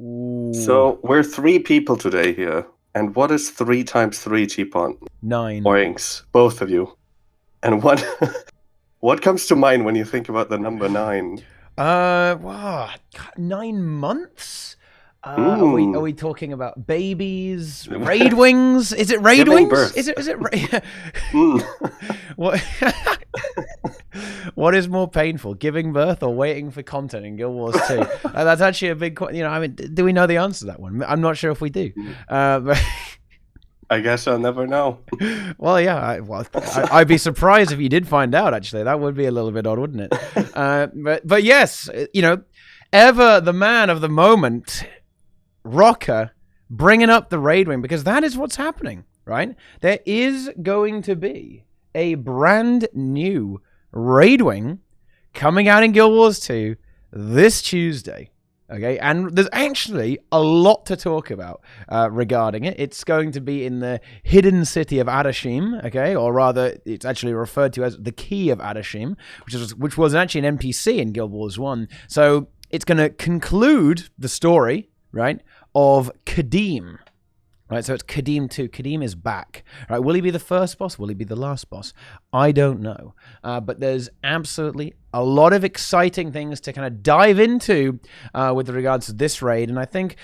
Ooh. So we're 3 people today here. And what is 3 times 3, Teapot? 9. Oinks, both of you. And what comes to mind when you think about the number 9? Wow, 9 months? Are we talking about babies, raid wings? Is it raid Giving wings? birth. Is it what? What is more painful, giving birth or waiting for content in Guild Wars 2? That's actually a big question. I mean, do we know the answer to that one? I'm not sure if we do. But I guess I'll never know. Well, yeah. I'd be surprised if you did find out. Actually, that would be a little bit odd, wouldn't it? But yes, ever the man of the moment, Roca, bringing up the raid wing, because that is what's happening, right? There is going to be a brand new raid wing coming out in Guild Wars 2 this Tuesday. Okay, and there's actually a lot to talk about regarding it. It's going to be in the hidden city of AHDASHIM, okay, or rather, it's actually referred to as the Key of AHDASHIM, which was actually an NPC in Guild Wars 1. So it's going to conclude the story, right, of Kadim. Right, so it's Kadim 2. Kadim is back. Right, will he be the first boss? Will he be the last boss? I don't know. But there's absolutely a lot of exciting things to kind of dive into with regards to this raid. And I think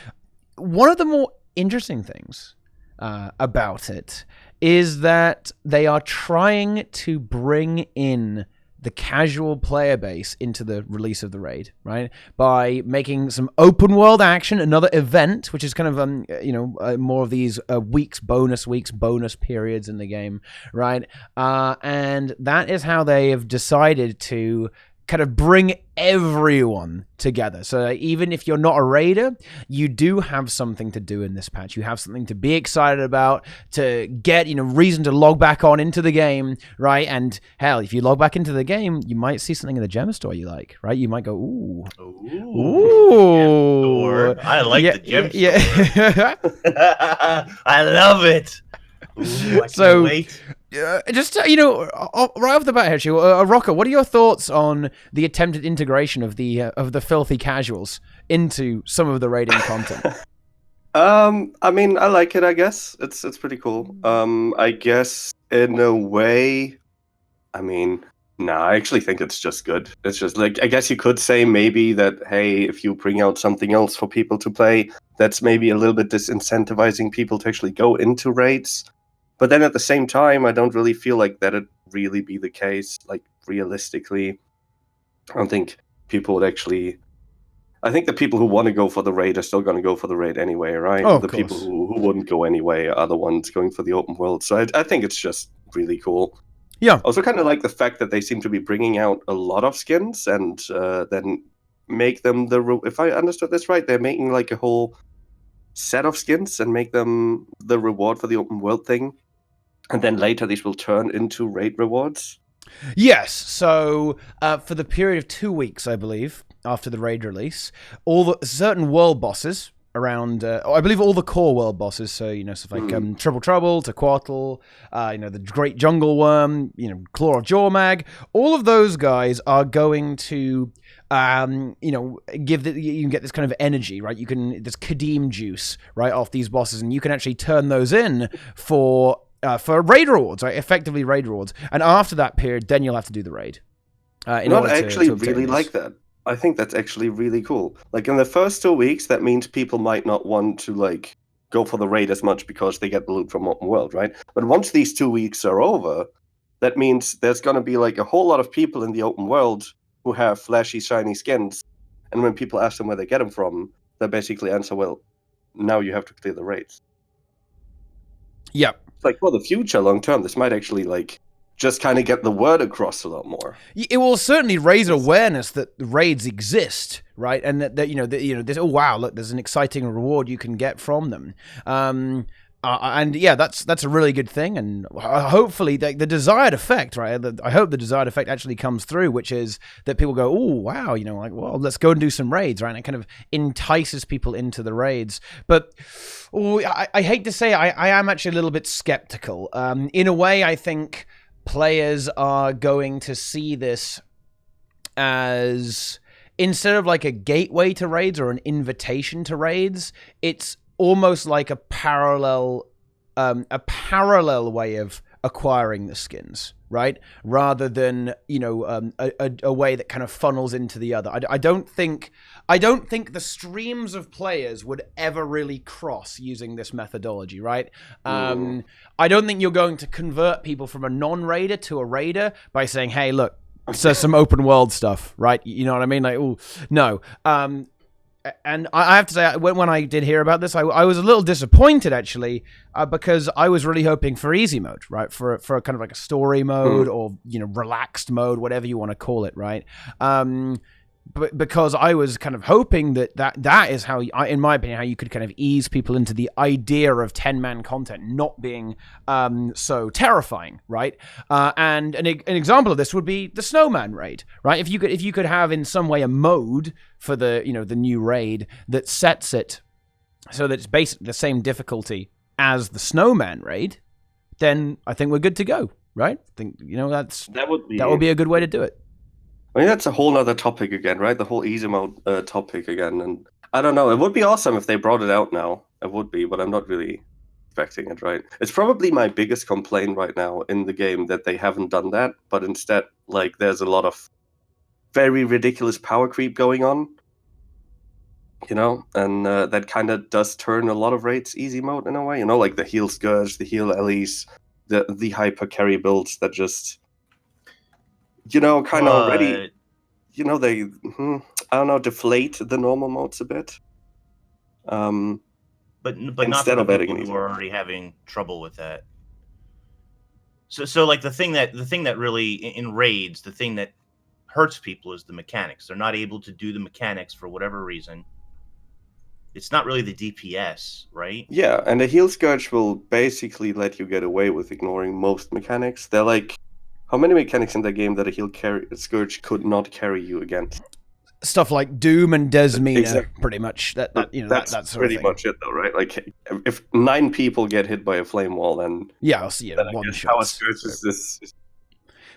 one of the more interesting things about it is that they are trying to bring in the casual player base into the release of the raid, right? By making some open world action, another event, which is kind of, more of these weeks, bonus periods in the game, right? And that is how they have decided to kind of bring everyone together. So even if you're not a raider, you do have something to do in this patch. You have something to be excited about, to get, reason to log back on into the game, right? And hell, if you log back into the game, you might see something in the gem store you like, right? You might go, ooh. I like the gem store. I love it. Ooh, I can't wait. Just right off the bat, actually, Roca, what are your thoughts on the attempted integration of the filthy casuals into some of the raiding content? I mean, I like it. I guess it's pretty cool. I guess in a way, I mean, I actually think it's just good. It's just like, I guess you could say maybe that, hey, if you bring out something else for people to play, that's maybe a little bit disincentivizing people to actually go into raids. But then at the same time, I don't really feel like that'd really be the case. Like, realistically, I don't think people would actually... I think the people who want to go for the raid are still going to go for the raid anyway, right? Oh, the people who wouldn't go anyway are the ones going for the open world. So I think it's just really cool. Yeah. Also kind of like the fact that they seem to be bringing out a lot of skins and then make them if I understood this right, they're making like a whole set of skins and make them the reward for the open world thing. And then later these will turn into raid rewards? Yes, so for the period of 2 weeks, I believe, after the raid release, all the certain world bosses around, I believe all the core world bosses, so, stuff like Triple Trouble, Tequatl, the Great Jungle Worm, Claw of Jormag, all of those guys are going to... you can get this kind of energy, right? This Kadim juice, right, off these bosses, and you can actually turn those in for raid rewards, right? Effectively raid rewards. And after that period, then you'll have to do the raid. I actually really like that. I think that's actually really cool. Like, in the first 2 weeks, that means people might not want to, like, go for the raid as much because they get the loot from open world, right? But once these 2 weeks are over, that means there's going to be, like, a whole lot of people in the open world who have flashy, shiny skins. And when people ask them where they get them from, they basically answer, well, now you have to clear the raids. Yeah. Like, for the future, long term, this might actually, like, just kind of get the word across a lot more. It will certainly raise awareness that raids exist, right? And that this, oh wow, look, there's an exciting reward you can get from them. And yeah, that's a really good thing, and hopefully the desired effect, right? I hope the desired effect actually comes through, which is that people go, oh wow, like, well, let's go and do some raids, right? And it kind of entices people into the raids. But I hate to say, I am actually a little bit skeptical. In a way, I think players are going to see this as instead of like a gateway to raids or an invitation to raids, it's almost like a parallel way of acquiring the skins, right? Rather than, you know, a way that kind of funnels into the other. I don't think the streams of players would ever really cross using this methodology, right? I don't think you're going to convert people from a non-raider to a raider by saying, hey, look, so some open world stuff, right? You know what I mean? Like, oh, no. And I have to say, when I did hear about this, I was a little disappointed, actually, because I was really hoping for easy mode, right? For kind of like a story mode or, you know, relaxed mode, whatever you want to call it, right? But because I was kind of hoping that is how, in my opinion, how you could kind of ease people into the idea of 10-man content not being so terrifying, right? And an example of this would be the Snowman raid, right? If you could have in some way a mode for the, you know, the new raid that sets it so that it's basically the same difficulty as the Snowman raid, then I think we're good to go, right? I think, you know, that would be a good way to do it. I mean, that's a whole other topic again, right? The whole easy mode topic again. And I don't know. It would be awesome if they brought it out now. It would be, but I'm not really expecting it, right? It's probably my biggest complaint right now in the game that they haven't done that, but instead, like, there's a lot of very ridiculous power creep going on, you know? And that kind of does turn a lot of raids easy mode in a way, you know? Like the heal Scourge, the heal Elise, the hyper carry builds that just... You know, kind of already, you know, they, I don't know, deflate the normal modes a bit. But not for the people who are already having trouble with that. So like the thing that really in raids, the thing that hurts people is the mechanics. They're not able to do the mechanics for whatever reason. It's not really the DPS, right? Yeah, and the heal Scourge will basically let you get away with ignoring most mechanics. They're like... How many mechanics in the game that a heal Scourge could not carry you against? Stuff like Doom and Desmina, pretty much. That you know, that's that sort pretty of thing. much it, though, right? Like, if 9 people get hit by a flame wall, then I'll see it one shot. How a Scourge is this?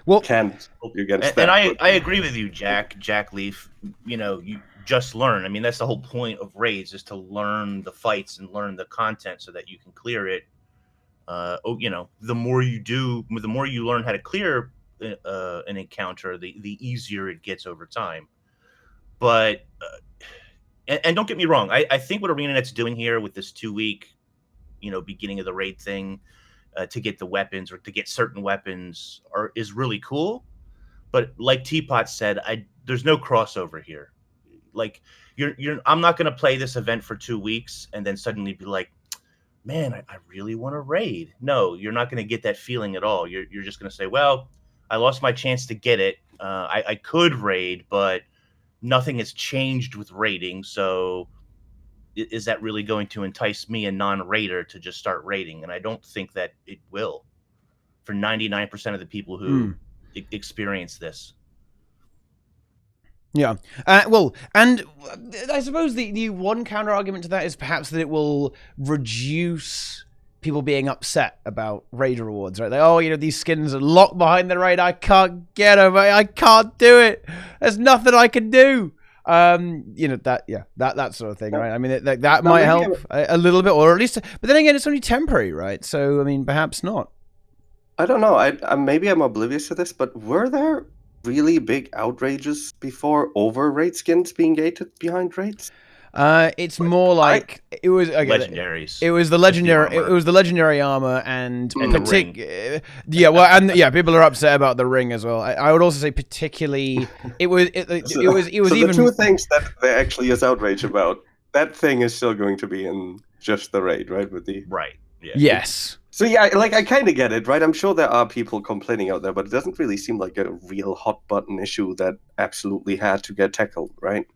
Well, can't help you against that. And I agree with you, Jack Leaf. You know, you just learn. I mean, that's the whole point of raids, is to learn the fights and learn the content so that you can clear it. You know, the more you learn how to clear an encounter, the easier it gets over time. But and don't get me wrong, I think what ArenaNet's doing here with this 2-week, you know, beginning of the raid thing to get the weapons or to get certain weapons is really cool. But like Teapot said, there's no crossover here. Like I'm not going to play this event for 2 weeks and then suddenly be like, man, I really want to raid. No, you're not going to get that feeling at all. You're just going to say, well, I lost my chance to get it. I could raid, but nothing has changed with raiding. So is that really going to entice me, a non-raider, to just start raiding? And I don't think that it will for 99% of the people who experience this. Yeah. Well, and I suppose the one counter argument to that is perhaps that it will reduce people being upset about raid rewards, right? Like, oh, you know, these skins are locked behind the raid. I can't get them. I can't do it. There's nothing I can do. You know, that sort of thing, right? I mean, that might help a little bit, or at least, but then again, it's only temporary, right? So, I mean, perhaps not. I don't know. Maybe I'm oblivious to this, but were there really big outrages before over raid skins being gated behind raids? It's more like it was legendaries. It was the legendary. It was the legendary armor and people are upset about the ring as well. I would also say particularly it was so even the 2 things that there actually is outrage about. That thing is still going to be in just the raid, right? With the right. Yeah. Yes. So yeah, like I kind of get it, right? I'm sure there are people complaining out there, but it doesn't really seem like a real hot button issue that absolutely had to get tackled, right?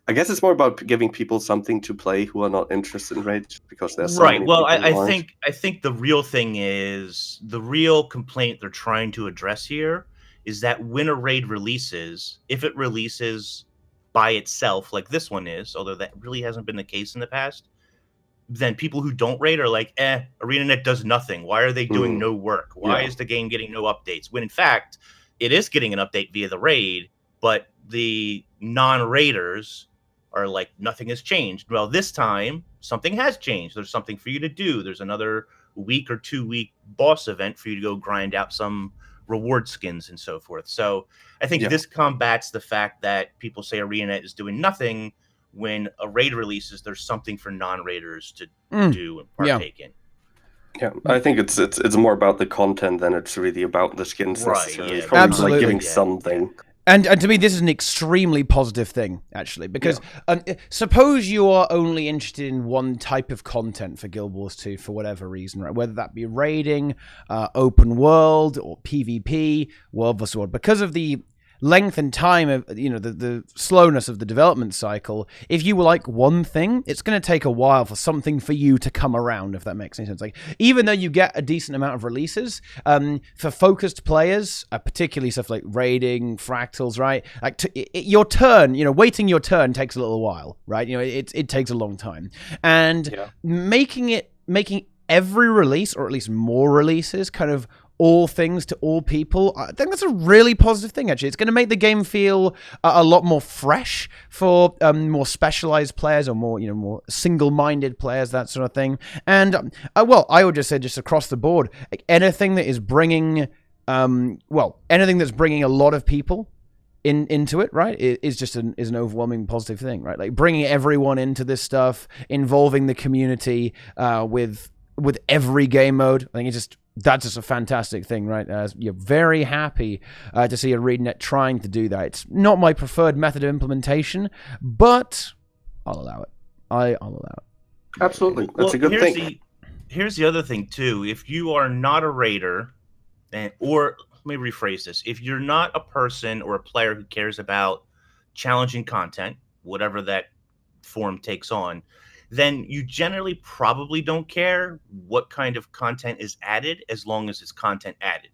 I guess it's more about giving people something to play who are not interested in raids because there's so right. many Well, people I think the real thing is the real complaint they're trying to address here is that when a raid releases, if it releases by itself, like this one is, although that really hasn't been the case in the past, then people who don't raid are like, ArenaNet does nothing. Why are they doing no work? Why is the game getting no updates? When in fact, it is getting an update via the raid, but the non-raiders are like, nothing has changed. Well, this time something has changed. There's something for you to do. There's another week or 2 week boss event for you to go grind out some reward skins and so forth. So I think this combats the fact that people say ArenaNet is doing nothing when a raid releases. There's something for non-raiders to do and partake in. Yeah, I think it's more about the content than it's really about the skins necessarily. It's probably Absolutely. like giving something. And to me, this is an extremely positive thing, actually, because suppose you are only interested in one type of content for Guild Wars 2 for whatever reason, right? Whether that be raiding, open world, or PvP, World vs. World. Because of the length and time of, the slowness of the development cycle, if you like one thing, it's going to take a while for something for you to come around, if that makes any sense. Like, even though you get a decent amount of releases, for focused players, particularly stuff like raiding, fractals, right? Like, your turn, waiting your turn takes a little while, right? It takes a long time. And making every release, or at least more releases, kind of all things to all people, I think that's a really positive thing, actually. It's going to make the game feel a lot more fresh for more specialized players, or more, more single-minded players, that sort of thing. And, I would just say, just across the board, anything that is bringing, anything that's bringing a lot of people into it, right, is just an overwhelming positive thing, right? Like, bringing everyone into this stuff, involving the community with every game mode. I think that's just a fantastic thing, right? You're very happy to see ArenaNet trying to do that. It's not my preferred method of implementation, but I'll allow it. I'll allow it. Absolutely. That's a good thing. Here's the other thing, too. If you are not a raider, or let me rephrase this. If you're not a person or a player who cares about challenging content, whatever that form takes on, then you generally probably don't care what kind of content is added, as long as it's content added.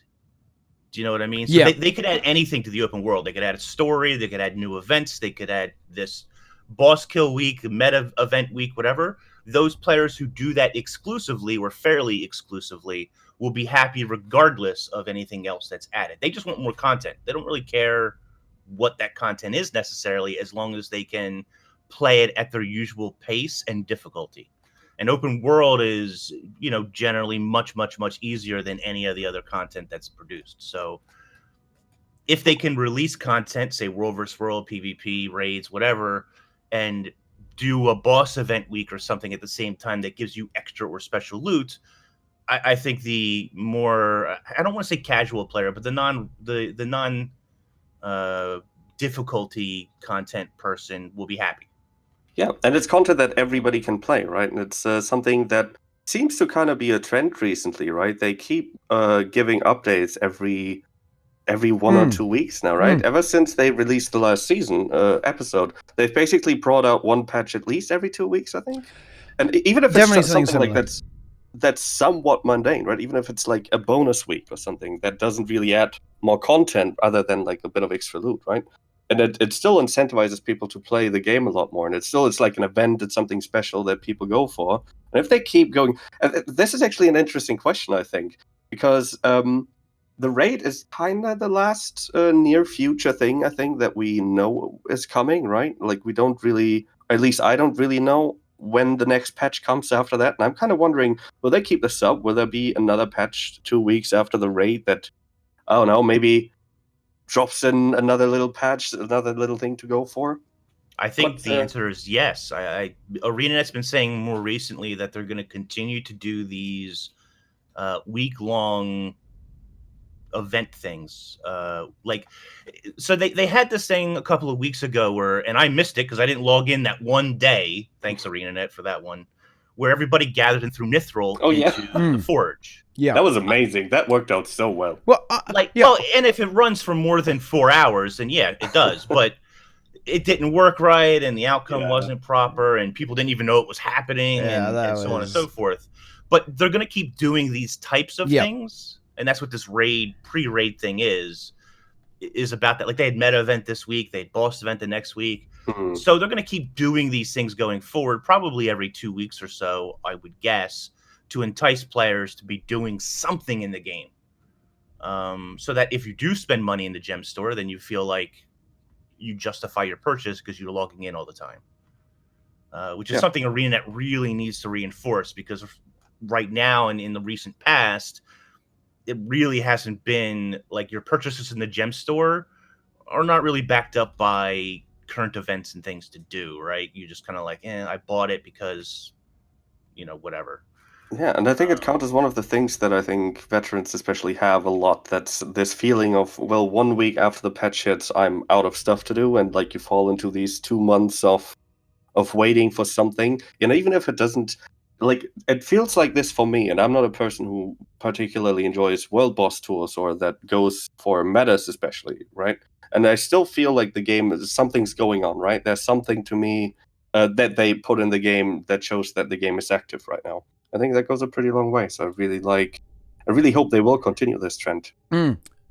Do you know what I mean? So they could add anything to the open world. They could add a story. They could add new events. They could add this boss kill week, meta event week, whatever. Those players who do that exclusively, or fairly exclusively, will be happy regardless of anything else that's added. They just want more content. They don't really care what that content is necessarily, as long as they can play it at their usual pace and difficulty. And open world is, generally much, much, much easier than any of the other content that's produced. So if they can release content, say world versus world, PvP, raids, whatever, and do a boss event week or something at the same time that gives you extra or special loot, I think the more, I don't want to say casual player, but the non difficulty content person will be happy. Yeah, and it's content that everybody can play, right? And it's something that seems to kind of be a trend recently, right? They keep giving updates every 1 or 2 weeks now, right? Ever since they released the last season episode, they've basically brought out one patch at least every 2 weeks, I think. And even if it's something like that's somewhat mundane, right? Even if it's like a bonus week or something that doesn't really add more content other than like a bit of extra loot, right? And it still incentivizes people to play the game a lot more. And it's like an event, it's something special that people go for. And if they keep going, this is actually an interesting question, I think, because the raid is kind of the last near future thing, I think, that we know is coming, right? Like, we don't really, at least I don't really know when the next patch comes after that. And I'm kind of wondering, will they keep this up? Will there be another patch 2 weeks after the raid that, I don't know, maybe drops in another little patch, another little thing to go for? I think the answer is yes. ArenaNet's been saying more recently that they're going to continue to do these week-long event things. So they had this thing a couple of weeks ago and I missed it because I didn't log in that one day. Thanks, ArenaNet, for that one, where everybody gathered and threw Nithril into the Forge. Yeah, that was amazing. That worked out so well. Well, and if it runs for more than 4 hours, then yeah, it does. But it didn't work right, and the outcome wasn't proper, and people didn't even know it was happening, and so on and so forth. But they're going to keep doing these types of things, and that's what this pre-raid thing is about. That, like, they had meta event this week, they had boss event the next week. Mm-hmm. So they're going to keep doing these things going forward, probably every 2 weeks or so, I would guess, to entice players to be doing something in the game. So that if you do spend money in the gem store, then you feel like you justify your purchase because you're logging in all the time, which is something ArenaNet really needs to reinforce, because right now and in the recent past, it really hasn't been like your purchases in the gem store are not really backed up by current events and things to do, right? You just kind of like, I bought it because, whatever. Yeah, and I think it counts as one of the things that I think veterans especially have a lot. That's this feeling of, well, 1 week after the patch hits, I'm out of stuff to do, and like you fall into these 2 months of waiting for something. Even if it doesn't, like, it feels like this for me, and I'm not a person who particularly enjoys world boss tours or that goes for metas especially, right? And I still feel like the game something's going on, right? There's something to me that they put in the game that shows that the game is active right now. I think that goes a pretty long way. So I really hope they will continue this trend.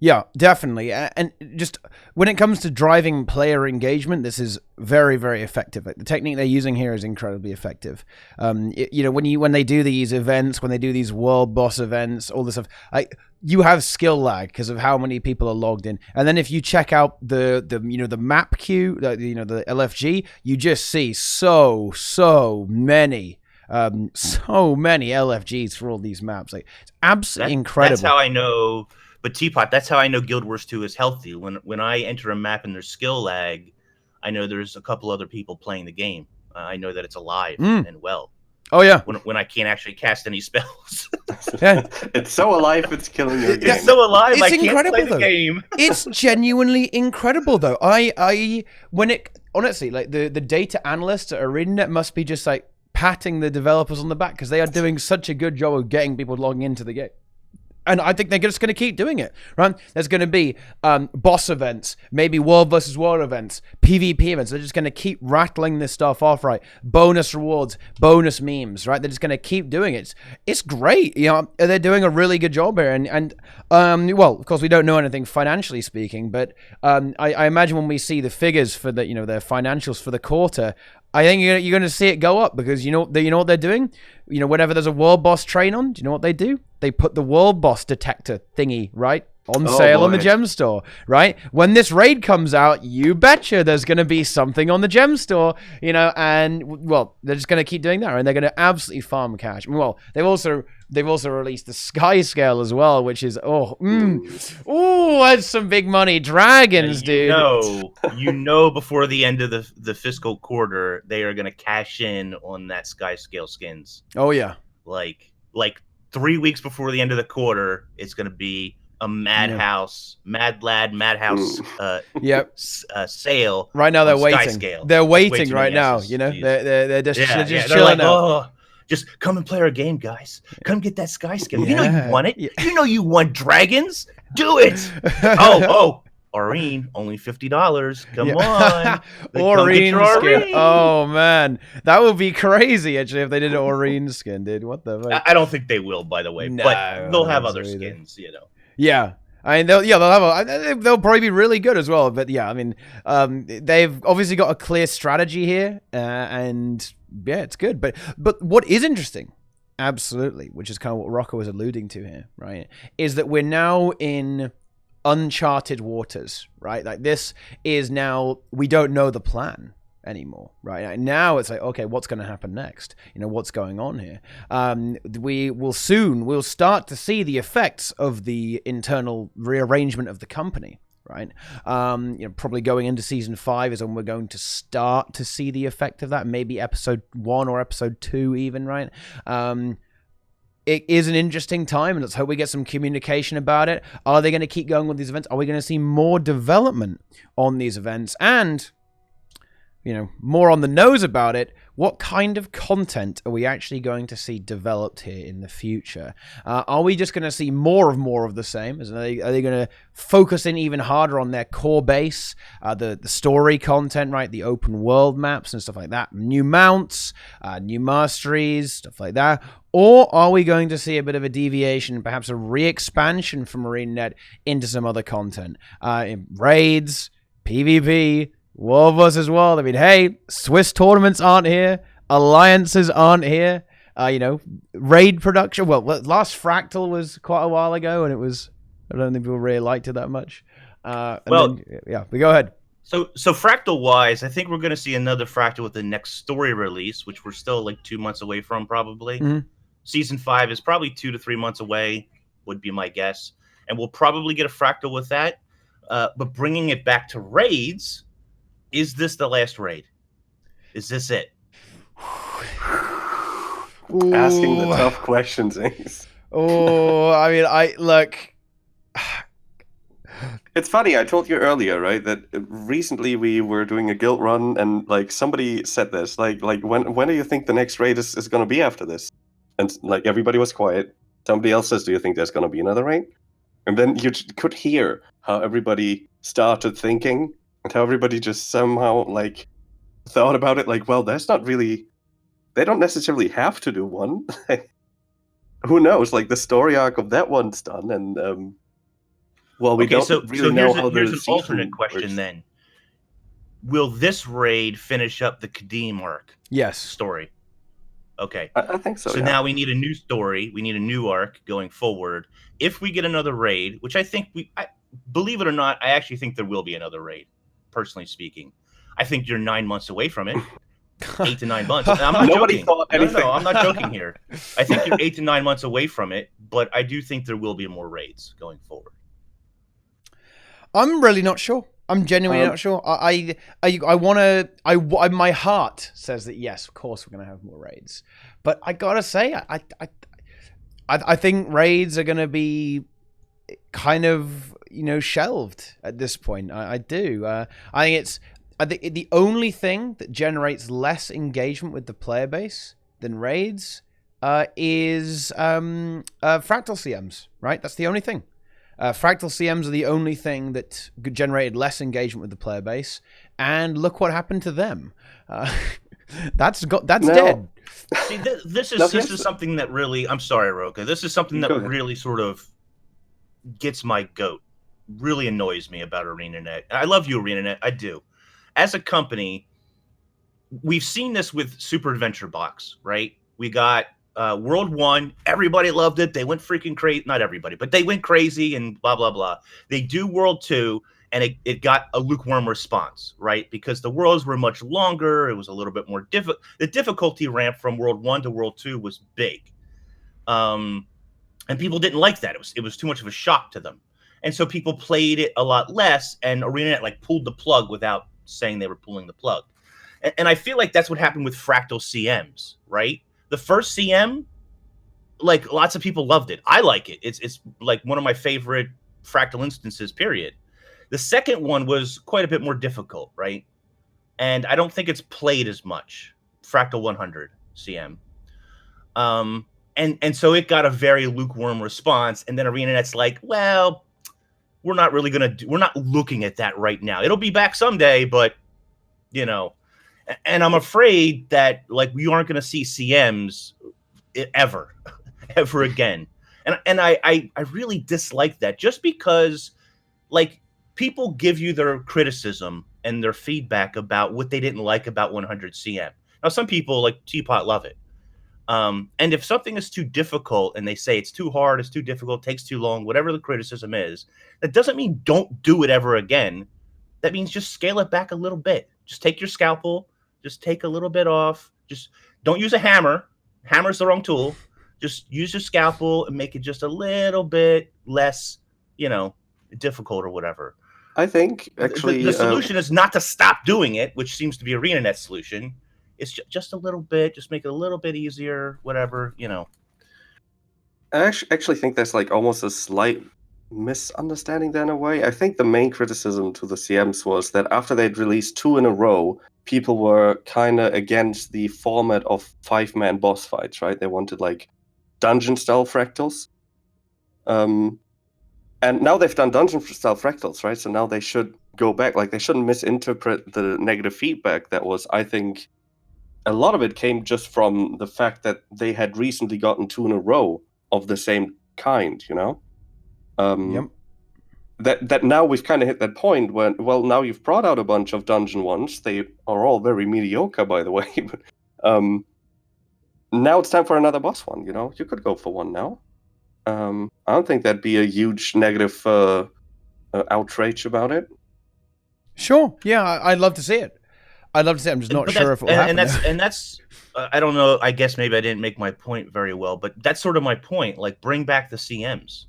Yeah, definitely. And just when it comes to driving player engagement, this is very, very effective. Like, the technique they're using here is incredibly effective. When they do these events, when they do these world boss events, all this stuff, you have skill lag because of how many people are logged in. And then if you check out the map queue, the LFG, you just see so many LFGs for all these maps. Like, it's absolutely incredible. That's how I know. But Teapot, that's how I know Guild Wars 2 is healthy. When I enter a map and there's skill lag, I know there's a couple other people playing the game. I know that it's alive and well. Oh yeah. When I can't actually cast any spells. Yeah. It's so alive, it's killing your game. It's so alive, It's I can't incredible, play the though. game. It's genuinely incredible, though. Honestly, like the data analysts at ArenaNet must be just like patting the developers on the back, because they are doing such a good job of getting people logging into the game. And I think they're just going to keep doing it, right? There's going to be boss events, maybe world versus world events, PvP events. They're just going to keep rattling this stuff off, right? Bonus rewards, bonus memes, right? They're just going to keep doing it. It's great. They're doing a really good job here. And well, of course, we don't know anything financially speaking, but I imagine when we see the figures for their financials for the quarter, I think you're going to see it go up, because you know what they're doing? Whenever there's a world boss train on, do you know what they do? They put the world boss detector thingy, right, on sale on the gem store, right? When this raid comes out, you betcha there's going to be something on the gem store, and, well, they're just going to keep doing that, and they're going to absolutely farm cash. Well, they've also released the Sky Scale as well, which is, that's some big money. Dragons, dude. Before the end of the fiscal quarter, they are going to cash in on that Sky Scale skins. Oh, yeah. Like 3 weeks before the end of the quarter, it's going to be a Madhouse sale. Right now they're waiting. Scale. They're waiting right now. They're just chilling out. Just come and play our game, guys. Come get that Sky Scale. You know you want it. You want dragons. Do it. Aurene, only $50. Come on. Aurene skin. Oh, man. That would be crazy, actually, if they did an Aurene skin, dude. What the fuck? I don't think they will, by the way. No, but they'll have other skins, Yeah. I mean, they'll probably be really good as well. But yeah, I mean, they've obviously got a clear strategy here, and yeah, it's good. But what is interesting, absolutely, which is kind of what Roca was alluding to here, right, is that we're now in uncharted waters, right? Like, this is now, we don't know the plan anymore, right? Now it's like, okay, what's going to happen next? What's going on here? We'll start to see the effects of the internal rearrangement of the company, right? Probably going into season 5 is when we're going to start to see the effect of that. Maybe episode 1 or episode 2 even, right? It is an interesting time, and let's hope we get some communication about it. Are they going to keep going with these events? Are we going to see more development on these events? And, more on the nose about it, what kind of content are we actually going to see developed here in the future? Are we just going to see more of the same? Are they going to focus in even harder on their core base, the story content, right? The open world maps and stuff like that, new mounts, new masteries, stuff like that. Or are we going to see a bit of a deviation, perhaps a re-expansion from ArenaNet into some other content? Raids, PvP, World versus World. I mean, hey, Swiss tournaments aren't here. Alliances aren't here. Raid production. Well, last Fractal was quite a while ago, and I don't think people really liked it that much. We go ahead. So Fractal wise, I think we're going to see another Fractal with the next story release, which we're still like 2 months away from, probably. Mhm. Season 5 is probably 2 to 3 months away, would be my guess, and we'll probably get a Fractal with that. But bringing it back to raids, is this the last raid? Is this it? Asking the Ooh. tough questions, Ace. Oh, I mean, look. It's funny, I told you earlier, right, that recently we were doing a guild run and like somebody said this, like when do you think the next raid is gonna be after this? And like everybody was quiet. Somebody else says, do you think there's gonna be another raid? And then you could hear how everybody started thinking and how everybody just somehow like thought about it like, well, there's not really, they don't necessarily have to do one. Who knows? Like the story arc of that one's done, and well, we don't really know how here's the an alternate season question works. then. Will this raid finish up the Kadim arc Yes. story? Okay. I think so. So yeah. now we need a new story. We need a new arc going forward. If we get another raid, which I think believe it or not, I actually think there will be another raid. Personally speaking, I think you're 9 months away from it. 8 to 9 months. And I'm not Nobody joking. thought anything. No, I'm not joking here. I think you're 8 to 9 months away from it, but I do think there will be more raids going forward. I'm really not sure. I'm genuinely not sure. I want to. My heart says that yes, of course we're going to have more raids, but I gotta say, I think raids are going to be kind of shelved at this point. I do. I think the only thing that generates less engagement with the player base than raids is Fractal CMs. Right, that's the only thing. Fractal CMs are the only thing that generated less engagement with the player base, and look what happened to them. That's dead. See, this is something that really. I'm sorry, Roca. This is something that really sort of gets my goat. Really annoys me about ArenaNet. I love you, ArenaNet. I do. As a company, we've seen this with Super Adventure Box, right? We got World 1, everybody loved it. They went freaking crazy. Not everybody, but they went crazy and blah, blah, blah. They do World 2, and it got a lukewarm response, right? Because the worlds were much longer. It was a little bit more difficult. The difficulty ramp from World 1 to World 2 was big. And people didn't like that. It was too much of a shock to them. And so people played it a lot less, and ArenaNet like pulled the plug without saying they were pulling the plug. And I feel like that's what happened with Fractal CMs, right? The first CM, like lots of people loved it. I like it. It's like one of my favorite Fractal instances, period. The second one was quite a bit more difficult, right? And I don't think it's played as much, Fractal 100 CM. And so it got a very lukewarm response. And then ArenaNet's like, well, we're not really we're not looking at that right now. It'll be back someday, but and I'm afraid that like we aren't going to see CMs ever again. And I really dislike that, just because like people give you their criticism and their feedback about what they didn't like about 100 CM. Now, some people like Teapot love it. And if something is too difficult and they say it's too hard, it's too difficult, takes too long, whatever the criticism is, that doesn't mean don't do it ever again. That means just scale it back a little bit. Just take your scalpel, just take a little bit off. Just don't use a hammer. Hammer's the wrong tool. Just use your scalpel and make it just a little bit less, difficult or whatever. I think actually the solution is not to stop doing it, which seems to be ArenaNet's solution. It's just a little bit, just make it a little bit easier, whatever, I actually think there's like almost a slight misunderstanding there in a way. I think the main criticism to the CMs was that after they'd released 2 in a row, people were kind of against the format of 5-man boss fights, right? They wanted like dungeon-style fractals. And now they've done dungeon-style fractals, right? So now they should go back. Like, they shouldn't misinterpret the negative feedback that was, I think, a lot of it came just from the fact that they had recently gotten 2 in a row of the same kind, Yep. That now we've kind of hit that point when, well, now you've brought out a bunch of dungeon ones. They are all very mediocre, by the way. But, now it's time for another boss one, You could go for one now. I don't think that'd be a huge negative outrage about it. Sure. Yeah, I'd love to see it. I'd love to see it. I'm just not sure if it will happen. And that's I don't know. I guess maybe I didn't make my point very well, but that's sort of my point. Like, bring back the CMs.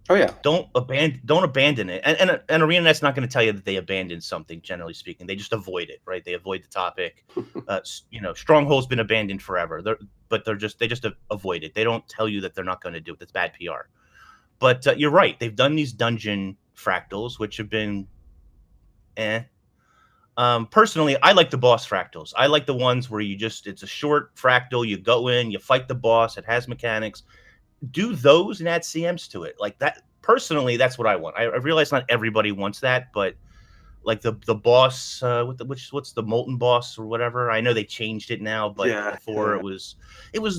Oh yeah. Don't abandon it. And ArenaNet's not going to tell you that they abandoned something. Generally speaking, they just avoid it, right? They avoid the topic. Stronghold's been abandoned forever. They just avoid it. They don't tell you that they're not going to do it. That's bad PR. But you're right. They've done these dungeon fractals, which have been, personally, I like the boss fractals. I like the ones where it's a short fractal. You go in, you fight the boss. It has mechanics. Do those and add CMs to it. Like that. Personally, that's what I want. I realize not everybody wants that, but like the boss, what's the molten boss or whatever. I know they changed it now, but before it was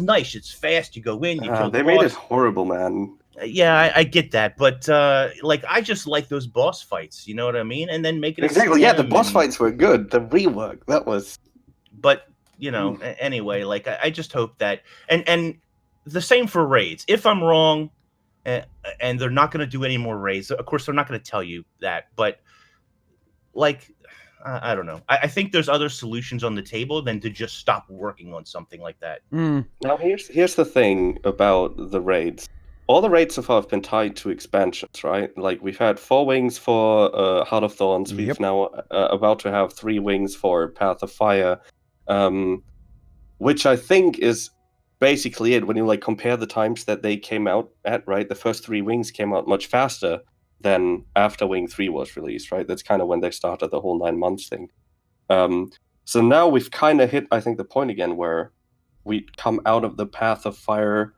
nice. It's fast. You go in, you kill the They boss. made it horrible, man. Yeah, I get that, but I just like those boss fights. You know what I mean? And then make it exactly. Yeah, the boss fights were good. The rework that was. But anyway, like I just hope that and the same for raids. If I'm wrong, and they're not going to do any more raids, of course they're not going to tell you that. But like, I don't know. I think there's other solutions on the table than to just stop working on something like that. Now here's the thing about the raids. All the raids so far have been tied to expansions, right? Like we've had 4 wings for Heart of Thorns. We've now about to have 3 wings for Path of Fire, which I think is basically it. When you compare the times that they came out at, right? The first 3 wings came out much faster than after Wing 3 was released, right? That's kind of when they started the whole 9 months thing. So now we've kind of hit, I think, the point again where we come out of the Path of Fire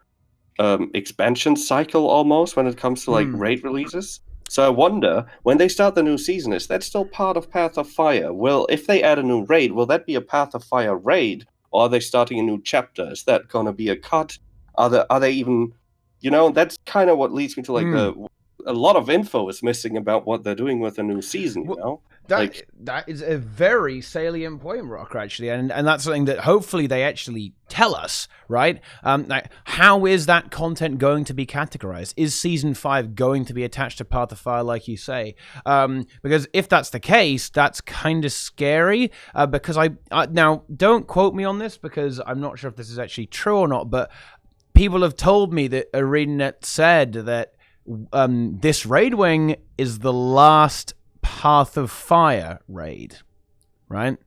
expansion cycle almost when it comes to raid releases. So I wonder, when they start the new season, is that still part of Path of Fire? Well, if they add a new raid, will that be a Path of Fire raid, or are they starting a new chapter? Is that going to be a cut? Are they even, that's kind of what leads me to a lot of info is missing about what they're doing with the new season, That is a very salient point, Roca, actually, and that's something that hopefully they actually tell us, right? How is that content going to be categorized? Is Season 5 going to be attached to Path of Fire, like you say? Because if that's the case, that's kind of scary, because I now, don't quote me on this, because I'm not sure if this is actually true or not, but people have told me that ArenaNet said that this raid wing is the last Path of Fire raid, right?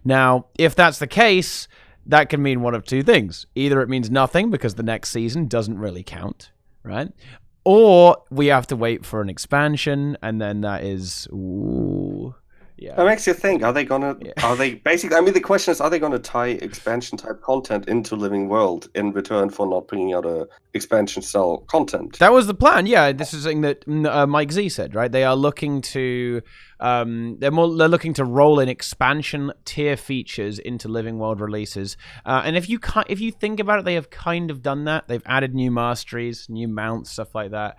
Now, if that's the case, that can mean one of 2 things. Either it means nothing because the next season doesn't really count, right? Or we have to wait for an expansion, and then that is... Yeah. That makes you think, are they basically, I mean, the question is, are they going to tie expansion type content into Living World in return for not bringing out a expansion style content? That was the plan, yeah. This is something that Mike Z said, right? They are looking to, they're looking to roll in expansion tier features into Living World releases. And if you think about it, they have kind of done that. They've added new masteries, new mounts, stuff like that.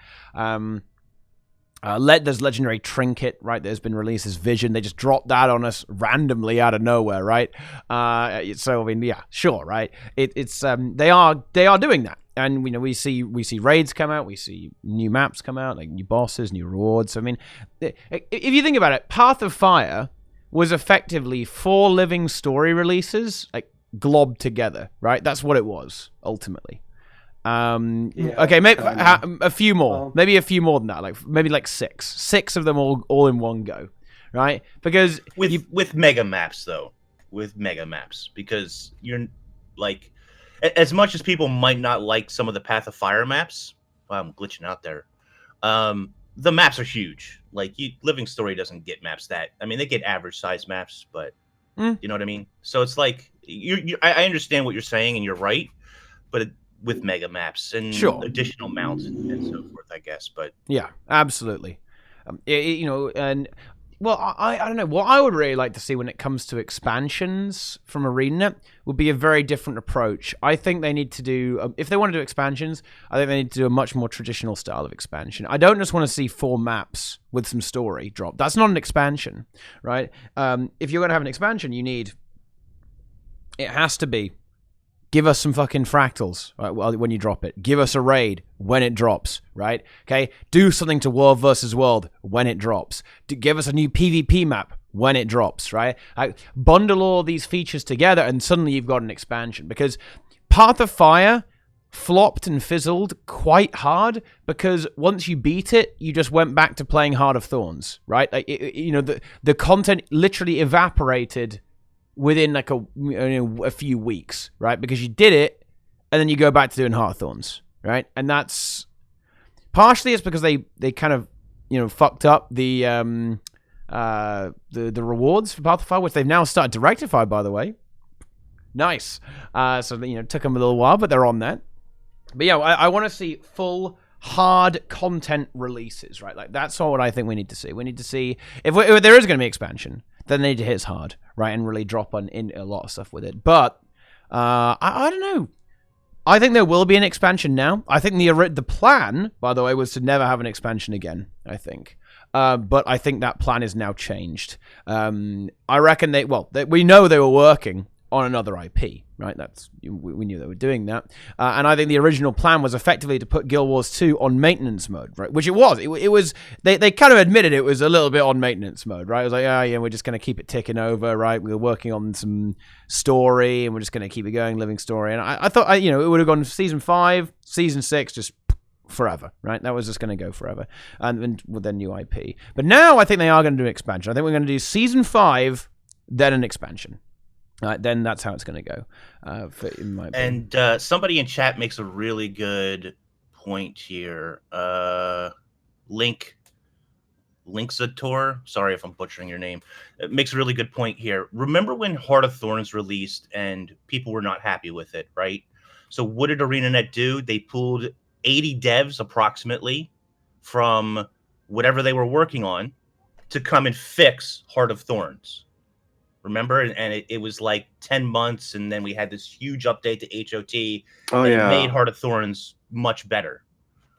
There's Legendary Trinket, right? There's been released as Vision. They just dropped that on us randomly out of nowhere, right? So I mean, yeah, sure, right? They are doing that, and we see raids come out, we see new maps come out, like new bosses, new rewards. I mean, if you think about it, Path of Fire was effectively 4 living story releases, like globbed together, right? That's what it was ultimately. Okay, maybe a few more, maybe a few more than that, maybe 6 of them all in one go, right? Because with mega maps though, because you're like, as much as people might not like some of the Path of Fire maps, well, I'm glitching out there. The maps are huge. Like Living Story doesn't get maps they get average size maps, but you know what I mean. So it's like I understand what you're saying, and you're right, but with mega maps and additional mounts and so forth, I guess. But yeah, absolutely. And well, I don't know. What I would really like to see when it comes to expansions from ArenaNet would be a very different approach. I think they need to do, if they want to do expansions, I think they need to do a much more traditional style of expansion. I don't just want to see 4 maps with some story drop. That's not an expansion, right? If you're going to have an expansion, it has to be, give us some fucking fractals, right, when you drop it. Give us a raid when it drops, right? Okay? Do something to World versus World when it drops. Give us a new PvP map when it drops, right? Like, bundle all these features together and suddenly you've got an expansion. Because Path of Fire flopped and fizzled quite hard because once you beat it, you just went back to playing Heart of Thorns, right? Like, the content literally evaporated within like a few weeks, right? Because you did it and then you go back to doing Heart of Thorns, right? And that's partially it's because they kind of fucked up the rewards for Path of Fire, which they've now started to rectify, by the way. Nice. So it took them a little while, but they're on that. But yeah, I want to see full hard content releases, right? Like that's all what I think we need to see. We need to see if there is going to be expansion, then they need to hit us hard, right, and really drop in a lot of stuff with it. But I don't know. I think there will be an expansion now. I think the plan, by the way, was to never have an expansion again, I think. But I think that plan is now changed. I reckon we know they were working on another IP, right? We knew they were doing that. And I think the original plan was effectively to put Guild Wars 2 on maintenance mode, right? Which it was. It was. They kind of admitted it was a little bit on maintenance mode, right? It was like, we're just going to keep it ticking over, right? We were working on some story, and we're just going to keep it going, living story. And I thought, it would have gone season 5, season 6, just forever, right? That was just going to go forever, and with their new IP. But now I think they are going to do an expansion. I think we're going to do season 5, then an expansion. Then that's how it's going to go, in my opinion. And somebody in chat makes a really good point here. Linksator, sorry if I'm butchering your name, it makes a really good point here. Remember when Heart of Thorns released and people were not happy with it, right? So what did ArenaNet do? They pulled 80 devs approximately from whatever they were working on to come and fix Heart of Thorns. Remember? And it was like 10 months, and then we had this huge update to HOT. It made Heart of Thorns much better.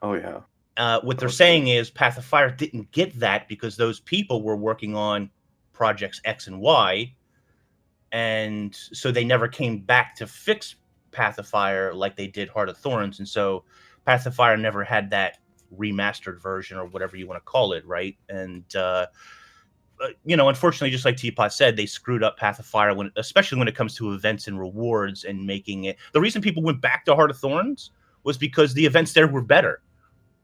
Oh, yeah. What they're saying is Path of Fire didn't get that because those people were working on projects X and Y, and so they never came back to fix Path of Fire like they did Heart of Thorns, and so Path of Fire never had that remastered version or whatever you want to call it, right? And unfortunately, just like Teapot said, they screwed up Path of Fire, especially when it comes to events and rewards and making it. The reason people went back to Heart of Thorns was because the events there were better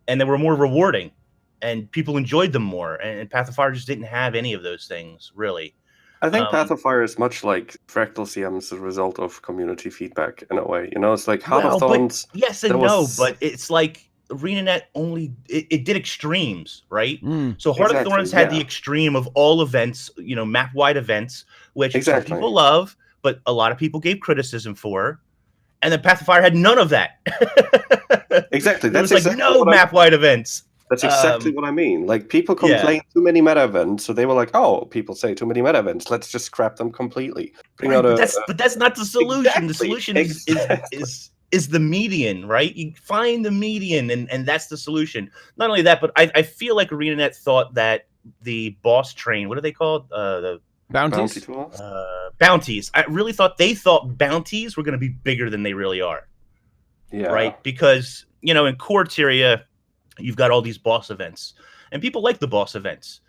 and they were more rewarding and people enjoyed them more. And Path of Fire just didn't have any of those things, really. I think Path of Fire is much like Fractal CMs as a result of community feedback in a way. It's like Heart of Thorns. Yes and no, but it's like ArenaNet it did extremes, right? So Heart of Thorns had the extreme of all events, map-wide events, which some people love, but a lot of people gave criticism for. And then Path of Fire had none of that. Exactly. That's like no map-wide events. That's exactly what I mean. Like, people complain too many meta events, so they were like, "Oh, people say too many meta events. Let's just scrap them completely." But that's not the solution. The solution is the median, right? You find the median, and that's the solution. Not only that, but I feel like ArenaNet thought that the boss train, what are they called? The bounties. Bounties. I really thought bounties were going to be bigger than they really are. Yeah. Right? Because, in core Tyria, you've got all these boss events, and people like the boss events.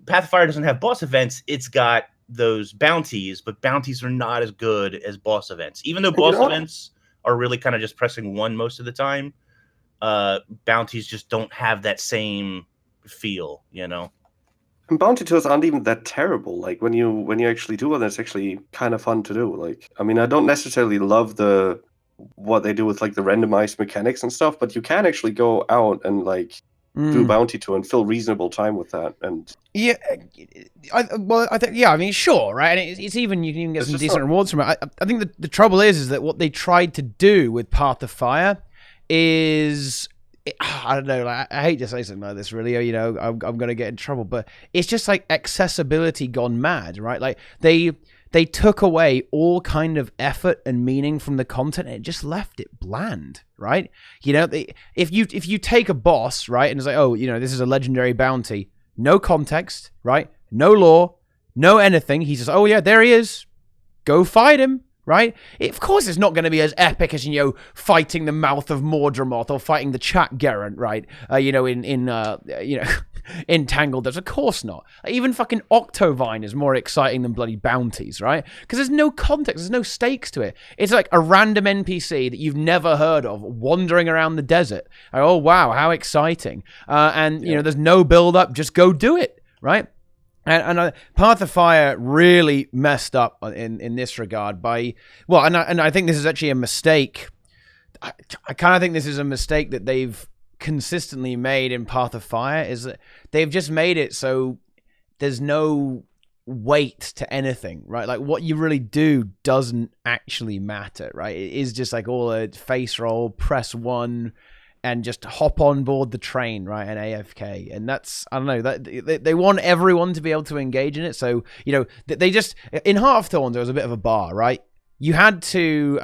Path of Fire doesn't have boss events. It's got those bounties, but bounties are not as good as boss events. Even though boss events are really kind of just pressing one most of the time, bounties just don't have that same feel, And bounty tours aren't even that terrible. Like, when you actually do it, it's actually kind of fun to do. Like, I mean, I don't necessarily love what they do with like the randomized mechanics and stuff, but you can actually go out and like do bounty tour and fill reasonable time with that. And I think sure, right? And it's even, you can even get some decent rewards from it. I think the trouble is that what they tried to do with Path of Fire is, I don't know, like, I hate to say something like this, really, I'm gonna get in trouble, but it's just like accessibility gone mad, right? Like, they took away all kind of effort and meaning from the content, and it just left it bland, right? If you take a boss, right, and it's like, oh, this is a legendary bounty, no context, right? No lore, no anything. He says, oh yeah, there he is. Go fight him, right? Of course, it's not going to be as epic as fighting the mouth of Mordramoth or fighting the Chat Garant, right? entangled us. Of course not. Even fucking Octovine is more exciting than bloody bounties, right? Because there's no context, there's no stakes to it. It's like a random NPC that you've never heard of wandering around the desert. Like, oh wow, how exciting! And you know, there's no build up. Just go do it, right? And Path of Fire really messed up in this regard by, well, and I think this is actually a mistake. I kind of think this is a mistake that they've consistently made in Path of Fire, is that they've just made it so there's no weight to anything, right? Like what you really do doesn't actually matter, right? It is just like all a face roll, press 1, and just hop on board the train, right, and AFK. And that's, I don't know, that they want everyone to be able to engage in it. So, you know, they just, in Heart of Thorns, there was a bit of a bar, right? You had to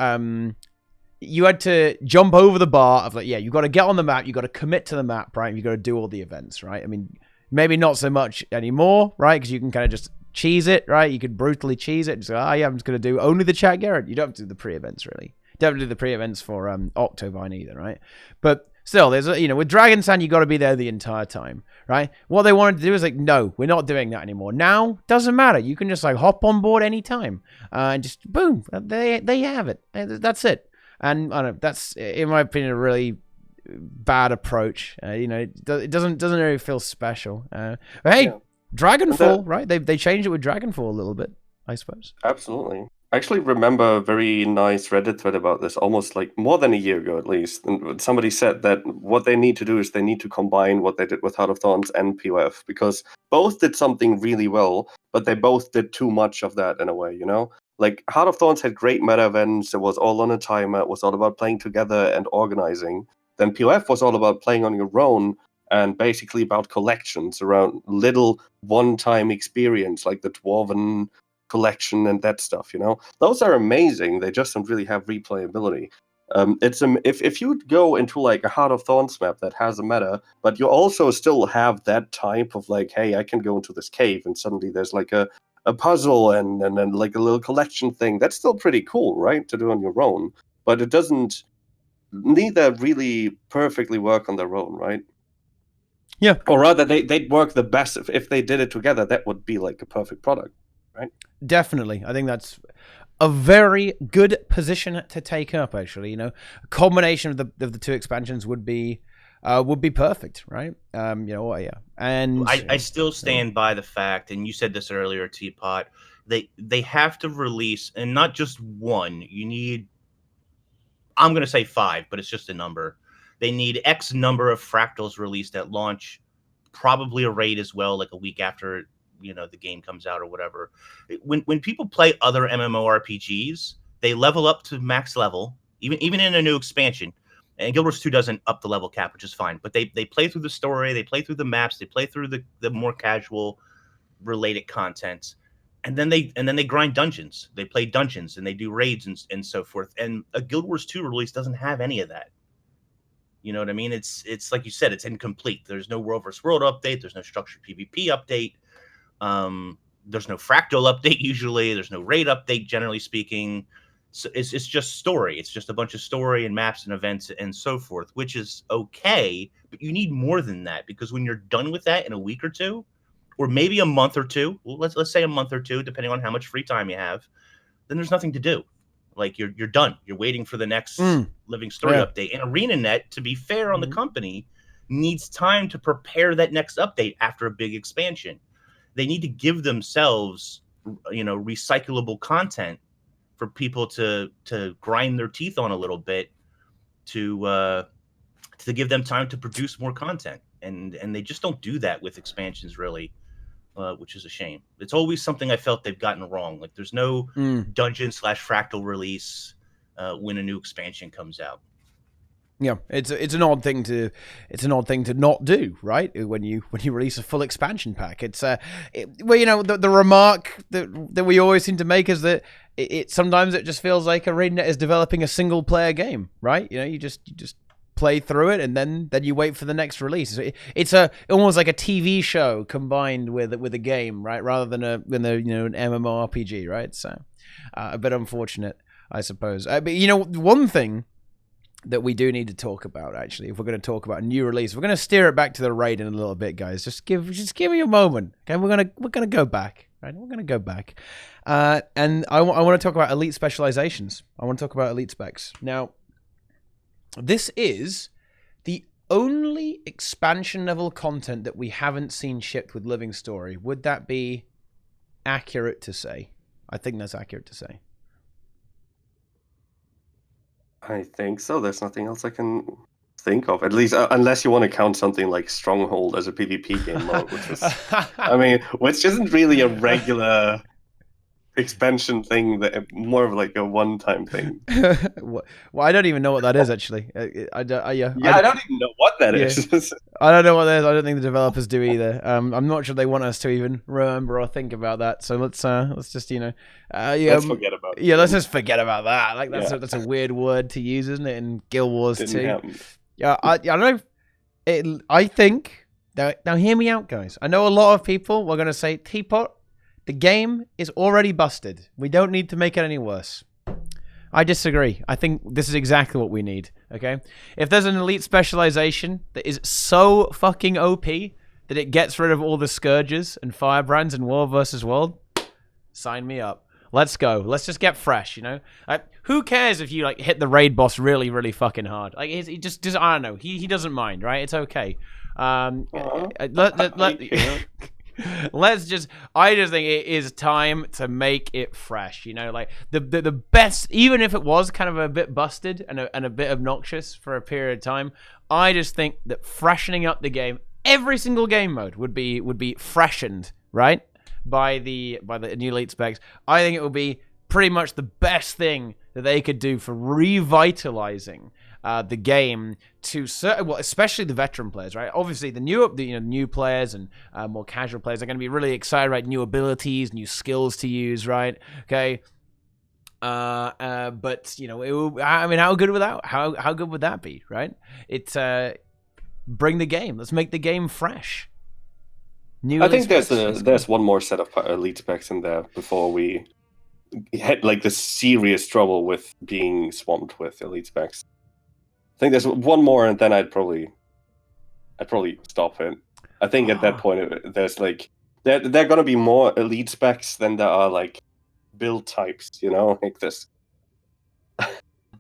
jump over the bar of like, yeah, you got to get on the map, you got to commit to the map, right? You got to do all the events, right? I mean, maybe not so much anymore, right? Because you can kind of just cheese it, right? You could brutally cheese it. Just go, yeah, I'm just going to do only the chat Garrett. You don't have to do the pre-events, really. Don't do the pre-events for Octovine either, right? But still, there's you know, with Dragon Sand, you got to be there the entire time, right? What they wanted to do is like, no, we're not doing that anymore. Now, doesn't matter. You can just like hop on board anytime and just boom, they have it. That's it. And I don't know, that's, in my opinion, a really bad approach. You know, it doesn't really feel special. But hey, Dragonfall, right? They changed it with Dragonfall a little bit, I suppose. Absolutely. I actually remember a very nice Reddit thread about this, almost like more than a year ago at least. And somebody said that what they need to do is they need to combine what they did with Heart of Thorns and POF, because both did something really well, but they both did too much of that in a way, you know? Like, Heart of Thorns had great meta events, it was all on a timer, it was all about playing together and organizing. Then POF was all about playing on your own and basically about collections around little one-time experience, like the Dwarven collection and that stuff, you know? Those are amazing, they just don't really have replayability. If you go into like a Heart of Thorns map that has a meta, but you also still have that type of like, hey, I can go into this cave and suddenly there's like a puzzle and then like a little collection thing, that's still pretty cool, right, to do on your own. But it doesn't neither really perfectly work on their own, right? Yeah. Or rather, they'd work the best if they did it together. That would be like a perfect product, right? Definitely. I think that's a very good position to take up, actually. You know, a combination of the two expansions would be perfect, right? You know, yeah. And I still stand by the fact, and you said this earlier, Teapot, they have to release, and not just one. You need, I'm going to say 5, but it's just a number. They need X number of fractals released at launch, probably a raid as well, like a week after, you know, the game comes out or whatever. When people play other MMORPGs, they level up to max level, even in a new expansion. And Guild Wars 2 doesn't up the level cap, which is fine. But they play through the story, they play through the maps, they play through the more casual related content. And then they grind dungeons. They play dungeons and they do raids and so forth. And a Guild Wars 2 release doesn't have any of that. You know what I mean? It's like you said, it's incomplete. There's no world versus world update. There's no structured PvP update. There's no fractal update usually. There's no raid update, generally speaking. So it's just story. It's just a bunch of story and maps and events and so forth, which is okay. But you need more than that, because when you're done with that in a week or two, or maybe a month or two, well, let's say a month or two, depending on how much free time you have, then there's nothing to do. Like you're done. You're waiting for the next living story update. And ArenaNet, to be fair on the company, needs time to prepare that next update after a big expansion. They need to give themselves, you know, recyclable content for people to grind their teeth on a little bit, to give them time to produce more content. And they just don't do that with expansions, really. Which is a shame. It's always something I felt they've gotten wrong. Like there's no dungeon/fractal release when a new expansion comes out. Yeah, it's an odd thing to not do, right? When you release a full expansion pack, it's well, you know, the remark that we always seem to make is that it sometimes it just feels like ArenaNet is developing a single player game, right? You know, you just play through it and then you wait for the next release. It's almost like a TV show combined with a game, right? Rather than a you know, an MMORPG, right? So a bit unfortunate, I suppose. But you know, one thing that we do need to talk about, actually, if we're going to talk about a new release. We're going to steer it back to the raid in a little bit, guys. Just give me a moment. Okay, we're gonna go back. Right, we're gonna go back, and I want to talk about elite specializations. I want to talk about elite specs. Now, this is the only expansion level content that we haven't seen shipped with Living Story. Would that be accurate to say? I think that's accurate to say. I think so. There's nothing else I can think of, at least unless you want to count something like Stronghold as a PvP game mode, which is, I mean, which isn't really a regular expansion thing, that more of like a one-time thing. Well, I don't even know what that is, actually. I don't even know what that is. I don't know what that is. I don't think the developers do either. I'm not sure they want us to even remember or think about that. So let's just let's forget about it. Yeah, let's just forget about that. Like that's a weird word to use, isn't it? In Guild Wars 2. Yeah, I don't know. I think now hear me out, guys. I know a lot of people were going to say, Teapot, the game is already busted. We don't need to make it any worse. I disagree. I think this is exactly what we need, okay? If there's an elite specialization that is so fucking OP that it gets rid of all the Scourges and Firebrands in World versus World, sign me up. Let's go. Let's just get fresh, you know? Who cares if you like hit the raid boss really, really fucking hard? Like, he just I don't know. He doesn't mind, right? It's okay. Let's just, I just think it is time to make it fresh, you know, like the best, even if it was kind of a bit busted and a bit obnoxious for a period of time, I just think that freshening up the game, every single game mode would be freshened, right, by the new elite specs. I think it would be pretty much the best thing that they could do for revitalizing the game to especially the veteran players, right? Obviously, the new players and more casual players are going to be really excited, right? New abilities, new skills to use, right? Okay. But you know, I mean, how good would that be, right? It's bring the game. Let's make the game fresh. I think there's one more set of elite specs in there before we had like the serious trouble with being swamped with elite specs. I think there's one more, and then I'd probably stop it. I think at that point, there's like there are gonna be more elite specs than there are like build types. You know, like this.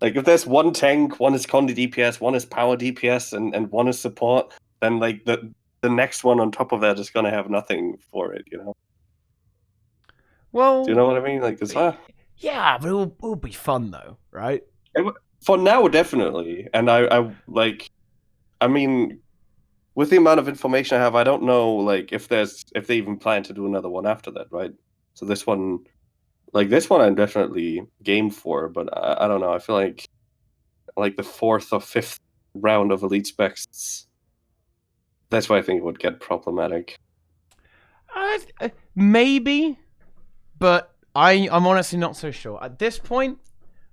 Like if there's one tank, one is Conde DPS, one is power DPS, and one is support, then like the next one on top of that is gonna have nothing for it. You know. Well, do you know what I mean? Like this. Yeah, but it will be fun though, right? For now, definitely. And I mean, with the amount of information I have, I don't know, like, if they even plan to do another one after that, right? So this one I'm definitely game for, but I don't know. I feel like the fourth or fifth round of elite specs, that's why I think it would get problematic. Maybe, but I'm honestly not so sure. At this point,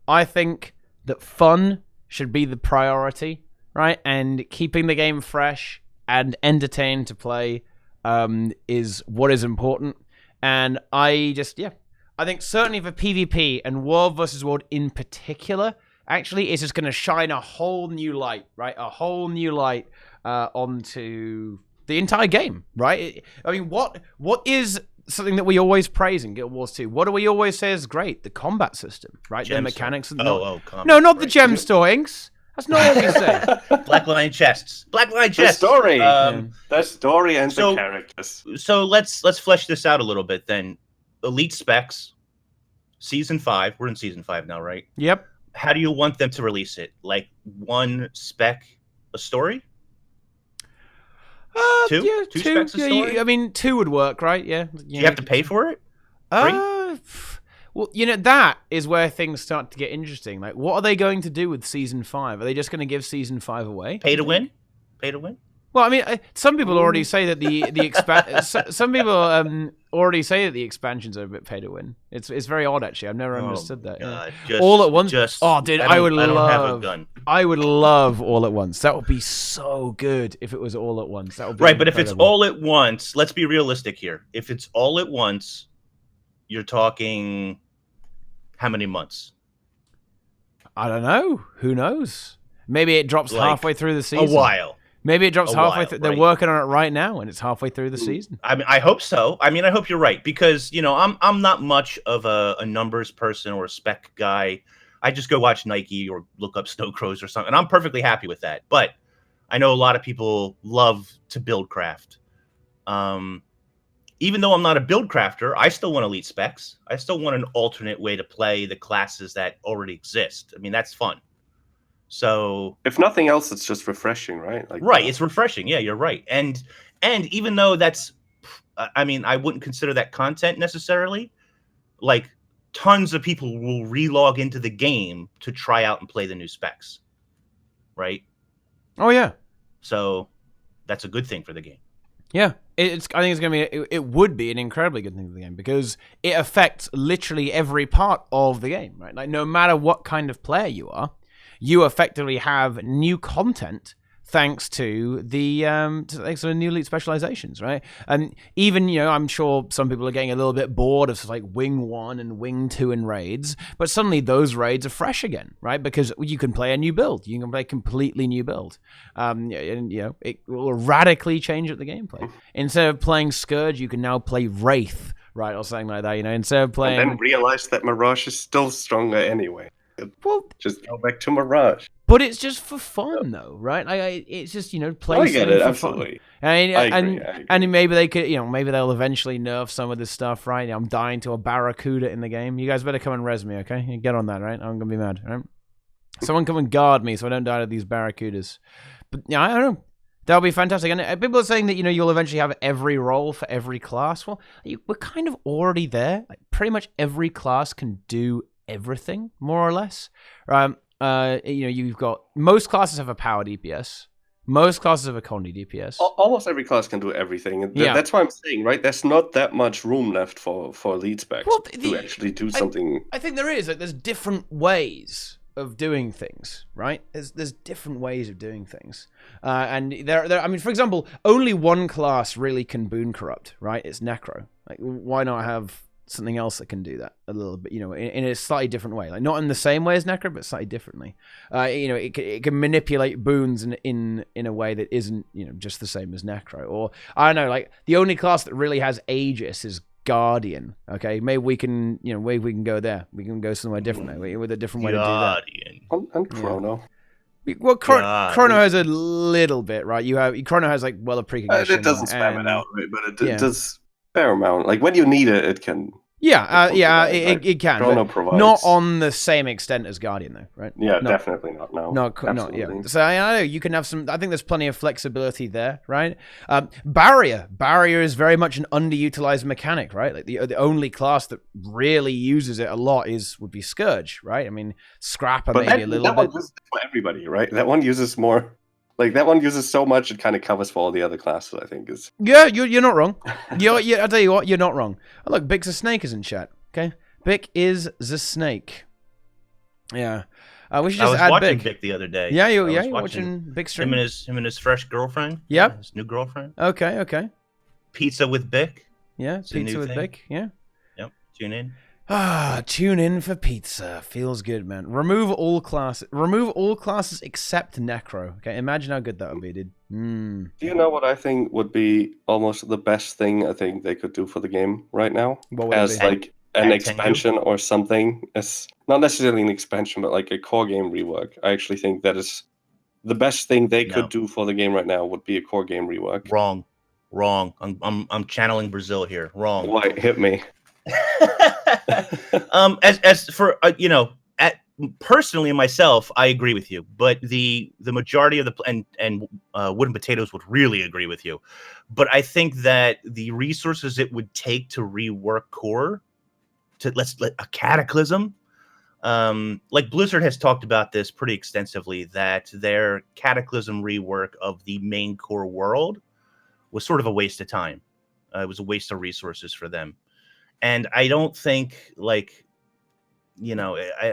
I think that fun should be the priority, right? And keeping the game fresh and entertaining to play is what is important. And I think certainly for PvP and World versus World in particular, actually, it's just going to shine a whole new light, right? A whole new light onto the entire game, right? I mean, what is something that we always praise in Guild Wars 2? What do we always say is great? The combat system, right? The mechanics. Not the gem store inks. That's not what we say. Black line chests. The story. The story and the characters. So let's flesh this out a little bit then. Elite specs, season 5. We're in season 5 now, right? Yep. How do you want them to release it? Like one spec a story? Two specs a story? I mean, 2 would work, right? Yeah. Do you have to pay for it? Well, you know, that is where things start to get interesting. Like, what are they going to do with season 5? Are they just going to give season 5 away? Pay to win? Pay to win? Well, I mean, some people already say that some people already say that the expansions are a bit pay to win. It's very odd, actually. I've never understood that. God, all at once. Dude, I would love all at once. That would be so good if it was all at once. That would be right. But if it's all at once, let's be realistic here. If it's all at once, you're talking how many months? I don't know. Who knows? Maybe it drops Like, halfway through the a season. while. Maybe it drops A halfway while, through. They're right. working on it right now, and it's halfway through the season. I mean, I hope so. I mean, I hope you're right, because I'm not much of a numbers person or a spec guy. I just go watch Nike or look up Snow Crows or something, and I'm perfectly happy with that. But I know a lot of people love to build craft. Even though I'm not a build crafter, I still want elite specs. I still want an alternate way to play the classes that already exist. I mean, that's fun. So if nothing else, it's just refreshing, right? Like, right, it's refreshing. Yeah, you're right. And even though that's, I mean, I wouldn't consider that content necessarily. Like, tons of people will relog into the game to try out and play the new specs, right? Oh yeah. So that's a good thing for the game. Yeah, I think it's going to be. It would be an incredibly good thing for the game because it affects literally every part of the game, right? Like, no matter what kind of player you are, you effectively have new content thanks to the sort of new elite specializations, right? And even, I'm sure some people are getting a little bit bored of like Wing 1 and Wing 2 and raids, but suddenly those raids are fresh again, right? Because you can play a new build. You can play a completely new build. And, it will radically change the gameplay. Instead of playing Scourge, you can now play Wraith, right? Or something like that, instead of playing... And then realize that Mirage is still stronger anyway. Well, just go back to Mirage. But it's just for fun, though, right? It's just play. I get it, for absolutely. Fun. I agree. agree. And maybe they could, maybe they'll eventually nerf some of this stuff, right? I'm dying to a Barracuda in the game. You guys better come and res me, okay? Get on that, right? I'm gonna be mad, right? Someone come and guard me so I don't die to these Barracudas. But I don't know. That'll be fantastic. And people are saying that you'll eventually have every role for every class. Well, we're kind of already there. Like, pretty much every class can do everything, more or less. You've got most classes have a power DPS. Most classes have a Condi DPS. Almost every class can do everything. Yeah. That's why I'm saying, right? There's not that much room left for lead specs to actually do something. I think there is. Like, there's different ways of doing things, right? There's different ways of doing things, and there. I mean, for example, only one class really can boon corrupt, right? It's Necro. Like, why not have something else that can do that a little bit, in a slightly different way, like not in the same way as Necro, but slightly differently. It can manipulate boons in a way that isn't, just the same as Necro. Or I don't know, like the only class that really has Aegis is Guardian. Okay, maybe we can, go there. We can go somewhere different with a different way to do that. And Chrono. Yeah. Well, Chrono has a little bit, right? Chrono has like precognition. It doesn't spam it out, right? But it does fair amount. Like when you need it, it can. It can, Chrono but provides. not on the same extent as Guardian, though, right? Yeah, definitely not. No, not yeah. So I know you can have some. I think there's plenty of flexibility there, right? Barrier is very much an underutilized mechanic, right? Like the only class that really uses it a lot would be Scourge, right? I mean, Scrapper but maybe a little bit. One uses for everybody, right? That one uses more. Like that one uses so much it kind of covers for all the other classes. I think is. Yeah, you're not wrong. I'll tell you what, you're not wrong. Oh, look, Bick's a snake is in chat. Okay, Bick is the snake. Yeah, we should just add watching Bick. Bick the other day. Yeah, you're watching Bick stream. Him and his fresh girlfriend. Yep. His new girlfriend. Okay. Pizza with Bick. Yeah, pizza with Bick. Yeah. Yep. Tune in. Tune in for pizza. Feels good, man. Remove all classes except Necro. Okay, imagine how good that would be, dude. Do you know what I think would be almost the best thing I think they could do for the game right now? What would as it be? Like an expansion or something. As not necessarily an expansion, but like a core game rework. I actually think that is the best thing they could do for the game right now would be a core game rework. Wrong. I'm channeling Brazil here. Wrong. Why hit me? As for personally myself, I agree with you, but the majority of and Wooden Potatoes would really agree with you, but I think that the resources it would take to rework core to a Cataclysm, like Blizzard has talked about this pretty extensively, that their Cataclysm rework of the main core world was sort of a waste of time. It was a waste of resources for them. And I don't think, I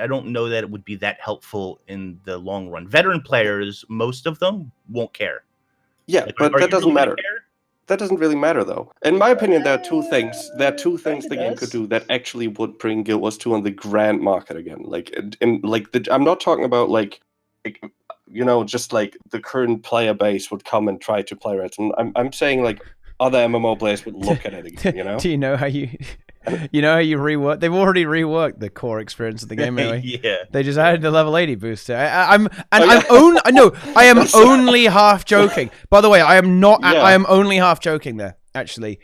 don't know that it would be that helpful in the long run. Veteran players, most of them, won't care. Yeah, but that doesn't matter. That doesn't really matter, though. In my opinion, there are two things. There are two things the game could do that actually would bring Guild Wars 2 on the grand market again. I'm not talking about just like the current player base would come and try to play it. And I'm saying like other MMO players would look at it again, Do you know how you rework? They've already reworked the core experience of the game anyway. Yeah. They just added the level 80 booster. I am only half joking. By the way, I am not. Yeah. I am only half joking there. Actually,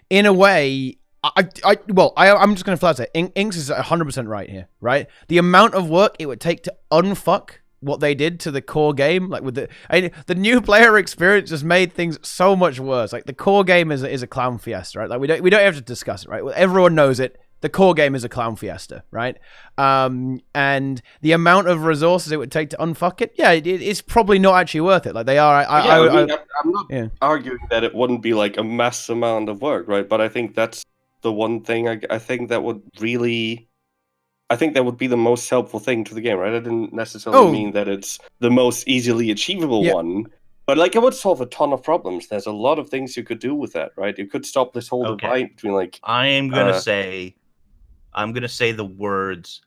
in a way, I'm just going to flat say, Inks is 100% right here. Right, the amount of work it would take to unfuck what they did to the core game, like with the new player experience, just made things so much worse. Like the core game is a clown fiesta, right? Like we don't have to discuss it, right? Everyone knows it. The core game is a clown fiesta, right? And the amount of resources it would take to unfuck it, it's probably not actually worth it. Like they are. I'm not arguing that it wouldn't be like a mass amount of work, right? But I think that's the one thing I think that would really. I think that would be the most helpful thing to the game, right? I didn't necessarily mean that it's the most easily achievable one, but like it would solve a ton of problems. There's a lot of things you could do with that, right? You could stop this whole divide between like. I'm gonna say the words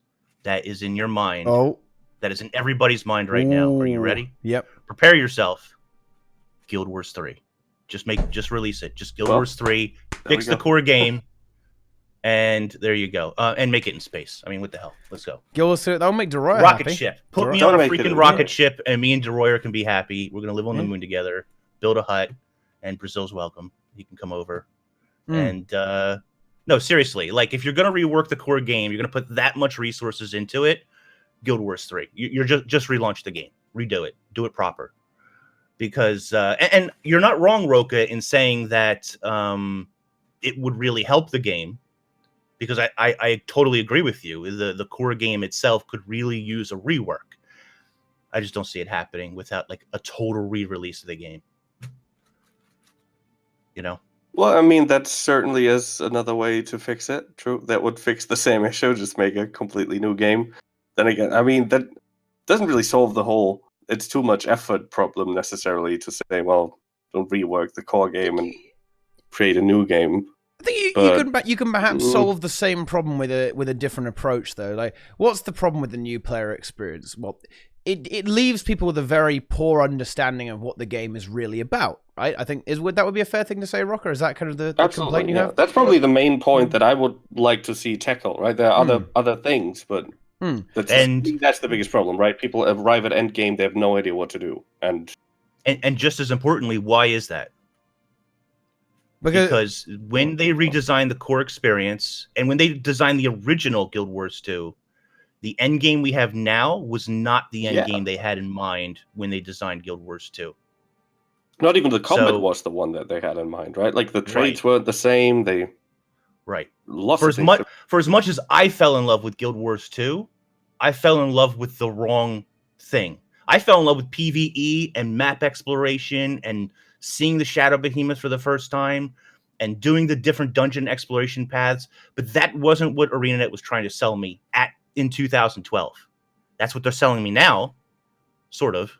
that is in your mind. Oh, that is in everybody's mind right now. Are you ready? Yep. Prepare yourself. Guild Wars 3. Just release it. Just Guild Wars 3. Fix the core game. And there you go. And make it in space. I mean, what the hell? Let's go. That'll make DeRoyer rocket happy. ship. Put me on a freaking rocket ship, and me and DeRoyer can be happy. We're gonna live on the moon together. Build a hut, and Brazil's welcome. He can come over. And no, seriously, like if you're gonna rework the core game, you're gonna put that much resources into it. Guild Wars 3. You're just relaunch the game, redo it, do it proper. Because and you're not wrong, Roca, in saying that it would really help the game. Because I totally agree with you. The core game itself could really use a rework. I just don't see it happening without like a total re-release of the game. Well, I mean, that certainly is another way to fix it. True, that would fix the same issue. Just make a completely new game. Then again, I mean, that doesn't really solve the whole "it's too much effort" problem necessarily. To say, well, don't rework the core game and create a new game. I think you can perhaps solve the same problem with a different approach, though. Like, what's the problem with the new player experience? Well, it leaves people with a very poor understanding of what the game is really about, right? I think that would be a fair thing to say, Rocker? Is that kind of the complaint you have? That's probably the main point that I would like to see tackled, right? There are other things, but that's the biggest problem, right? People arrive at endgame, they have no idea what to do, and just as importantly, why is that? Because when they redesigned the core experience, and when they designed the original Guild Wars 2, the end game we have now was not the end game they had in mind when they designed Guild Wars 2. Not even the combat was the one that they had in mind, right? Like the trades weren't the same. For as much as I fell in love with Guild Wars 2, I fell in love with the wrong thing. I fell in love with PvE and map exploration and seeing the Shadow Behemoth for the first time and doing the different dungeon exploration paths. But that wasn't what ArenaNet was trying to sell me in 2012. That's what they're selling me now, sort of.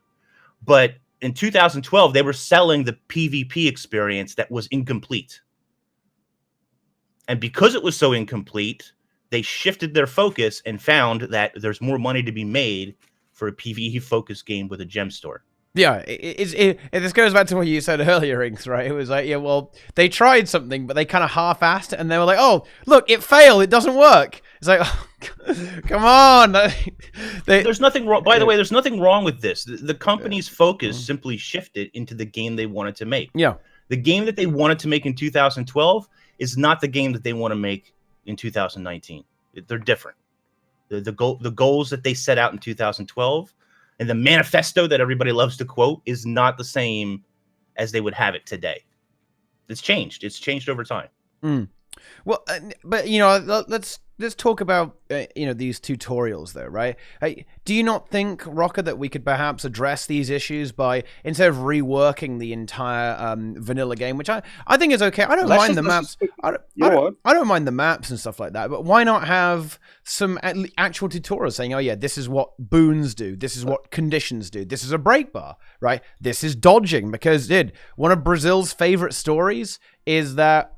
But in 2012, they were selling the PvP experience that was incomplete. And because it was so incomplete, they shifted their focus and found that there's more money to be made for a PvE-focused game with a gem store. Yeah, this goes back to what you said earlier, Inks, right? It was like, they tried something, but they kind of half-assed it, and they were like, oh, look, it failed, it doesn't work. It's like, oh, come on. There's nothing wrong. By the way, there's nothing wrong with this. The company's focus simply shifted into the game they wanted to make. Yeah. The game that they wanted to make in 2012 is not the game that they want to make in 2019. They're different. The goals that they set out in 2012 and the manifesto that everybody loves to quote is not the same as they would have it today. It's changed. It's changed over time. Well, but let's talk about these tutorials though, right? Do you not think, Rocker, that we could perhaps address these issues by, instead of reworking the entire vanilla game, which I think is okay. I don't mind the maps. I don't mind the maps and stuff like that. But why not have some actual tutorials saying, oh yeah, this is what boons do, this is what conditions do, this is a break bar, right? This is dodging, because one of Brazil's favorite stories is that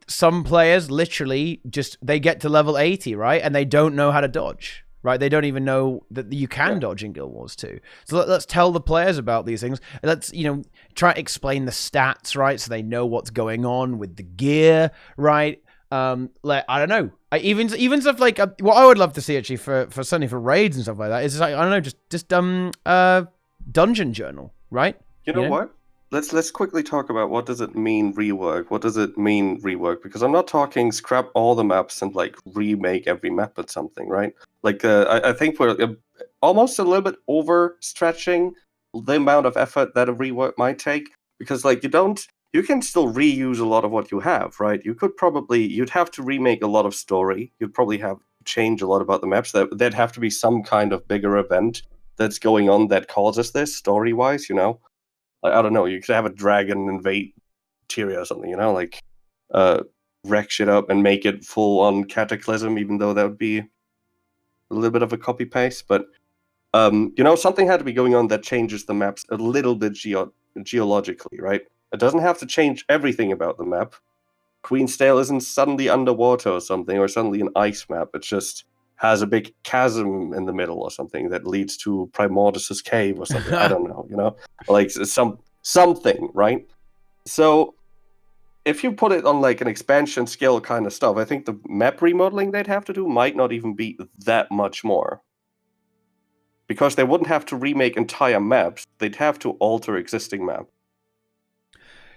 some players literally they get to level 80, right? And they don't know how to dodge. right? They don't even know that you can dodge in Guild Wars 2. So let's tell the players about these things. Let's, try to explain the stats, right? So they know what's going on with the gear, right? Like, I don't know. Even stuff like what I would love to see actually for certainly for raids and stuff like that is like, I don't know, just dungeon journal, right? You know what? Let's quickly talk about what does it mean rework? What does it mean rework? Because I'm not talking scrap all the maps and like remake every map or something, right? Like I think we're almost a little bit overstretching the amount of effort that a rework might take, because like you can still reuse a lot of what you have, right? You'd have to remake a lot of story. You'd probably have to change a lot about the maps. There'd have to be some kind of bigger event that's going on that causes this story-wise, Like, I don't know, you could have a dragon invade Tyria or something, like wreck shit up and make it full-on cataclysm, even though that would be a little bit of a copy-paste. But, something had to be going on that changes the maps a little bit geologically, right? It doesn't have to change everything about the map. Queensdale isn't suddenly underwater or something, or suddenly an ice map. It just has a big chasm in the middle or something that leads to Primordus's cave or something. I don't know, like something, right? So if you put it on like an expansion scale kind of stuff, I think the map remodeling they'd have to do might not even be that much more. Because they wouldn't have to remake entire maps, they'd have to alter existing maps.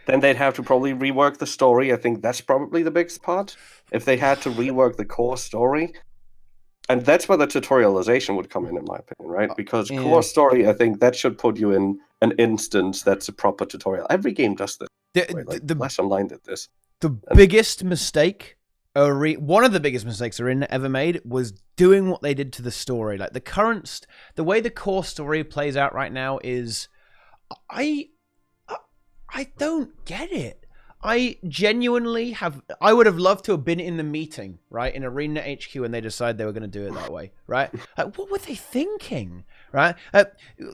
Then they'd have to probably rework the story. I think that's probably the biggest part. If they had to rework the core story. And that's where the tutorialization would come in my opinion, right? Because core story, I think that should put you in an instance that's a proper tutorial. Every game does this. The Last Online did this. The biggest mistake, one of the biggest mistakes ArenaNet ever made was doing what they did to the story. Like the way the core story plays out right now is, I don't get it. I genuinely I would have loved to have been in the meeting, right, in ArenaNet HQ when they decided they were going to do it that way, right? What were they thinking, right?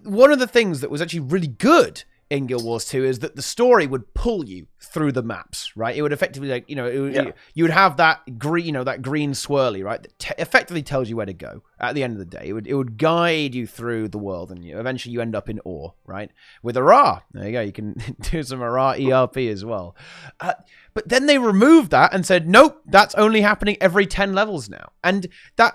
One of the things that was actually really good in Guild Wars 2 is that the story would pull you through the maps, right? It would effectively, like, you would have that green, that green swirly, right? That effectively tells you where to go at the end of the day. It would guide you through the world, and eventually you end up in ore, right? With Ara. There you go. You can do some Ara ERP as well. But then they removed that and said, nope, that's only happening every 10 levels now. And I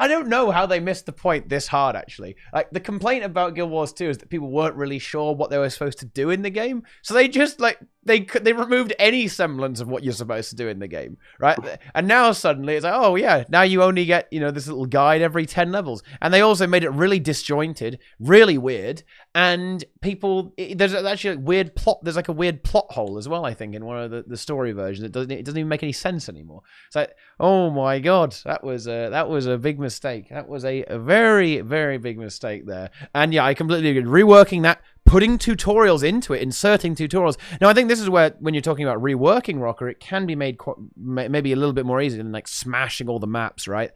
don't know how they missed the point this hard, actually. Like, the complaint about Guild Wars 2 is that people weren't really sure what they were supposed to do in the game. So they just, like, they removed any semblance of what you're supposed to do in the game, right? And now suddenly it's like, oh yeah, now you only get, this little guide every 10 levels. And they also made it really disjointed, really weird. And there's actually a weird plot. There's like a weird plot hole as well, I think, in one of the story versions. It doesn't even make any sense anymore. It's like, oh my God, that was a big mistake. That was a very, very big mistake there. And yeah, I completely agree. Reworking that, putting tutorials into it, inserting tutorials. Now, I think this is where, when you're talking about reworking Roca, it can be made maybe a little bit more easy than like smashing all the maps, right?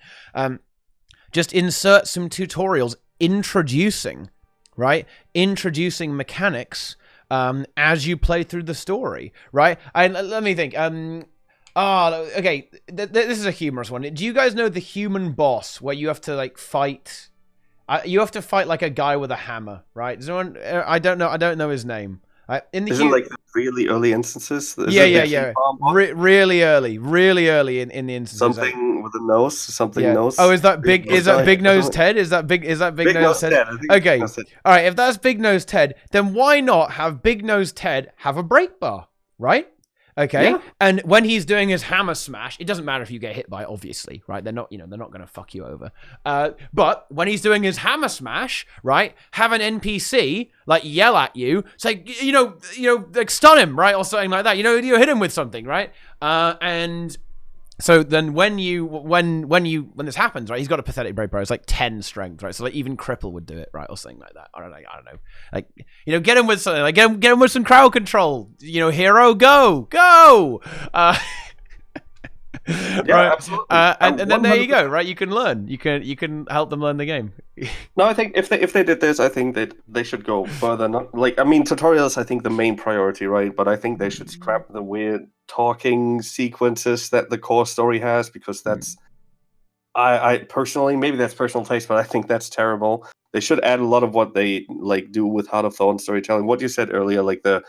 Just insert some tutorials introducing mechanics as you play through the story, right? Let me think. Okay. This is a humorous one. Do you guys know the human boss where you have to like fight? You have to fight like a guy with a hammer, right? Does anyone? I don't know his name. Isn't like the really early instances? Yeah. Really early in the instances. Something with a nose, nose. Oh, is that big? Is that Big Nose Ted? Is that Big Nose Ted? Okay. All right. If that's Big Nose Ted, then why not have Big Nose Ted have a break bar, right? Okay. Yeah. And when he's doing his hammer smash, it doesn't matter if you get hit by it, obviously, right? They're not going to fuck you over. But when he's doing his hammer smash, right, have an NPC like yell at you, say, like stun him, right, or something like that. You hit him with something, right? And so then when this happens, right, he's got a pathetic break bar. It's like 10 strength, right? So like even Cripple would do it, right, or something like that. I don't know. Like, get him with something. Like get him with some crowd control. Hero, go. Yeah, right. Absolutely. And then there you go, right? You can learn. You can help them learn the game. No, I think if they did this, I think that they should go further. Tutorials, I think the main priority, right? But I think they should scrap the weird talking sequences that the core story has, because that's I personally, maybe that's personal taste, but I think that's terrible. They should add a lot of what they like do with Heart of Thorn storytelling. What you said earlier, like the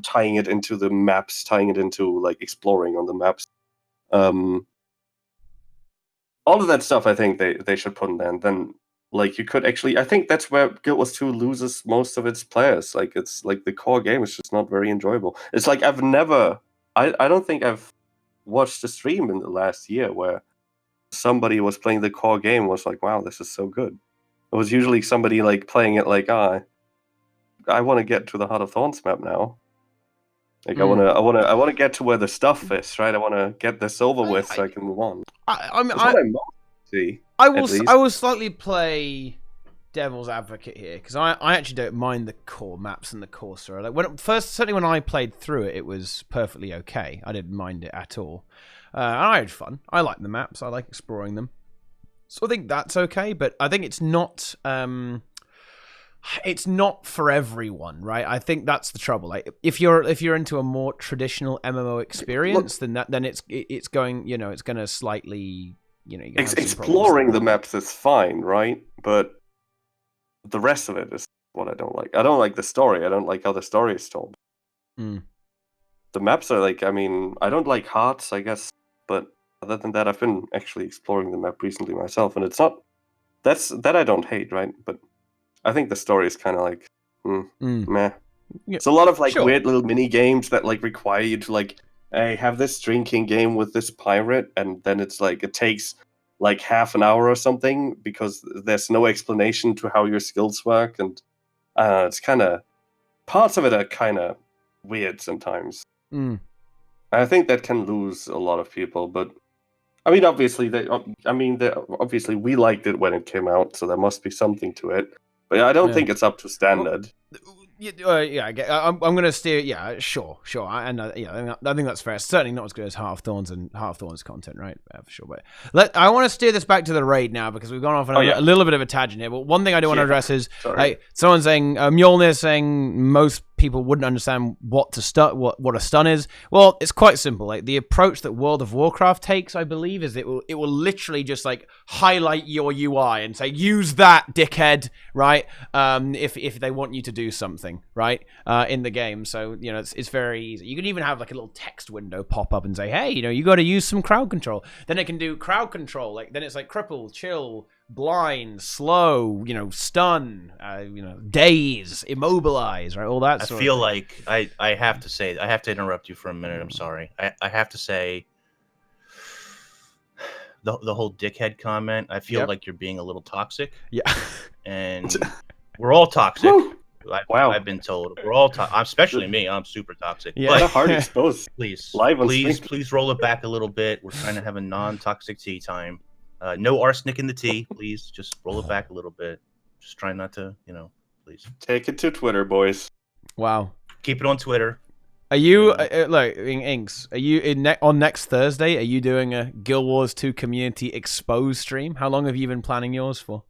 tying it into the maps, tying it into like exploring on the maps. All of that stuff, I think they should put in there. And then, like, you could actually, I think that's where Guild Wars 2 loses most of its players. Like, it's like the core game is just not very enjoyable. It's like I don't think I've watched a stream in the last year where somebody was playing the core game was like, wow, this is so good. It was usually somebody like playing it like, I want to get to the Heart of Thorns map now. Like I want to get to where the stuff is, right? I want to get this over with so I can move on. I will slightly play devil's advocate here because I actually don't mind the core maps and the core story. Like certainly when I played through it, it was perfectly okay. I didn't mind it at all. And I had fun. I like the maps. I like exploring them. So I think that's okay. But I think it's not for everyone, right? I think that's the trouble. Like if you're into a more traditional MMO experience, then it's going to slightly exploring the maps is fine, right? But the rest of it is what I don't like. I don't like the story. I don't like how the story is told. The maps are like, I mean, I don't like hearts, I guess, but other than that, I've been actually exploring the map recently myself, and it's not that I don't hate, right? But I think the story is kind of like, meh. Yeah, it's a lot of like weird little mini games that like require you to like, hey, have this drinking game with this pirate, and then it's like it takes like half an hour or something because there's no explanation to how your skills work, and it's kind of parts of it are kind of weird sometimes. I think that can lose a lot of people, but I mean, obviously, obviously we liked it when it came out, so there must be something to it. But I don't think it's up to standard. I'm going to steer. Yeah, sure. I think that's fair. It's certainly not as good as Heart of Thorns and Heart of Thorns content, right? For sure. But I want to steer this back to the raid now because we've gone off on a little bit of a tangent here. But one thing I do want to address is someone saying Mjolnir saying most people wouldn't understand what a stun is. Well, it's quite simple. Like the approach that World of Warcraft takes, I believe, is it will literally just like highlight your UI and say use that, dickhead, right? If they want you to do something, right, in the game. So it's very easy. You can even have like a little text window pop up and say, hey, you got to use some crowd control. Then it can do crowd control. Like then it's like cripple, chill, blind, slow, stun, daze, immobilize, right? All that sort of thing. I feel like I have to interrupt you for a minute. I'm sorry. I have to say the whole dickhead comment, I feel like you're being a little toxic. Yeah. And we're all toxic. I've been told. We're all especially me. I'm super toxic. Yeah. But hard exposed. Please roll it back a little bit. We're trying to have a non-toxic tea time. No arsenic in the tea, please. Just roll it back a little bit. Just try not to, please. Take it to Twitter, boys. Wow. Keep it on Twitter. Are you, Inks, are you on next Thursday, are you doing a Guild Wars 2 Community Expose stream? How long have you been planning yours for?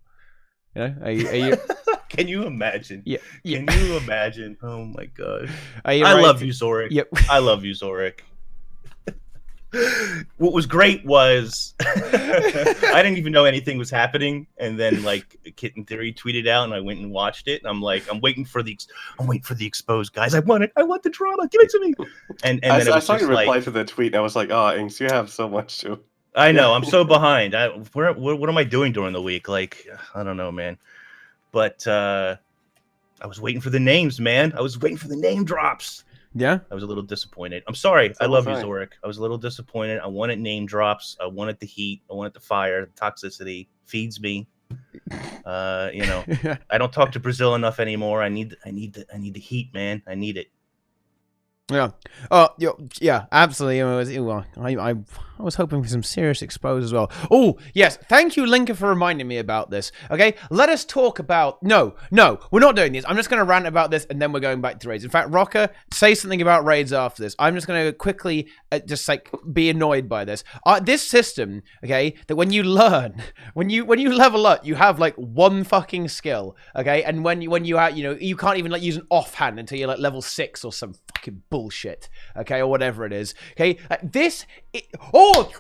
Are you... Can you imagine? Yeah. Can you imagine? Oh, my God. I love you, Zorik. Yep. I love you, Zorik. What was great was I didn't even know anything was happening, and then like Kitten Theory tweeted out, and I went and watched it. And I'm like, I'm waiting for the exposed guys. I want the drama. Give it to me. And then I saw you reply to the tweet. And I was like, oh, Inks, you have so much to. I know. I'm so behind. What am I doing during the week? Like, I don't know, man. But I was waiting for the names, man. I was waiting for the name drops. Yeah, I was a little disappointed. I'm sorry. I love you, Zorik. I was a little disappointed. I wanted name drops. I wanted the heat. I wanted the fire. The toxicity feeds me. I don't talk to Brazil enough anymore. I need the heat, man. I need it. Yeah. Oh, yeah. Absolutely. I was hoping for some serious expose as well. Oh, yes. Thank you, Linka, for reminding me about this. Okay. Let us talk about. No, we're not doing this. I'm just going to rant about this, and then we're going back to raids. In fact, Roca, say something about raids after this. I'm just going to quickly just like be annoyed by this. This system, okay, that when you learn, when you level up, you have like one fucking skill, okay, and when you have, you can't even like use an offhand until you're like level 6 or some fucking bullshit, okay, or whatever it is, okay.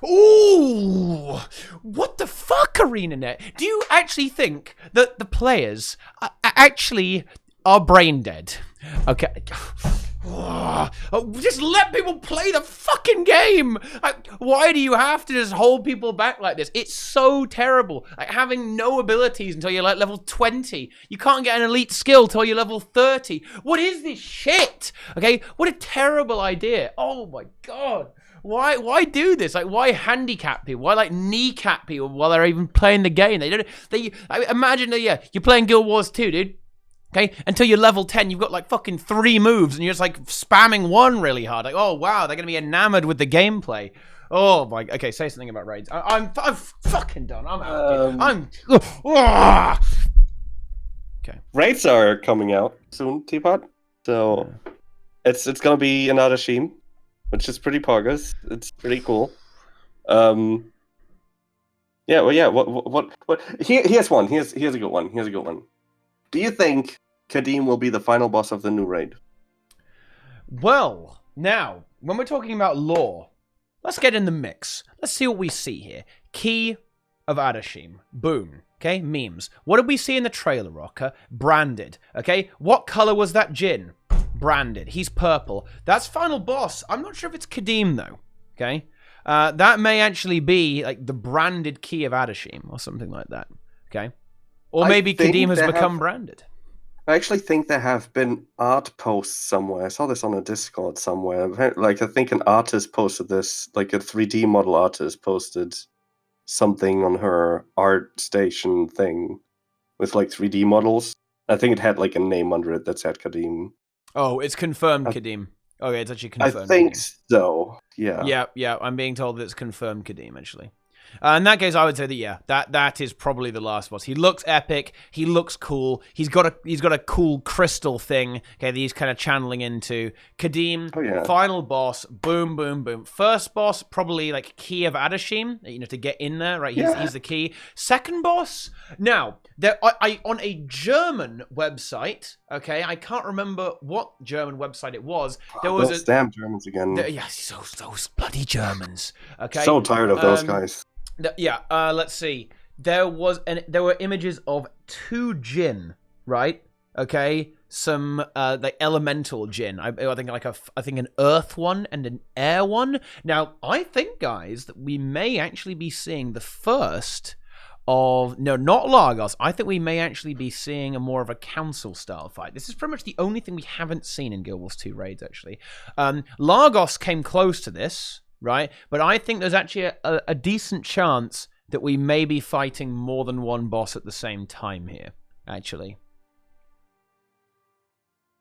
Ooh! What the fuck, ArenaNet? Do you actually think that the players actually are brain dead? Okay. Just let people play the fucking game. Why do you have to just hold people back like this? It's so terrible. Like having no abilities until you're like level 20. You can't get an elite skill till you're level 30. What is this shit? Okay, what a terrible idea. Oh my god. Why do this? Like, why handicap people? Why like kneecap people while they're even playing the game? Imagine that, you're playing Guild Wars 2, dude. Okay, until you're level 10, you've got like fucking 3 moves, and you're just like spamming one really hard. Like, oh wow, they're gonna be enamored with the gameplay. Oh my. Okay, say something about raids. I'm fucking done. I'm out. Okay. Raids are coming out soon, Teapot. So it's gonna be an AHDASHIM, which is pretty poggers. It's pretty cool. Yeah. Well, yeah. What? Here's one. Here's a good one. Here's a good one. Do you think Kadim will be the final boss of the new raid? Well, now, when we're talking about lore, let's get in the mix. Let's see what we see here. Key of AHDASHIM. Boom. Okay, memes. What did we see in the trailer, Roca? Branded. Okay, what color was that Jin? Branded. He's purple. That's final boss. I'm not sure if it's Kadim, though. Okay? That may actually be, like, the branded key of AHDASHIM or something like that. Okay? Or maybe Kadim has become branded. I actually think there have been art posts somewhere. I saw this on a Discord somewhere. Like, I think an artist posted this, like a 3D model artist posted something on her art station thing with like 3D models. I think it had like a name under it that said Kadim. Oh, it's confirmed Kadim. Okay, it's actually confirmed. I think so. Yeah. Yeah. I'm being told that it's confirmed Kadim, actually. In that case, I would say that that is probably the last boss. He looks epic. He looks cool. He's got a cool crystal thing. Okay, that he's kind of channeling into. Kadim, final boss. Boom, boom, boom. First boss, probably like key of AHDASHIM. To get in there, right? He's the key. Second boss. Now, on a German website. Okay, I can't remember what German website it was. There was those damn Germans again. Those bloody Germans. Okay, so tired of those guys. Let's see. There were images of 2 Jin, right? Okay, some like elemental Jin. I think an earth one and an air one. Now, I think, guys, that we may actually be seeing the first of not Lagos. I think we may actually be seeing a more of a council style fight. This is pretty much the only thing we haven't seen in Guild Wars 2 raids, actually. Lagos came close to this. Right? But I think there's actually a decent chance that we may be fighting more than one boss at the same time here, actually.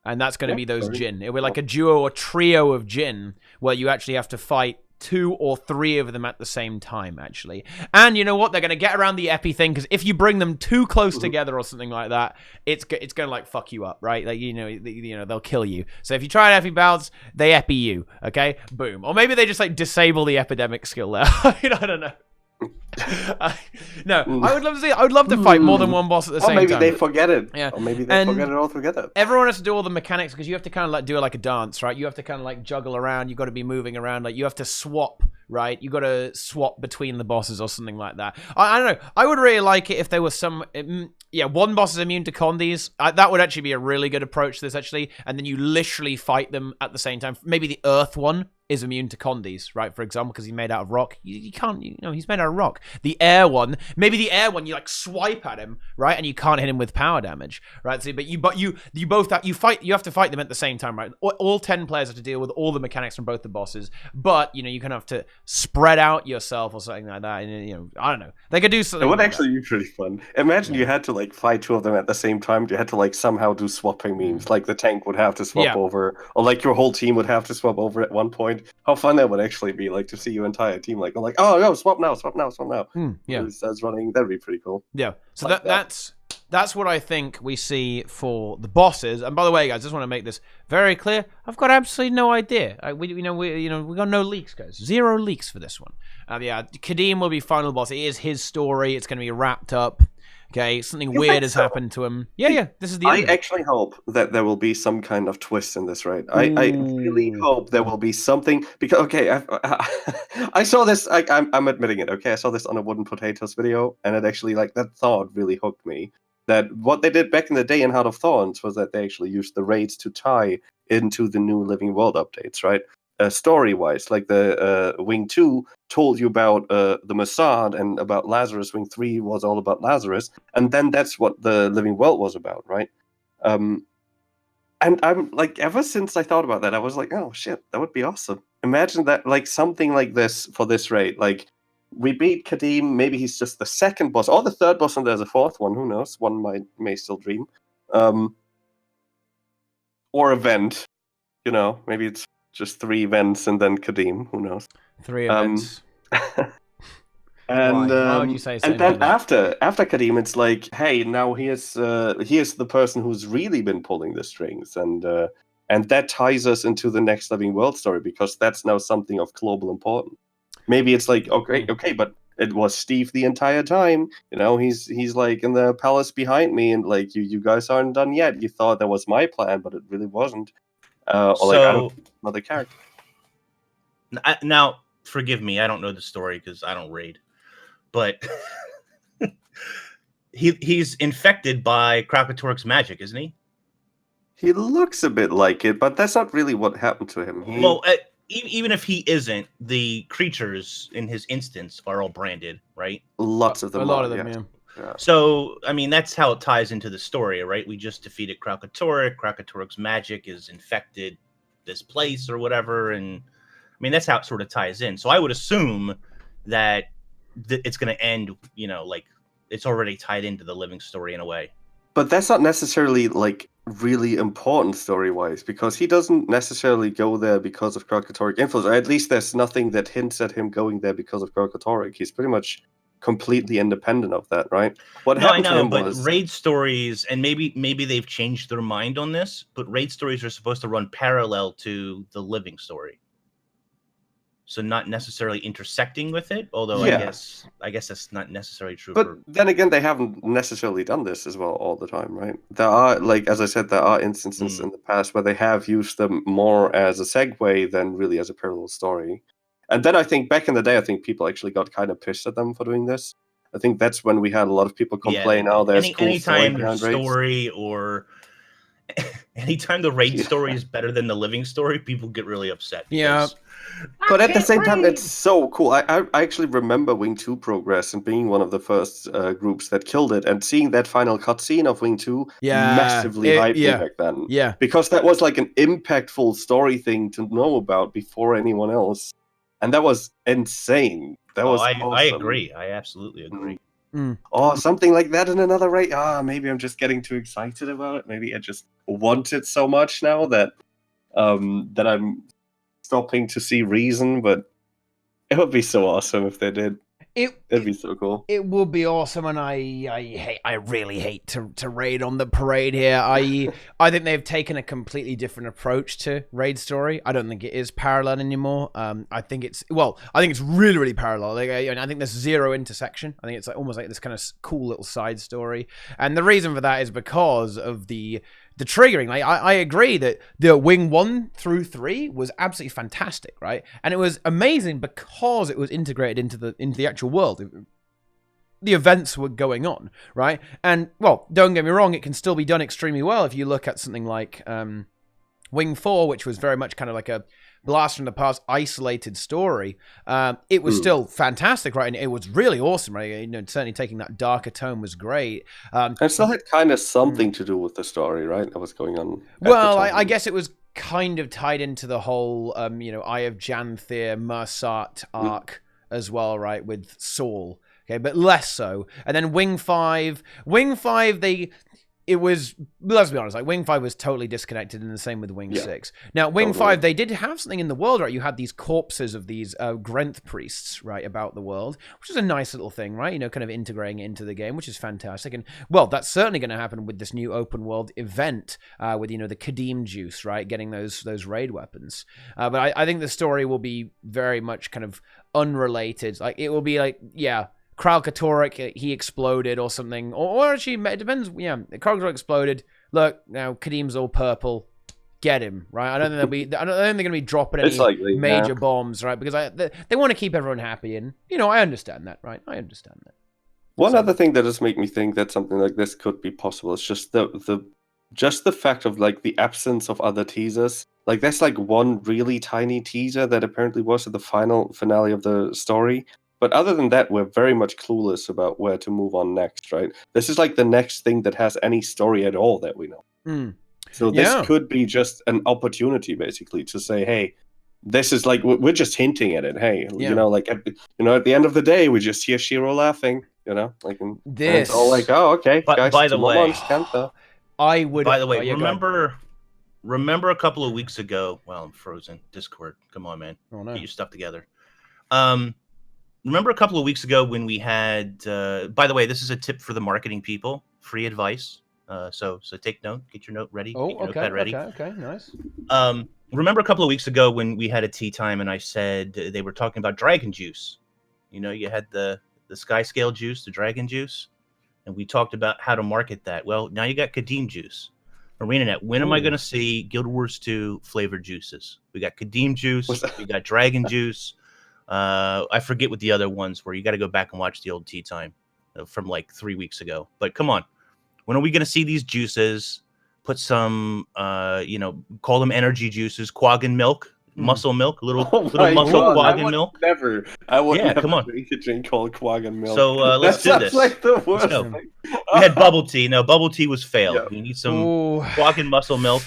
And that's going to be those Jin. It'll be like a duo or trio of Jin where you actually have to fight 2 or 3 of them at the same time, actually. And you know what? They're going to get around the epi thing, because if you bring them too close together or something like that, it's going to like fuck you up, right? Like, they'll kill you. So if you try an epi bounce, they epi you, okay? Boom. Or maybe they just like disable the epidemic skill there. I don't know. I would love to see. I would love to fight more than one boss at the same time. Or maybe they forget it. Yeah. Or maybe they forget it altogether. Everyone has to do all the mechanics, because you have to kind of like do it like a dance, right? You have to kind of like juggle around. You got to be moving around. Like you have to swap, right? You got to swap between the bosses or something like that. I don't know. I would really like it if there was some. One boss is immune to condies. That would actually be a really good approach to this, actually. And then you literally fight them at the same time. Maybe the Earth one is immune to condies, right? For example, because he's made out of rock. You can't, he's made out of rock. The air one, maybe the air one, you like swipe at him, right? And you can't hit him with power damage, right? So, but you both have, you have to fight them at the same time, right? All 10 players have to deal with all the mechanics from both the bosses, but you kind of have to spread out yourself or something like that. And I don't know. They could do something. It would actually be pretty fun. Imagine you had to like fight 2 of them at the same time. You had to like somehow do swapping memes. Like the tank would have to swap over, or like your whole team would have to swap over at one point. How fun that would actually be, like to see your entire team like oh no, swap now. That's running. That'd be pretty cool. Yeah. So like that's what I think we see for the bosses. And by the way, guys, I just want to make this very clear. I've got absolutely no idea. We got no leaks, guys. 0 leaks for this one. Kadim will be final boss. It is his story. It's going to be wrapped up. Okay, something You weird think has so? happened to him. Yeah, this is the I end of it. actually hope that there will be some kind of twist in this raid. I really Ooh. hope there will be something because okay, I saw this. I'm admitting it. Okay, I saw this on a Wooden Potatoes video, and it actually like that thought really hooked me. That what they did back in the day in Heart of Thorns was that they actually used the raids to tie into the new Living World updates, right? Story-wise, like the Wing 2 told you about the Mossad and about Lazarus. Wing 3 was all about Lazarus, and then that's what the Living World was about, right? And I'm like, ever since I thought about that, I was like, oh shit, that would be awesome. Imagine that, like something like this for this raid. Like we beat Kadim, maybe he's just the second boss or the third boss, and there's a fourth one. Who knows? One may still dream. Or event, maybe it's just 3 events and then Kadim. Who knows? 3 Um, events. and Why would you say and something then like that? after Kadim, it's like, hey, now here's the person who's really been pulling the strings, and that ties us into the next Living World story because that's now something of global importance. Maybe it's like, okay, but it was Steve the entire time. He's like in the palace behind me, and like you guys aren't done yet. You thought that was my plan, but it really wasn't. Or like I don't So know another character. now, forgive me, I don't know the story because I don't raid, but he's infected by Krakatorik's magic, isn't he? He looks a bit like it, but that's not really what happened to him. Well, even if he isn't, the creatures in his instance are all branded, right? Lots of A them lot are, of them, yes. yeah. Yeah. So, I mean, that's how it ties into the story, right? We just defeated Krakatorik. Krakatorik's magic is infected this place or whatever. And I mean, that's how it sort of ties in. So I would assume that it's going to end, like it's already tied into the living story in a way. But that's not necessarily like really important story-wise because he doesn't necessarily go there because of Krakatoric influence. Or at least there's nothing that hints at him going there because of Krakatoric. He's pretty much completely independent of that, right? What No, I happened to know, him but was raid stories, and maybe they've changed their mind on this, but raid stories are supposed to run parallel to the living story. So not necessarily intersecting with it, although Yeah. I guess that's not necessarily true. But then again, they haven't necessarily done this as well all the time, right? There are, like as I said, there are instances in the past where they have used them more as a segue than really as a parallel story. And then I think back in the day, I think people actually got kind of pissed at them for doing this. I think that's when we had a lot of people complain, they oh, did. there's cool story Anytime there's behind raids. story or anytime the raid story is better than the living story, people get really upset. Yeah. But at the same time, it's so cool. I actually remember Wing 2 progress and being one of the first groups that killed it, and seeing that final cutscene of Wing 2 massively hyped me back then. Yeah. Because that was like an impactful story thing to know about before anyone else. And that was insane. That was awesome. I agree. I absolutely agree. Oh, something like that in another raid. Maybe I'm just getting too excited about it. Maybe I just want it so much now that I'm stopping to see reason, but it would be so awesome if they did. It'd be so cool. It would be awesome, and I really hate to raid on the parade here. I think they've taken a completely different approach to raid story. I don't think it is parallel anymore. I think it's really, really parallel. I think there's zero intersection. I think it's like almost like this kind of cool little side story, and the reason for that is because of the triggering. Like I agree that the Wing 1 through 3 was absolutely fantastic, right? And it was amazing because it was integrated into the actual world. The events were going on, right? And well, don't get me wrong, it can still be done extremely well if you look at something like Wing 4, which was very much kind of like a blast from the past isolated story. It was still fantastic, right? And it was really awesome, right? Certainly taking that darker tone was great. It still had kind of something to do with the story, right? That was going on. Well, I guess it was kind of tied into the whole, Eye of Janthir, Mersat arc as well, right? With Saul. Okay, but less so. And then Wing 5, it was, let's be honest, like Wing 5 was totally disconnected, and the same with Wing 6. Now, Wing 5, they did have something in the world, right? You had these corpses of these Grenth priests, right, about the world, which is a nice little thing, right? Kind of integrating it into the game, which is fantastic. And, well, that's certainly going to happen with this new open world event with, the Kadim juice, right? Getting those raid weapons. But I think the story will be very much kind of unrelated. Like, it will be like, Kralkatorek, he exploded or something, or actually it depends. Yeah, Kralkatorek exploded. Look, now Kadim's all purple. Get him, right? I don't think they're going to be dropping any likely, major bombs, right? Because they want to keep everyone happy, and I understand that, right? I understand that. One other thing that does make me think that something like this could be possible is just the fact of like the absence of other teasers. Like there's like one really tiny teaser that apparently was at the finale of the story. But other than that, we're very much clueless about where to move on next, right? This is like the next thing that has any story at all that we know. So this could be just an opportunity, basically, to say, hey, this is like, we're just hinting at it. Hey, like, at the end of the day, we just hear Shiro laughing, like, and it's all like, oh, okay, but guys, by the way, I would. By the way, remember a couple of weeks ago. Well, I'm frozen. Discord, come on, man, get your stuff together. Remember a couple of weeks ago when we had. By the way, this is a tip for the marketing people. Free advice. So take note. Get your note ready. Oh, get your okay, notepad ready. Okay, nice. Remember a couple of weeks ago when we had a tea time and I said they were talking about dragon juice. You had the sky scale juice, the dragon juice, and we talked about how to market that. Well, now you got Kadim juice. ArenaNet, when am I going to see Guild Wars 2 flavored juices? We got Kadim juice, we got dragon juice. I forget what the other ones were. You got to go back and watch the old tea time from like 3 weeks ago. But come on. When are we going to see these juices? Put some, call them energy juices, quaggan milk, muscle milk, little muscle quaggan milk. Never. I would never come on. drink a drink called quaggan milk. So let's do this. Like the worst thing. We had bubble tea. No, bubble tea was failed. Yeah. We need some quaggan muscle milk.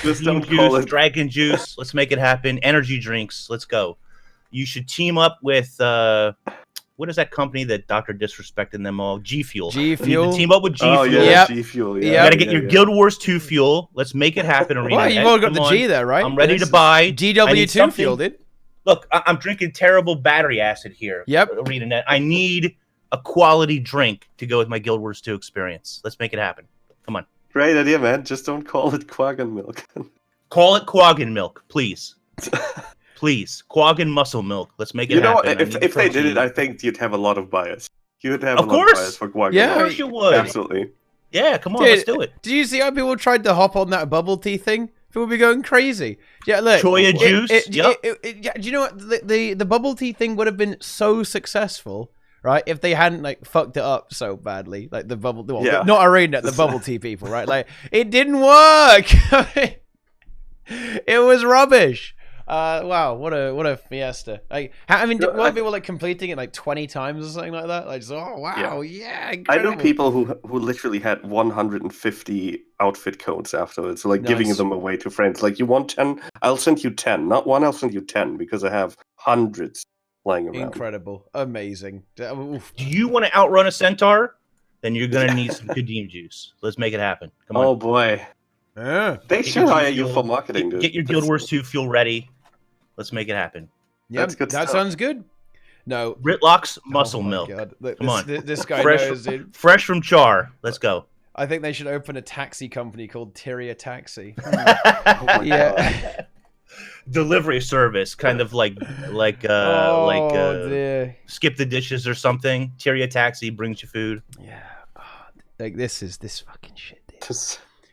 Just don't call it dragon juice. Let's make it happen. Energy drinks. Let's go. You should team up with what is that company that Dr. Disrespecting them all? G Fuel. G Fuel. Team up with G Fuel. Oh yeah, G Fuel. Yeah. You got to get your Guild Wars 2 fuel. Let's make it happen, Arena. Well, you've all got the G there, right? I'm ready to buy GW2 fuel, dude. Look, I'm drinking terrible battery acid here. Yep. ArenaNet. I need a quality drink to go with my Guild Wars 2 experience. Let's make it happen. Come on. Great idea, man. Just don't call it quaggan milk. Call it quaggan milk, please. Please, quaggan muscle milk. Let's make it happen. If they did it, I think you'd have a lot of bias. You'd have a lot of bias for quaggan milk. Of course you would. Absolutely. Yeah, come on, let's do it. Did you see how people tried to hop on that bubble tea thing? People be going crazy. Yeah, look. Choya juice. Do you know what? The bubble tea thing would have been so successful, right? If they hadn't like fucked it up so badly, like the bubble. Well, not ArenaNet, the bubble tea people, right? Like it didn't work. It was rubbish. Wow, what a fiesta! Like, weren't people like completing it like 20 times or something like that? Like, just, oh wow, yeah, incredible. I know people who literally had 150 outfit codes afterwards, so like giving them away to friends. Like, you want 10? I'll send you 10. Not one, I'll send you 10 because I have hundreds lying around. Incredible, amazing. Oof. Do you want to outrun a centaur? Then you're gonna need some Kadim juice. Let's make it happen. Come on. Oh boy. Yeah. They should hire you for marketing, dude. Get your Guild Wars 2 fuel ready. Let's make it happen. Yeah, that sounds good. No. Ritlock's muscle milk. Look, come on. This guy knows, dude. Fresh from Char. Let's go. I think they should open a taxi company called Tyria Taxi. Yeah. Delivery service, kind of like skip the dishes or something. Tyria Taxi brings you food. Yeah. Like this fucking shit, dude.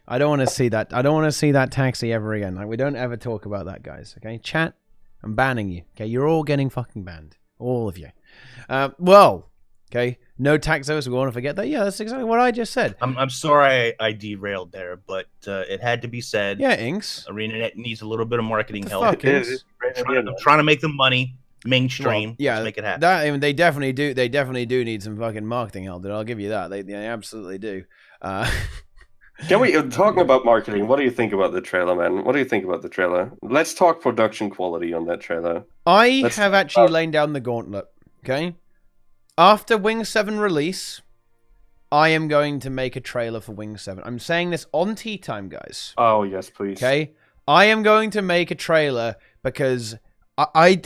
I don't want to see that. I don't want to see that taxi ever again. Like, we don't ever talk about that, guys. Okay, chat. I'm banning you. Okay, you're all getting fucking banned, all of you. Well, okay, no taxos. We want to forget that. Yeah, that's exactly what I just said. I'm sorry I derailed there, but it had to be said. Yeah, Inks. ArenaNet needs a little bit of marketing help. Fuck, Inks. I'm trying to make the money mainstream. Well, yeah, let's make it happen. They definitely do. They definitely do need some fucking marketing help. I'll give you that. They absolutely do. Can we talking about marketing? What do you think about the trailer, man? What do you think about the trailer? Let's talk production quality on that trailer. I have actually laid down the gauntlet. Okay, after Wing 7 release, I am going to make a trailer for Wing 7. I'm saying this on Tea Time, guys. Oh yes, please. Okay, I am going to make a trailer because I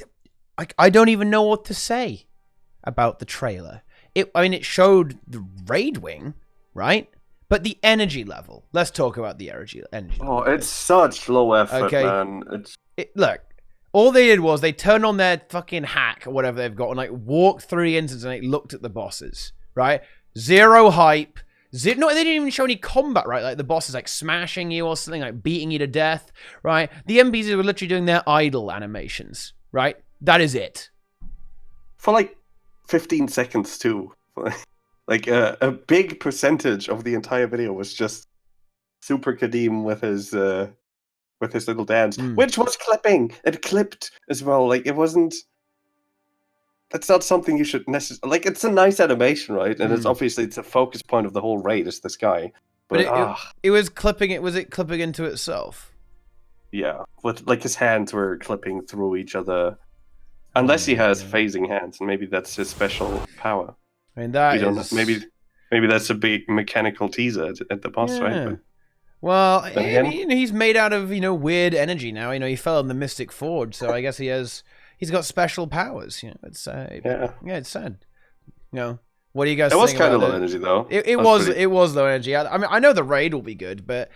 don't even know what to say about the trailer. It showed the raid wing, right? But the energy level. Let's talk about the energy. Oh, it's such low effort, man. Look, All they did was they turned on their fucking hack or whatever they've got and like walked through the instance and like looked at the bosses, right? Zero hype. No, they didn't even show any combat, right? Like the boss is like smashing you or something, like beating you to death, right? The NPCs were literally doing their idle animations, right? That is it. For like 15 seconds too. Like a big percentage of the entire video was just Super Kadeem with his little dance, which was clipping. It clipped as well. Like it wasn't. That's not something you should necessarily like. It's a nice animation, right? And it's obviously it's a focus point of the whole raid is this guy. But it was clipping. Was it clipping into itself? Yeah, with like his hands were clipping through each other, unless he has phasing hands, and maybe that's his special power. I mean that is... maybe that's a big mechanical teaser at the boss, right? But well, he's made out of weird energy now. He fell in the Mystic Forge, so I guess he's got special powers. It's it's sad. What do you guys think? It was kind of low energy though. It was low energy. I mean, I know the raid will be good, but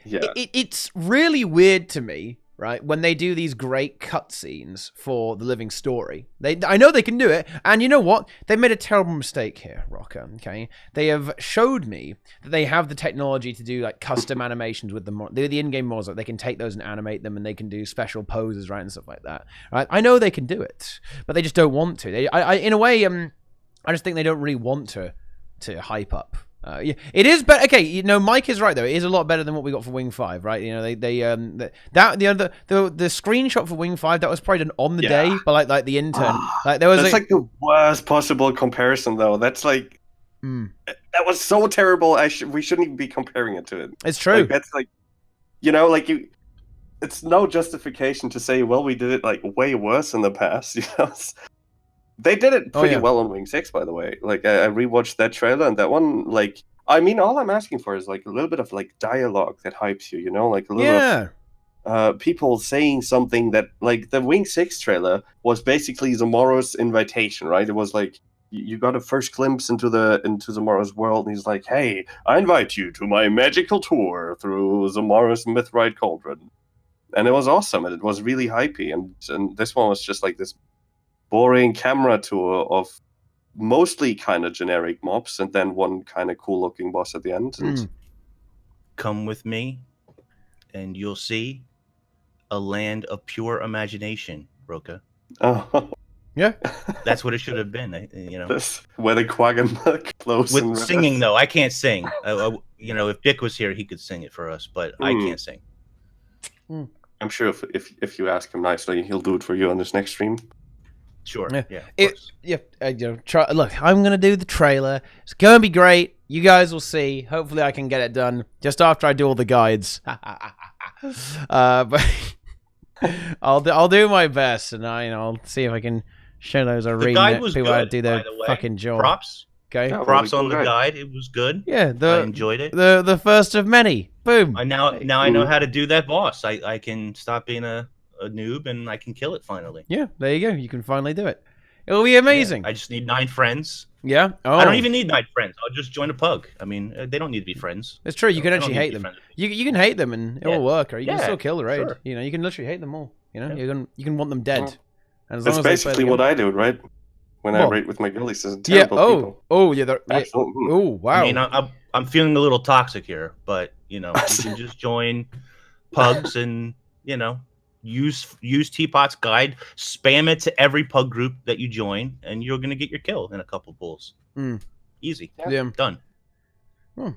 it's really weird to me, right? When they do these great cutscenes for the living story, I know they can do it, and you know what? They made a terrible mistake here, Roca. Okay, they have showed me that they have the technology to do like custom animations with the in-game models. Like they can take those and animate them, and they can do special poses, right, and stuff like that. Right? I know they can do it, but they just don't want to. In a way, I just think they don't really want to hype up. It is better. Okay, Mike is right though. It is a lot better than what we got for Wing 5, right? The screenshot for Wing 5 that was probably done on the day, but like the intern, there was that's like the worst possible comparison though. That's like that was so terrible. We shouldn't even be comparing it to it. It's true. Like, that's like it's no justification to say, well, we did it like way worse in the past. They did it pretty well on Wing 6, by the way. Like, I rewatched that trailer, and that one, like, I mean, all I'm asking for is, like, a little bit of, like, dialogue that hypes you, like, a little of people saying something that, like, the Wing 6 trailer was basically Zamaro's invitation, right? It was, like, you got a first glimpse into Zamaro's world, and he's like, hey, I invite you to my magical tour through Zamaro's Mythrite Cauldron. And it was awesome, and it was really hypey, and this one was just, like, this boring camera tour of mostly kind of generic mobs and then one kind of cool looking boss at the end. And... Come with me and you'll see a land of pure imagination, Roca. Oh. Yeah. That's what it should have been, where the Quaggan close with singing though. I can't sing. If Dick was here he could sing it for us, but I can't sing. I'm sure if you ask him nicely he'll do it for you on this next stream. Sure. Look, I'm gonna do the trailer. It's gonna be great. You guys will see. Hopefully, I can get it done just after I do all the guides. But I'll do my best, and I'll see if I can show those ArenaNet people how to do their fucking job. Props. Okay. Yeah, props on the guide. It was good. Yeah, I enjoyed it. The first of many. Boom. Now I know how to do that boss. I can stop being a noob and I can kill it finally. Yeah, there you go. You can finally do it. It'll be amazing. Yeah, I just need 9 friends. Yeah. Oh. I don't even need 9 friends. I'll just join a pug. I mean, they don't need to be friends. It's true. You can actually hate them. You can hate them and it will work, or you can still kill the raid. Sure. You can literally hate them all. You can want them dead. And as That's long as basically what I do, right? When I raid with my guildies, is terrible people. Oh, wow. I mean, I'm feeling a little toxic here, but you can just join pugs and use Teapot's guide, spam it to every pug group that you join, and you're gonna get your kill in a couple pulls. Easy. Yeah. Done.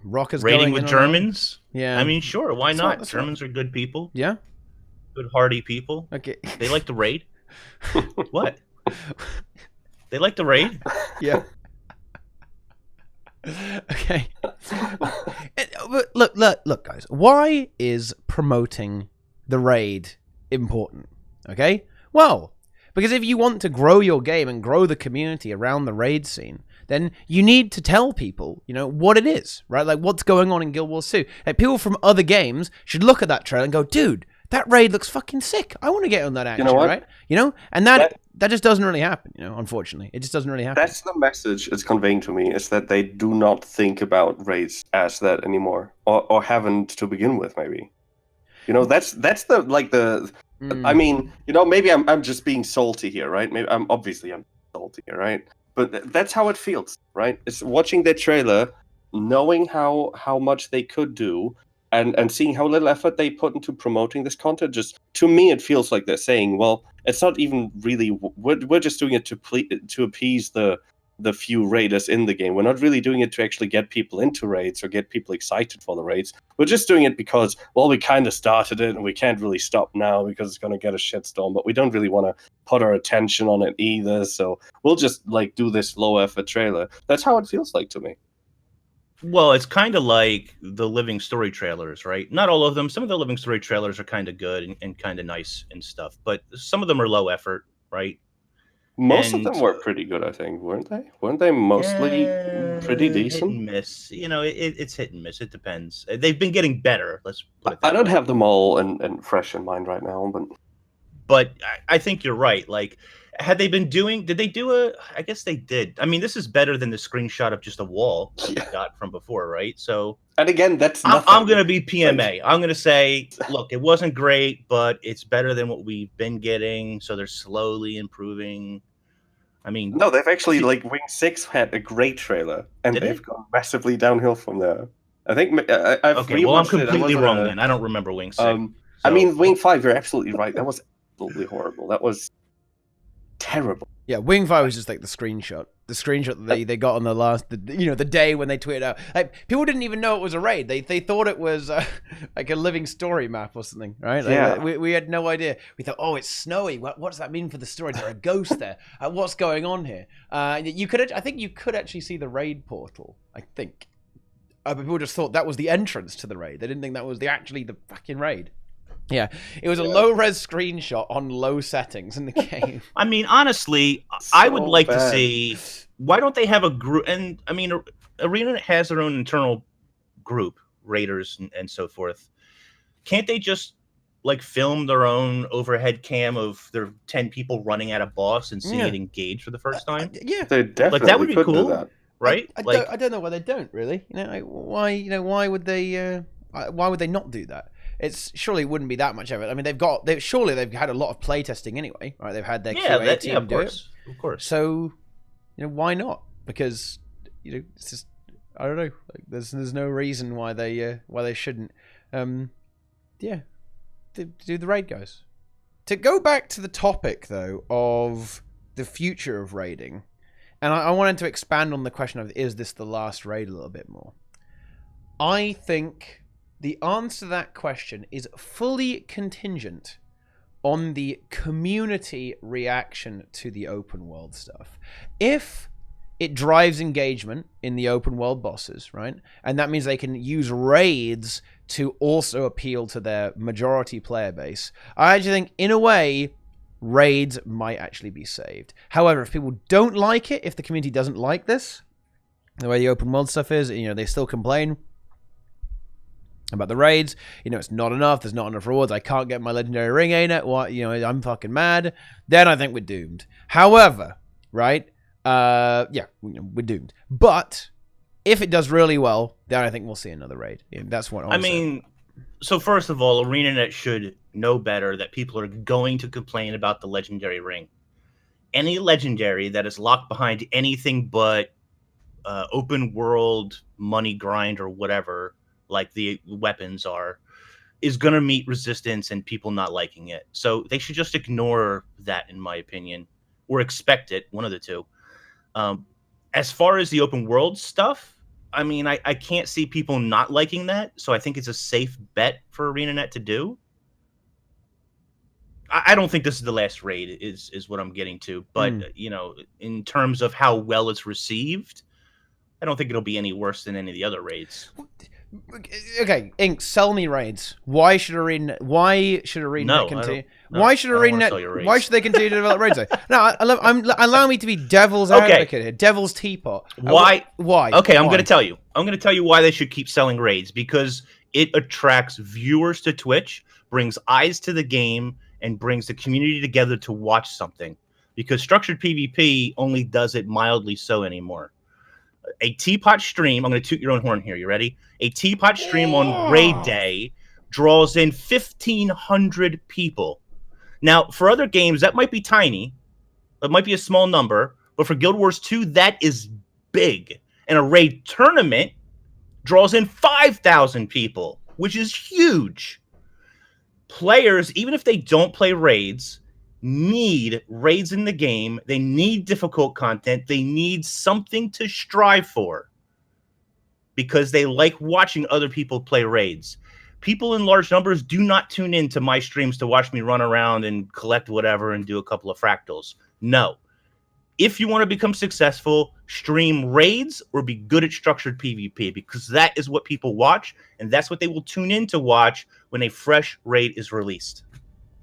Rock is raiding with Germans. Yeah. I mean, sure, why not? Germans are good people. Yeah. Good hardy people. Okay. They like to raid. What? They like to raid? Yeah. Okay. Look, guys. Why is promoting the raid important? Okay. Well, because if you want to grow your game and grow the community around the raid scene, then you need to tell people, what it is, right? Like what's going on in Guild Wars 2. Like people from other games should look at that trailer and go, dude, that raid looks fucking sick. I want to get on that action, right? And that just doesn't really happen, unfortunately. It just doesn't really happen. That's the message it's conveying to me, is that they do not think about raids as that anymore, or haven't to begin with, maybe. That's the I mean, maybe I'm just being salty here, right? Maybe I'm salty here, right? But that's how it feels, right? It's watching their trailer, knowing how much they could do, and seeing how little effort they put into promoting this content. Just to me, it feels like they're saying, well, it's not even really. We're just doing it to appease the few raiders in the game. We're not really doing it to actually get people into raids or get people excited for the raids. We're just doing it because, well, we kind of started it and we can't really stop now because it's going to get a shitstorm, but we don't really want to put our attention on it either. So we'll just do this low effort trailer. That's how it feels like to me. Well, it's kind of like the Living Story trailers, right? Not all of them. Some of the Living Story trailers are kind of good and kind of nice and stuff, but some of them are low effort, right? Most of them were pretty good, I think, weren't they? Weren't they mostly pretty decent? Hit and miss. It's hit and miss. It depends. They've been getting better. Let's put it that way. I don't have them all and fresh in mind right now, but I think you're right. Like, had they been doing? Did they do I guess they did. I mean, this is better than the screenshot of just a wall that we got from before, right? So, and again, that's I'm going to be PMA. I'm going to say, look, it wasn't great, but it's better than what we've been getting. So they're slowly improving. I mean, no, they've actually Wing 6 had a great trailer, and they've gone massively downhill from there. I think I've okay. Well, I'm completely wrong then. I don't remember Wing 6. I mean, Wing 5. You're absolutely right. That was absolutely horrible. That was terrible. Yeah, Wing 5 was just like the screenshot. The screenshot that they got on the day when they tweeted out. Like, people didn't even know it was a raid. They thought it was like a Living Story map or something, right? We had no idea. We thought, oh, it's snowy. What does that mean for the story? Is there a ghost there? What's going on here? I think you could actually see the raid portal. I think. But people just thought that was the entrance to the raid. They didn't think that was actually the fucking raid. Yeah, it was a low-res screenshot on low settings in the game. I mean, honestly, I would like to see, why don't they have a group? And I mean, ArenaNet has their own internal group, raiders and so forth. Can't they just film their own overhead cam of their 10 people running at a boss and seeing it engage for the first time? Yeah, they definitely that would be could cool, do that. right? I don't know why they don't really. Why would they? Why would they not do that? Surely it wouldn't be that much of it. I mean, they've had a lot of playtesting anyway, right? They've had their QA team do it. Of course. So, why not? Because it's just, I don't know. There's no reason why they shouldn't. Do the raid guys. To go back to the topic though of the future of raiding, and I wanted to expand on the question of, is this the last raid a little bit more? I think the answer to that question is fully contingent on the community reaction to the open world stuff. If it drives engagement in the open world bosses, right? And that means they can use raids to also appeal to their majority player base. I actually think, in a way, raids might actually be saved. However, if people don't like it, if the community doesn't like this, the way the open world stuff is, they still complain about the raids, it's not enough, there's not enough rewards, I can't get my legendary ring, ain't it? What, I'm fucking mad. Then I think we're doomed. However, right? We're doomed. But if it does really well, then I think we'll see another raid. That's what I mean. So first of all, ArenaNet should know better that people are going to complain about the legendary ring. Any legendary that is locked behind anything but open world money grind or whatever, like the weapons are, is going to meet resistance and people not liking it. So they should just ignore that, in my opinion, or expect it, one of the two. As far as the open world stuff, I mean, I can't see people not liking that, so I think it's a safe bet for ArenaNet to do. I don't think this is the last raid, is what I'm getting to. But, in terms of how well it's received, I don't think it'll be any worse than any of the other raids. Okay, Ink, sell me raids. Why should ArenaNet continue? Why should they continue to develop raids? No, allow me to be devil's advocate here. Devil's teapot. Why? Okay, I'm Why? going to tell you. I'm going to tell you why they should keep selling raids, because it attracts viewers to Twitch, brings eyes to the game, and brings the community together to watch something. Because structured PvP only does it mildly so anymore. A Teapot stream, I'm going to toot your own horn here. You ready? A Teapot stream on raid day draws in 1,500 people. Now, for other games, that might be tiny. That might be a small number. But for Guild Wars 2, that is big. And a raid tournament draws in 5,000 people, which is huge. Players, even if they don't play raids, need raids in the game. They need difficult content. They need something to strive for because they like watching other people play raids. People in large numbers do not tune in to my streams to watch me run around and collect whatever and do a couple of fractals. No. If you want to become successful, stream raids or be good at structured PvP, because that is what people watch, and that's what they will tune in to watch when a fresh raid is released.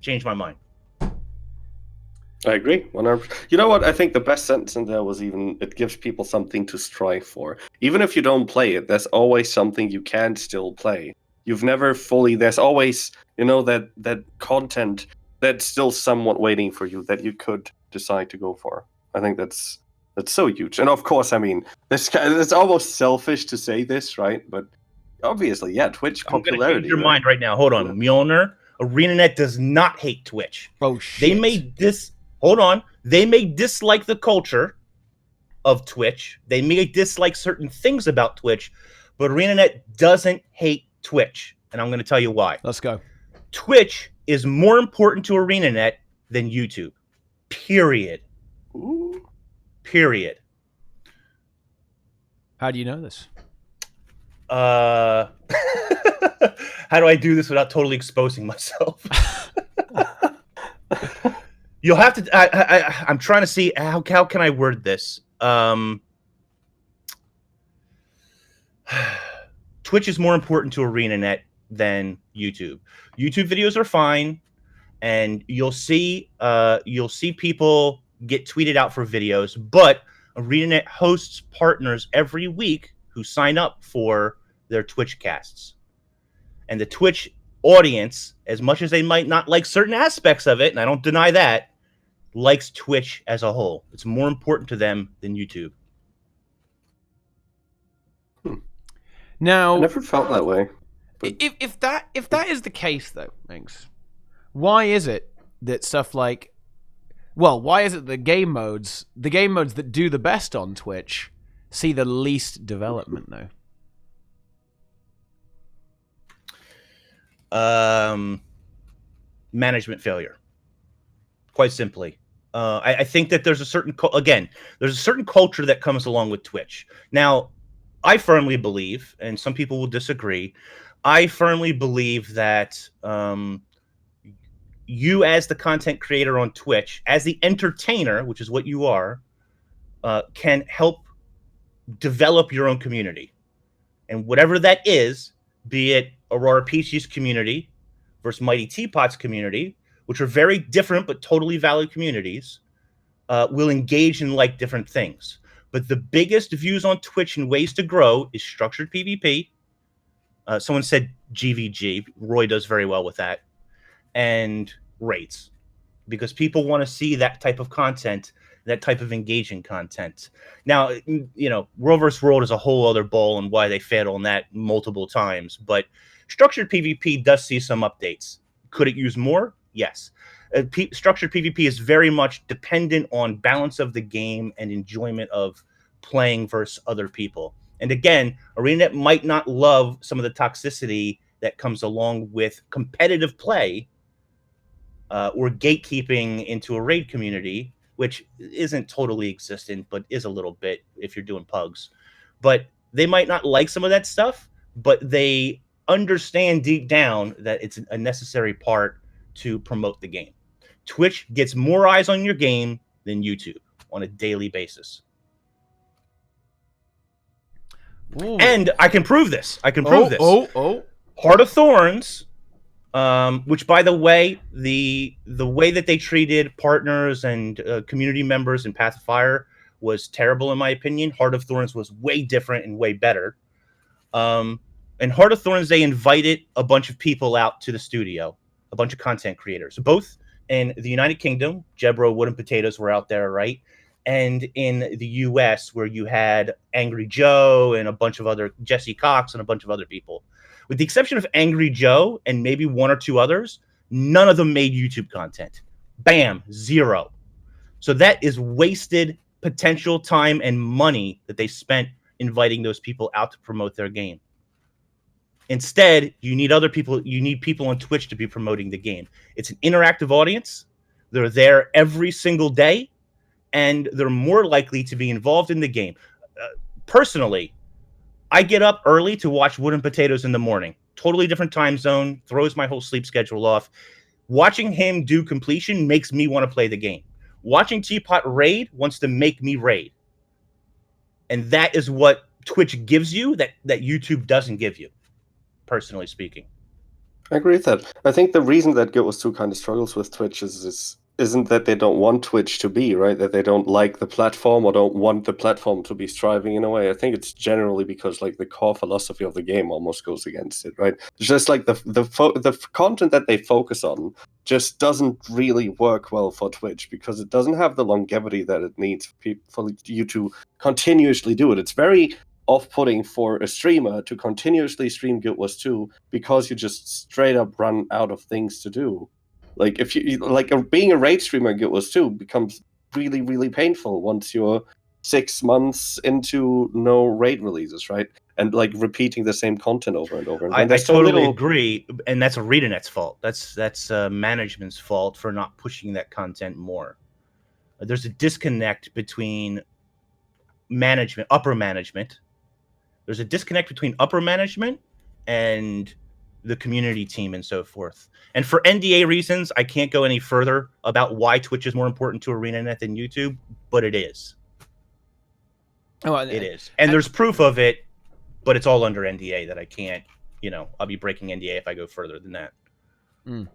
Change my mind. I agree. 100%. You know what? I think the best sentence in there was even, it gives people something to strive for. Even if you don't play it, there's always something you can still play. You've never fully, there's always, that content that's still somewhat waiting for you that you could decide to go for. I think that's so huge. And of course, I mean, it's almost selfish to say this, right? But obviously, yeah, Twitch popularity. I'm going to change your mind right now. Hold on. Mjolnir, ArenaNet does not hate Twitch. Oh, shit. They may They may dislike the culture of Twitch. They may dislike certain things about Twitch, but ArenaNet doesn't hate Twitch. And I'm going to tell you why. Let's go. Twitch is more important to ArenaNet than YouTube. Period. Ooh. Period. How do you know this? How do I do this without totally exposing myself? You'll have to. I'm trying to see how can I word this. Twitch is more important to ArenaNet than YouTube. YouTube videos are fine, and you'll see people get tweeted out for videos, but ArenaNet hosts partners every week who sign up for their Twitch casts. And the Twitch audience, as much as they might not like certain aspects of it, and I don't deny that, likes Twitch as a whole. It's more important to them than YouTube. Now, I never felt that way. But if that is the case, though, thanks. Why is it that stuff like, why is it the game modes that do the best on Twitch see the least development, though? Management failure. Quite simply. I think that there's a certain culture that comes along with Twitch. Now, I firmly believe, and some people will disagree, I firmly believe that you as the content creator on Twitch, as the entertainer, which is what you are, can help develop your own community. And whatever that is, be it Aurora Peachy's community versus MightyTeapot's community, which are very different but totally valid communities, will engage in like different things. But the biggest views on Twitch and ways to grow is structured PvP. Someone said GVG. Roy does very well with that. And raids. Because people want to see that type of content, that type of engaging content. Now, World vs. World is a whole other ball and why they failed on that multiple times. But structured PvP does see some updates. Could it use more? Yes. Structured PvP is very much dependent on balance of the game and enjoyment of playing versus other people. And again, ArenaNet might not love some of the toxicity that comes along with competitive play or gatekeeping into a raid community, which isn't totally existent, but is a little bit if you're doing pugs. But they might not like some of that stuff, but they understand deep down that it's a necessary part to promote the game. Twitch gets more eyes on your game than YouTube on a daily basis. Ooh. And I can prove this. Oh. Heart of Thorns, which, by the way, the way that they treated partners and community members in Path of Fire was terrible, in my opinion. Heart of Thorns was way different and way better. And Heart of Thorns, they invited a bunch of people out to the studio, a bunch of content creators, both in the United Kingdom. Jebro, Wood and Potatoes were out there, right? And in the US, where you had Angry Joe and a bunch of other, Jesse Cox and a bunch of other people. With the exception of Angry Joe and maybe one or two others, none of them made YouTube content. Bam, 0. So that is wasted potential time and money that they spent inviting those people out to promote their game. Instead, you need other people. You need people on Twitch to be promoting the game. It's an interactive audience. They're there every single day, and they're more likely to be involved in the game. Personally, I get up early to watch Wood and Potatoes in the morning. Totally different time zone, throws my whole sleep schedule off. Watching him do completion makes me want to play the game. Watching Teapot raid wants to make me raid. And that is what Twitch gives you that YouTube doesn't give you, personally speaking. I agree with that. I think the reason that Guild Wars 2 kind of struggles with Twitch isn't that they don't want Twitch to be, right? That they don't like the platform or don't want the platform to be striving in a way. I think it's generally because like the core philosophy of the game almost goes against it, right? It's just like the content that they focus on just doesn't really work well for Twitch because it doesn't have the longevity that it needs for you to continuously do it. It's very off-putting for a streamer to continuously stream Guild Wars 2 because you just straight up run out of things to do. Like if you being a raid streamer in Guild Wars 2 becomes really, really painful once you're 6 months into no raid releases, right? And like repeating the same content over and over. And I totally agree, and that's ArenaNet's fault. That's management's fault for not pushing that content more. There's a disconnect between management, upper management. There's a disconnect between upper management and the community team and so forth. And for NDA reasons, I can't go any further about why Twitch is more important to ArenaNet than YouTube, but it is. Oh, it is. And there's proof of it, but it's all under NDA that I can't, I'll be breaking NDA if I go further than that. Mm.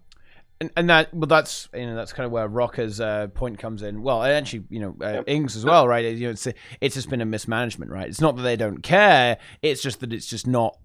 And that's that's kind of where Roca's point comes in. Well, and actually, Ings as well, right? It's just been a mismanagement, right? It's not that they don't care. It's just that it's not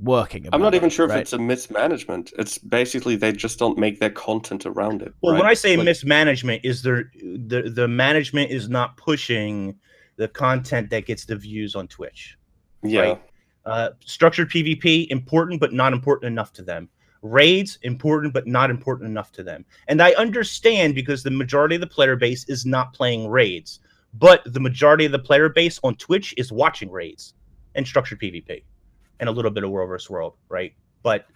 working. I'm not even sure if it's a mismanagement. It's basically they just don't make their content around it. Well, right? when I say mismanagement, is the management is not pushing the content that gets the views on Twitch. Yeah. Right? Structured PvP, important but not important enough to them. Raids, important but not important enough to them. And I understand because the majority of the player base is not playing raids, but the majority of the player base on Twitch is watching raids and structured PvP and a little bit of World vs. World, right? But,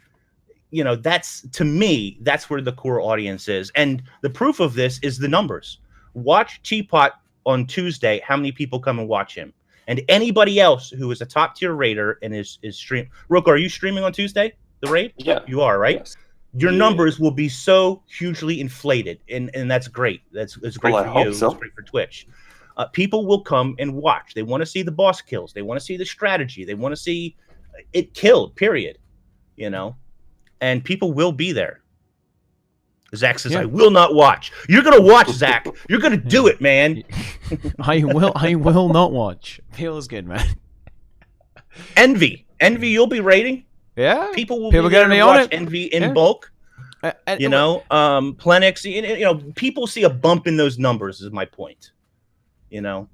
that's, to me, that's where the core audience is. And the proof of this is the numbers. Watch Teapot on Tuesday, how many people come and watch him. And anybody else who is a top-tier raider and is stream. Roca, are you streaming on Tuesday? The raid? Yeah. You are, right? Yes. Your numbers will be so hugely inflated, and that's great. That's great for you. So. It's great for Twitch. People will come and watch. They want to see the boss kills. They want to see the strategy. They want to see it killed, period. And people will be there. Zach says, I will not watch. You're going to watch, Zach. You're going to do it, man. I will not watch. Feels good, man. Envy, you'll be raiding. Yeah, people will be there to watch Envy in bulk. Plenix. People see a bump in those numbers. Is my point. And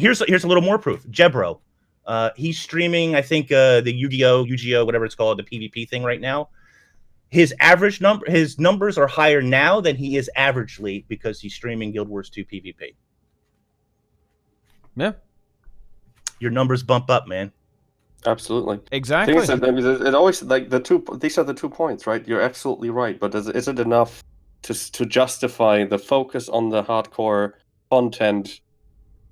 here's a little more proof. Jebro, he's streaming. I think the Yu-Gi-Oh, whatever it's called, the PvP thing right now. His numbers are higher now than he is averagely because he's streaming Guild Wars 2 PvP. Yeah, your numbers bump up, man. Absolutely. Exactly. It always these are the 2 points, right? You're absolutely right. But is it enough to justify the focus on the hardcore content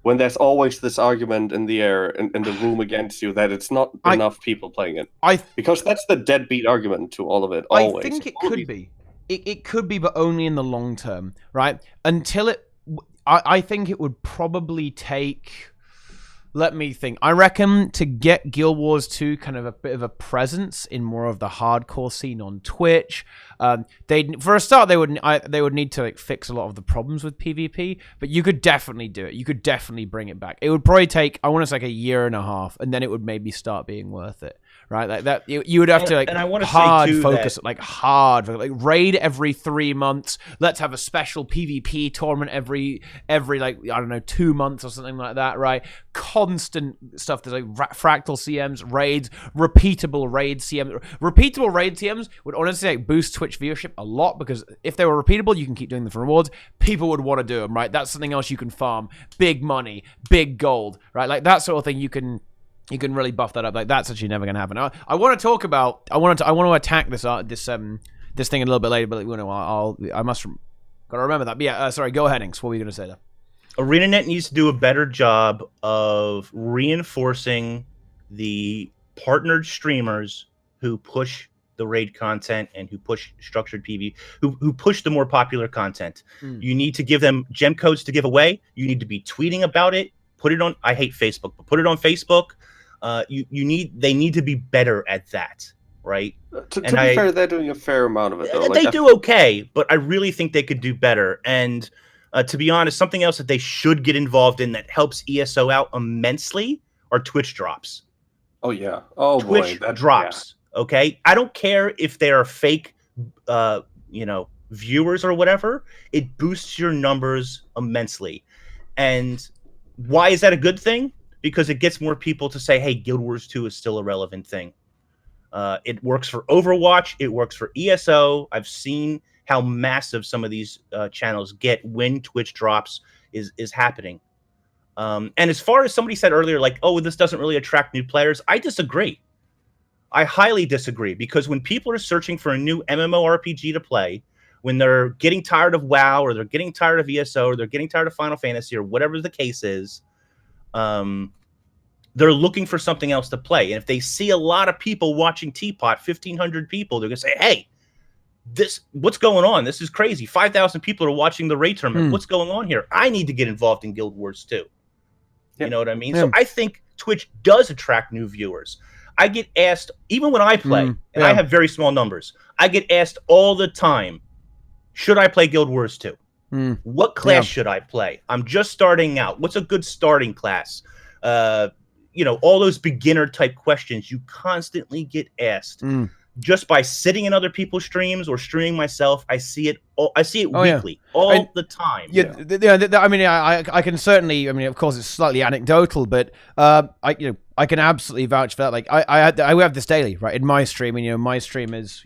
when there's always this argument in the air in the room against you that it's not enough people playing it? Because that's the deadbeat argument to all of it. Always. I think it could be. It could be, but only in the long term, right? Until I think it would probably take. Let me think. I reckon to get Guild Wars 2 kind of a bit of a presence in more of the hardcore scene on Twitch, for a start they would need to fix a lot of the problems with PvP. But you could definitely do it. You could definitely bring it back. It would probably take, I want to say, a year and a half, and then it would maybe start being worth it, right? Like that, you would have to like and I want to hard say too focus, that, like raid every 3 months. Let's have a special PvP tournament every like, I don't know, 2 months or something like that, right? Constant stuff. There's like Fractal CMs, raids, repeatable raid CMs. Repeatable raid CMs would honestly like boost Twitch viewership a lot, because if they were repeatable, you can keep doing them for rewards. People would want to do them, right? That's something else you can farm. Big money, big gold, right? Like that sort of thing. You can really buff that up. Like that's actually never going to happen. I want to talk about. I want to attack this thing a little bit later. But you know, I must gotta remember that. But yeah, sorry. Go ahead, Inks. What were you going to say there? ArenaNet needs to do a better job of reinforcing the partnered streamers who push the raid content and who push structured PV, who push the more popular content. You need to give them gem codes to give away. You need to be tweeting about it. Put it on. I hate Facebook, but put it on Facebook. They need to be better at that, right? To be fair, they're doing a fair amount of it, though. They do okay, but I really think they could do better. And to be honest, something else that they should get involved in that helps ESO out immensely are Twitch drops. Oh yeah. Oh Twitch boy, drops. Yeah. Okay, I don't care if they are fake, viewers or whatever. It boosts your numbers immensely. And why is that a good thing? Because it gets more people to say, hey, Guild Wars 2 is still a relevant thing. It works for Overwatch. It works for ESO. I've seen how massive some of these channels get when Twitch drops is happening. And as far as somebody said earlier, like, oh, this doesn't really attract new players, I disagree. I highly disagree, because when people are searching for a new MMORPG to play, when they're getting tired of WoW, or they're getting tired of ESO, or they're getting tired of Final Fantasy, or whatever the case is, they're looking for something else to play. And if they see a lot of people watching Teapot, 1,500 people, they're going to say, hey, what's going on? This is crazy. 5,000 people are watching the raid tournament. What's going on here? I need to get involved in Guild Wars too. Yep. You know what I mean? So I think Twitch does attract new viewers. I get asked, even when I play, and I have very small numbers, I get asked all the time, should I play Guild Wars 2? What class should I play? I'm just starting out. What's a good starting class? All those beginner type questions you constantly get asked. Just by sitting in other people's streams or streaming myself, I see it. I see it weekly, all the time. I mean, I can certainly. I mean, of course, it's slightly anecdotal, but I can absolutely vouch for that. Like, I have this daily, right, in my stream, and my stream is,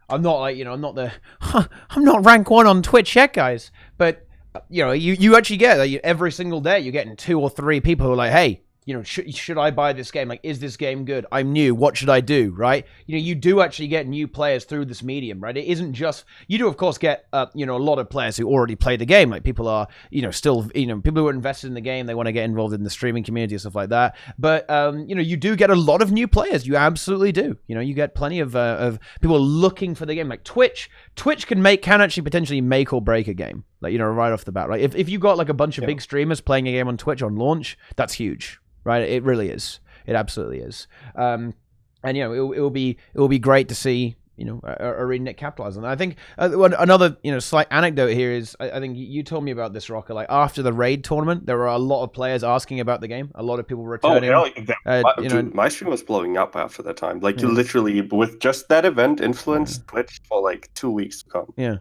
I'm not like, I'm not rank 1 on Twitch yet, guys. But you actually get every single day you're getting 2 or 3 people who are like, hey, should I buy this game? Like, is this game good? I'm new. What should I do? Right? You do actually get new players through this medium, right? It isn't just, you do of course get, a lot of players who already play the game. Like, people are, still, people who are invested in the game, they want to get involved in the streaming community and stuff like that. But, you do get a lot of new players. You absolutely do. You get plenty of people looking for the game. Like Twitch can actually potentially make or break a game. Like, right off the bat, right? If you got like a bunch of big streamers playing a game on Twitch on launch, that's huge. Right, it really is. It absolutely is. And it will be great to see ArenaNet capitalize on that. I think another slight anecdote here is I think you told me about this, Roca. Like, after the raid tournament, there were a lot of players asking about the game. A lot of people returning. Dude, my stream was blowing up after that time. Like, you literally, with just that event, influenced Twitch for like 2 weeks to come. Yeah.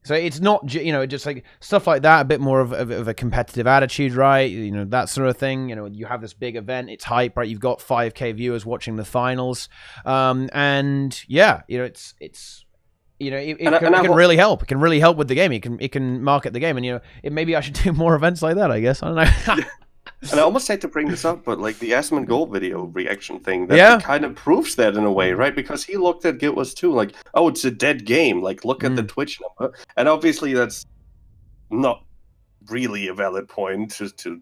So it's not, just like stuff like that, a bit more of a competitive attitude, right? That sort of thing. You have this big event, it's hype, right? You've got 5K viewers watching the finals. And yeah, it can really help. It can really help with the game. It can market the game. And, maybe I should do more events like that, I guess. I don't know. And I almost hate to bring this up, but like the Asmongold video reaction thing, that kind of proves that in a way, right? Because he looked at Guild Wars 2 like, oh, it's a dead game. Like, look at the Twitch number. And obviously that's not really a valid point to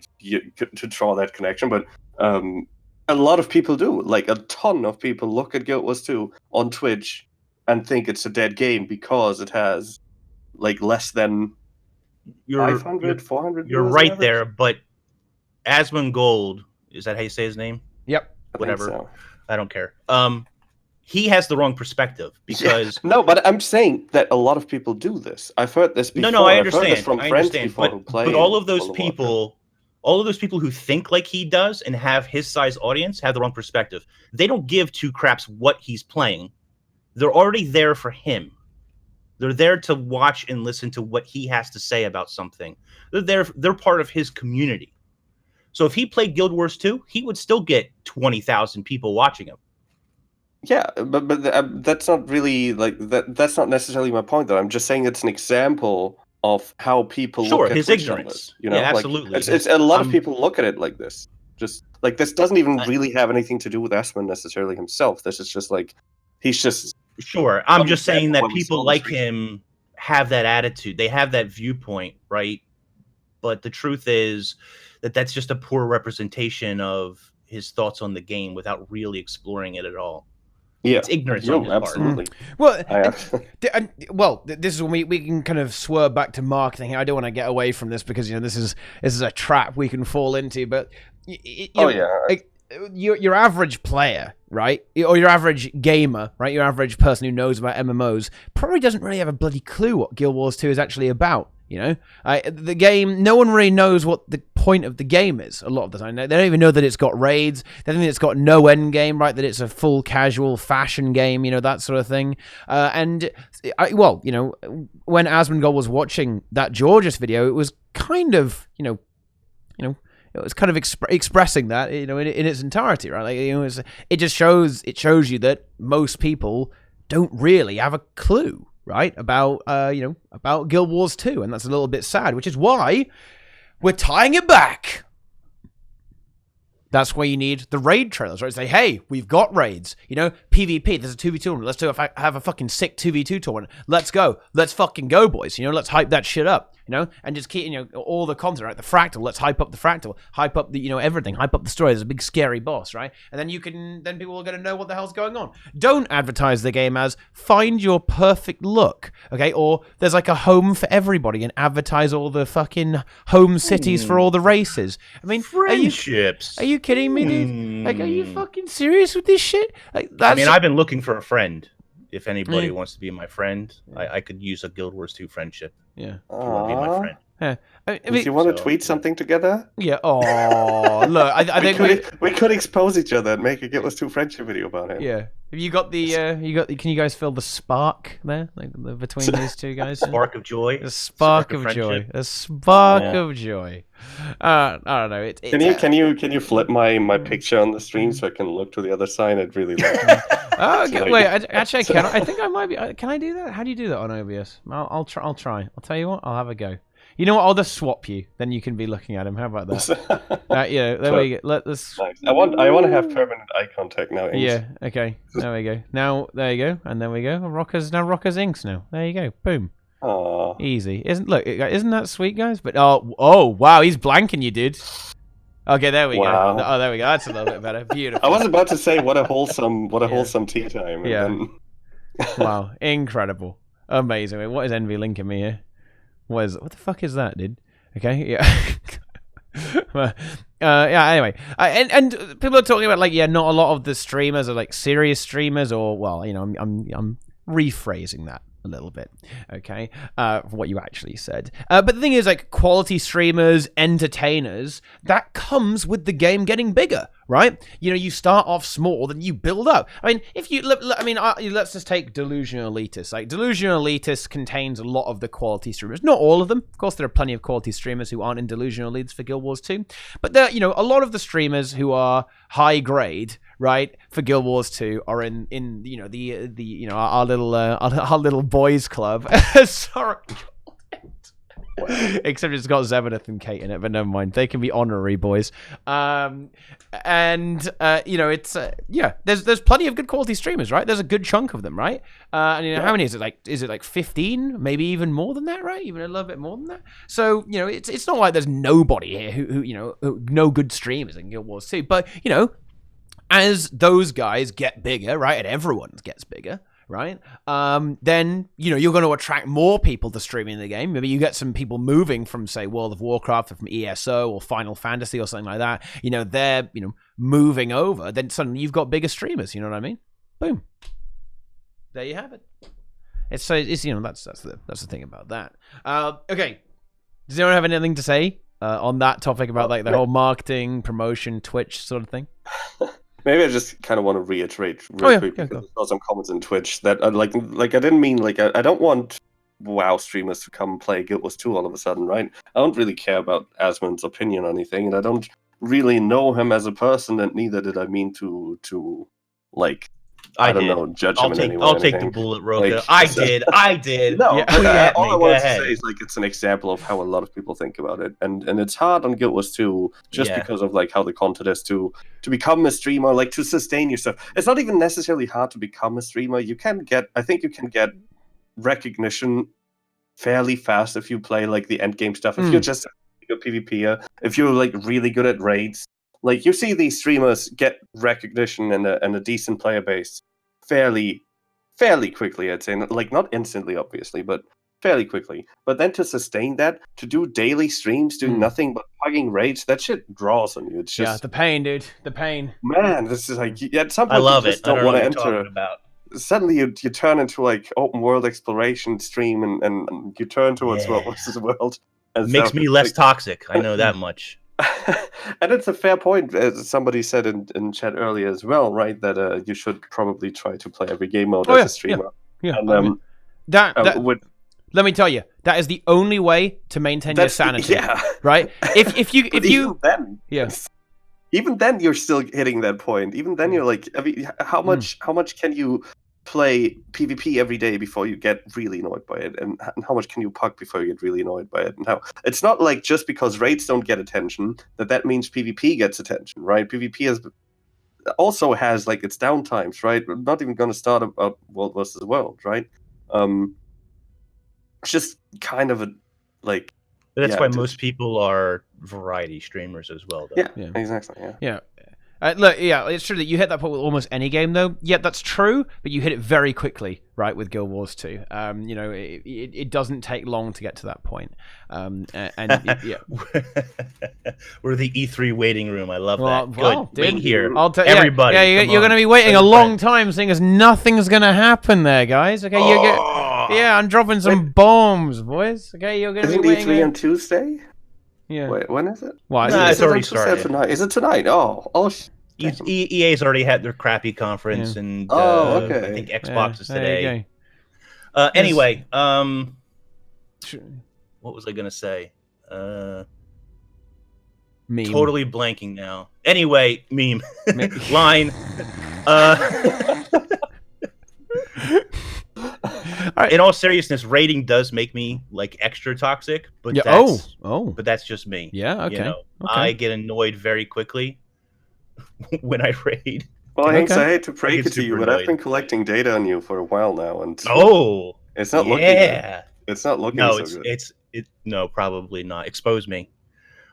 draw that connection. But a lot of people do. Like, a ton of people look at Guild Wars 2 on Twitch and think it's a dead game because it has like less than 500, 400 You're right there, but Asmongold, is that how you say his name? Yep. Whatever. So. I don't care. He has the wrong perspective because no, but I'm saying that a lot of people do this. I've heard this before. No, I understand. I've heard this from friends before who play. But all of those people All of those people who think like he does and have his size audience have the wrong perspective. They don't give two craps what he's playing. They're already there for him. They're there to watch and listen to what he has to say about something. They're part of his community. So if he played Guild Wars 2, he would still get 20,000 people watching him. Yeah, but that's not really like that. That's not necessarily my point, though. I'm just saying it's an example of how people look at his Twitch ignorance. numbers, you know, Yeah, like, absolutely. it's a lot of people look at it like this. Just like this doesn't even really have anything to do with Asman necessarily himself. This is just like he's just sure. I'm just saying that when we people saw like this recently. him have that attitude. They have that viewpoint, right? But the truth is that that's just a poor representation of his thoughts on the game without really exploring it at all. Yeah, It's ignorance on his absolutely. Well, I this is when we can kind of swerve back to marketing here. I don't want to get away from this because this is a trap we can fall into. But your average player, right, or your average gamer, right, your average person who knows about MMOs probably doesn't really have a bloody clue what Guild Wars 2 is actually about. The game, no one really knows what the point of the game is a lot of the time. They don't even know that it's got raids. They don't think it's got no end game, right? That it's a full casual fashion game, that sort of thing. When Asmongold was watching that Georges video, it was kind of, it was kind of expressing that, in its entirety, right? Like, it just shows you that most people don't really have a clue, right, about Guild Wars 2, and that's a little bit sad, which is why we're tying it back. That's why you need the raid trailers, right? Say, hey, we've got raids. PvP, there's a 2v2 tournament. Let's have a fucking sick 2v2 tournament. Let's go. Let's fucking go, boys. Let's hype that shit up. And just keep, all the content, right? The Fractal, let's hype up the Fractal, hype up the, everything, hype up the story. There's a big scary boss, right? And then then people are going to know what the hell's going on. Don't advertise the game as find your perfect look, okay? Or there's like a home for everybody and advertise all the fucking home cities for all the races. I mean, friendships. Are you kidding me, dude? Like, are you fucking serious with this shit? Like, I've been looking for a friend. If anybody wants to be my friend, I could use a Guild Wars 2 friendship. Yeah. If you want to be my friend. Yeah. Do you want to tweet something together? Yeah. Oh, look, I think we could expose each other and make a Guild Wars 2 friendship video about him. Yeah. Have you got the can you guys feel the spark there, like between these two guys? Spark of joy. A spark of joy. A spark of joy. I don't know. Can you flip my picture on the stream so I can look to the other side? I'd really like that. Okay, wait. Actually, I can. I think I might be. Can I do that? How do you do that on OBS? I'll try. I'll tell you what. I'll have a go. You know what? I'll just swap you. Then you can be looking at him. How about that? There we go. Let's. Nice. I want to have permanent eye contact now. Inks. Yeah. Okay. There we go. Now there you go, and there we go. Roca's inks now. There you go. Boom. Aww. Easy. Isn't that sweet, guys? But oh wow, he's blanking you, dude. Okay, there we go. Oh, there we go. That's a little bit better. Beautiful. I was about to say what a wholesome tea time. Yeah. Then... Wow, incredible, amazing. Wait, what is Envy linking me here? What the fuck is that, dude? Okay, yeah. Anyway, and people are talking about not a lot of the streamers are like serious streamers, or I'm rephrasing that a little bit, okay, for what you actually said. But the thing is, quality streamers, entertainers, that comes with the game getting bigger, right? You start off small, then you build up. I mean, let's just take Delusional Elitist. Like, Delusional Elitist contains a lot of the quality streamers. Not all of them. Of course, there are plenty of quality streamers who aren't in Delusional Elitist for Guild Wars 2. But there, a lot of the streamers who are high grade, right, for Guild Wars 2 are in our little boys club. Sorry. Except it's got Zebedeth and Kate in it, but never mind. They can be honorary boys. There's plenty of good quality streamers, right? There's a good chunk of them, right? How many is it? Is it 15? Maybe even more than that, right? Even a little bit more than that. So it's not like there's nobody here who no good streamers in Guild Wars 2. But as those guys get bigger, right, and everyone gets bigger, right, then you're going to attract more people to streaming the game. Maybe you get some people moving from, say, World of Warcraft or from ESO or Final Fantasy or something like that. They're moving over. Then suddenly you've got bigger streamers. You know what I mean? Boom. There you have it. It's that's the thing about that. Okay. Does anyone have anything to say on that topic about like the whole marketing, promotion, Twitch sort of thing? Maybe I just kind of want to reiterate real quick because I saw some comments on Twitch that like I didn't mean like I don't want WoW streamers to come play Guild Wars 2 all of a sudden, right? I don't really care about Asmund's opinion or anything, and I don't really know him as a person, and neither did I mean to like I don't know, judge him in any way. I'll take the bullet, Roca. Like, I did. No, yeah. all I wanted to say is like it's an example of how a lot of people think about it, and it's hard on Guild Wars 2 just because of like how the content is to become a streamer, like to sustain yourself. It's not even necessarily hard to become a streamer. I think you can get recognition fairly fast if you play like the end game stuff. If you're just a good PvPer, if you're like really good at raids. Like, you see these streamers get recognition and a decent player base fairly quickly, I'd say. Like, not instantly, obviously, but fairly quickly. But then to sustain that, to do daily streams, doing nothing but hugging raids, that shit draws on you. It's just... Yeah, the pain, dude. The pain. Man, this is like... At some point, I love you just it. Don't want to enter... About. Suddenly, you turn into, like, open world exploration stream, and you turn towards World versus World. Makes me less toxic. I know that much. And it's a fair point, as somebody said in chat earlier as well, right? That you should probably try to play every game mode as a streamer. Yeah. And, I mean, let me tell you, that is the only way to maintain your sanity. Yeah. Right? If you even then you're still hitting that point. Even then you're like, I mean, how much can you play PvP every day before you get really annoyed by it, and how much can you puck before you get really annoyed by it? And how it's not like just because raids don't get attention that means PvP gets attention, right? PvP also has like its downtimes, right? We're not even going to start about World versus World, right? It's just kind of a like. But that's why most people are variety streamers as well, though. Yeah, exactly. Yeah. Look, it's true that you hit that point with almost any game, though. Yeah, that's true, but you hit it very quickly, right, with Guild Wars 2. It doesn't take long to get to that point. We're the E3 waiting room. I love that. Good. Wait here. Everybody. Yeah, you're going to be waiting a long time, seeing as nothing's going to happen there, guys. Okay, I'm dropping some bombs, boys. Okay, you're going to be waiting. Isn't E3 on Tuesday? Yeah. Wait, when is it? Why? It's already started. Tonight. Is it tonight? EA's already had their crappy conference, and okay. I think Xbox is today. Anyway, what was I gonna say? Meme. Totally blanking now. Anyway, meme line. In all seriousness, rating does make me like extra toxic, but but that's just me. Yeah, okay. I get annoyed very quickly when I raid. Well, I hate to break it to you, but I've been collecting data on you for a while now, and it's not looking good. It's not looking so good. No, probably not. Expose me.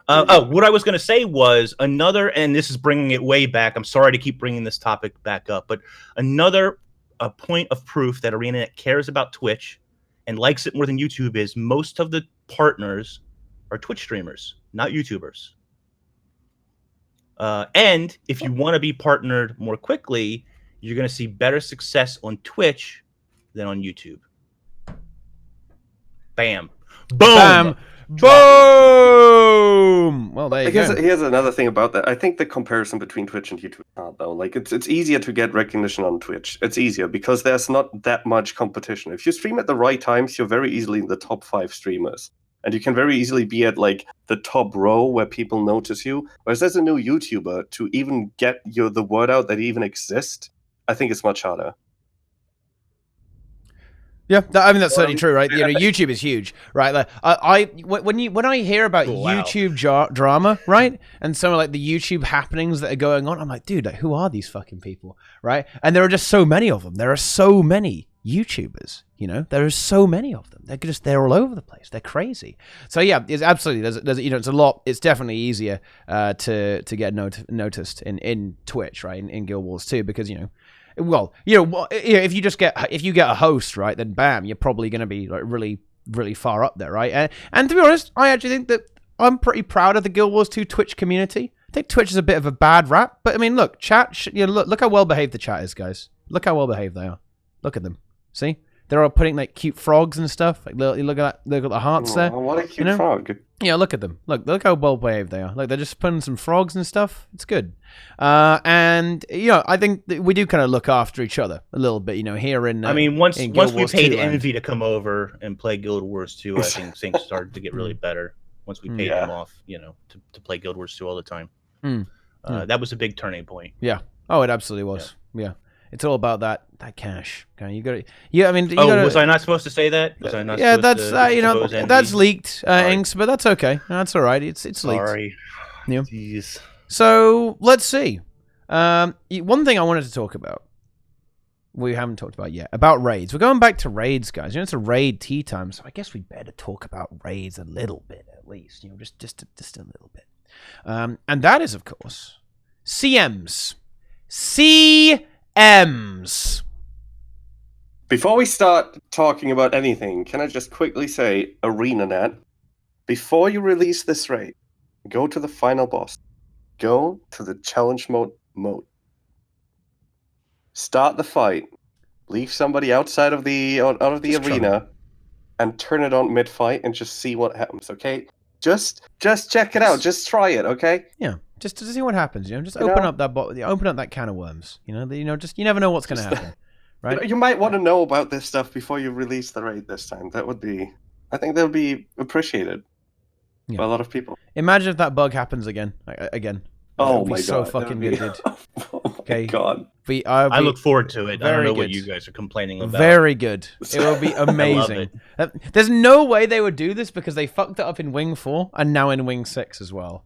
What I was going to say was another, and this is bringing it way back. I'm sorry to keep bringing this topic back up, but another point of proof that ArenaNet cares about Twitch and likes it more than YouTube is most of the partners are Twitch streamers, not YouTubers. And if you want to be partnered more quickly, you're going to see better success on Twitch than on YouTube. Bam. Boom. Bam. Boom! Well, there you go. Here's another thing about that. I think the comparison between Twitch and YouTube is hard, though. Like, it's easier to get recognition on Twitch. It's easier because there's not that much competition. If you stream at the right times, you're very easily in the top 5 streamers. And you can very easily be at, like, the top row where people notice you. Whereas as a new YouTuber, to even get the word out that you even exist, I think it's much harder. Yeah, that's certainly true, right? YouTube is huge, right? Like, when I hear about YouTube drama, right, and some of like the YouTube happenings that are going on, I'm like, dude, like, who are these fucking people, right? And there are just so many of them. There are so many YouTubers, there are so many of them. They're all over the place. They're crazy. So yeah, it's absolutely there's it's a lot. It's definitely easier to get noticed in Twitch, right? In Guild Wars 2, because well, if you get a host, right, then bam, you're probably going to be like really, really far up there, right? And to be honest, I actually think that I'm pretty proud of the Guild Wars 2 Twitch community. I think Twitch is a bit of a bad rap, but I mean, look, chat, look how well behaved the chat is, guys. Look how well behaved they are. Look at them. See, they're all putting like cute frogs and stuff. Like look at the hearts there. What a cute You know? frog. Yeah, look at them. Look how well behaved they are. Like they're just putting some frogs and stuff. It's good. And I think that we do kind of look after each other a little bit. Here in I mean, once Guild we Wars paid 2 land. Envy to come over and play Guild Wars 2, I think things started to get really better. Once we paid him off, to play Guild Wars 2 all the time. That was a big turning point. Yeah. Oh, it absolutely was. Yeah. It's all about that cash. Okay, you got to. Yeah, I mean. You gotta, was I not supposed to say that? Was I not? Yeah, supposed that's to that's leaked, Inks, but that's okay. That's all right. It's leaked. Sorry. Yeah. Jeez. So let's see. One thing I wanted to talk about. We haven't talked about yet about raids. We're going back to raids, guys. It's a raid tea time, so I guess we better talk about raids a little bit at least. Just a little bit. And that is, of course, CMs. CMs. Before we start talking about anything, can I just quickly say, ArenaNet, before you release this raid, go to the final boss. Go to the challenge mode. Start the fight. Leave somebody outside of the arena, and turn it on mid-fight and just see what happens. Okay, just check it out. Just try it. Okay. Yeah. Just to see what happens, just open up that can of worms. Just you never know what's going to happen, right? You might want to know about this stuff before you release the raid this time. I think that would be appreciated by a lot of people. Imagine if that bug happens again. Oh my god! So fucking good, dude. Okay, God. I look forward to it. I don't know good. what you guys are complaining about. Very good. It will be amazing. There's no way they would do this because they fucked it up in Wing 4 and now in Wing 6 as well.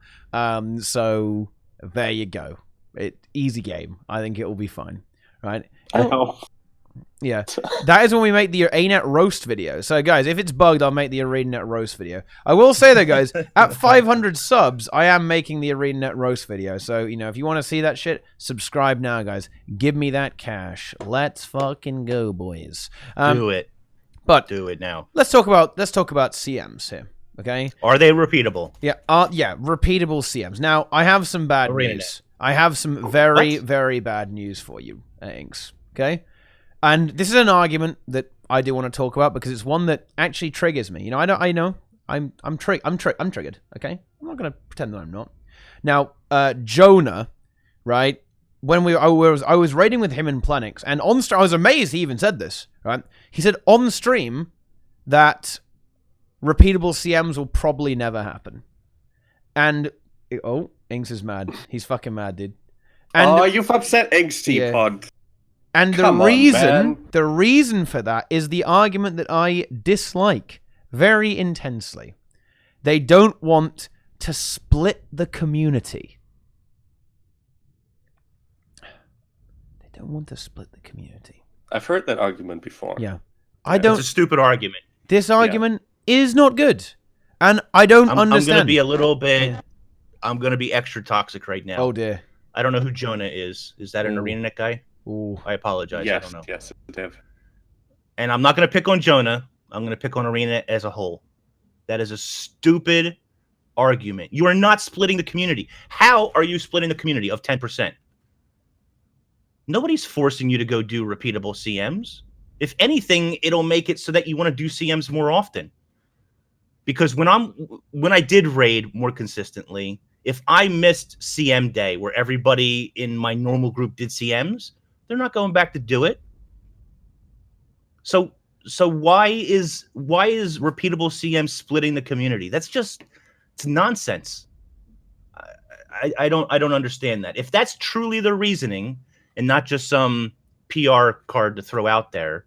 So there you go. Easy game. I think it will be fine. Right? Yeah. That is when we make the ArenaNet roast video. So guys, if it's bugged, I'll make the ArenaNet roast video. I will say though, guys, at 500 subs, I am making the ArenaNet roast video. So, if you want to see that shit, subscribe now, guys. Give me that cash. Let's fucking go, boys. Do it. But do it now. Let's talk about CMs here. Okay? Are they repeatable? Yeah, repeatable CMs. Now, I have some bad news. I have some very, very bad news for you, Inks. Okay? And this is an argument that I do want to talk about because it's one that actually triggers me. I'm triggered. Okay, I'm not gonna pretend that I'm not. Now, Jonah, right? When I was raiding with him in Plenix, and I was amazed he even said this. Right? He said on stream that repeatable CMs will probably never happen. And Inks is mad. He's fucking mad, dude. And, you've upset Inks, Teapot. Yeah. And the reason for that is the argument that I dislike very intensely. They don't want to split the community. They don't want to split the community. I've heard that argument before. Yeah. It's a stupid argument. This argument is not good. And I don't understand. I'm going to be a little bit... I'm going to be extra toxic right now. Oh, dear. I don't know who Jonah is. Is that an ArenaNet guy? Ooh. I apologize. Yes, I don't know. Yes, Dev. And I'm not going to pick on Jonah. I'm going to pick on ArenaNet as a whole. That is a stupid argument. You are not splitting the community. How are you splitting the community of 10%? Nobody's forcing you to go do repeatable CMs. If anything, it'll make it so that you want to do CMs more often. Because when I did raid more consistently, if I missed CM day where everybody in my normal group did CMs, they're not going back to do it. So why is repeatable CM splitting the community? It's nonsense. I don't understand that. If that's truly the reasoning and not just some PR card to throw out there,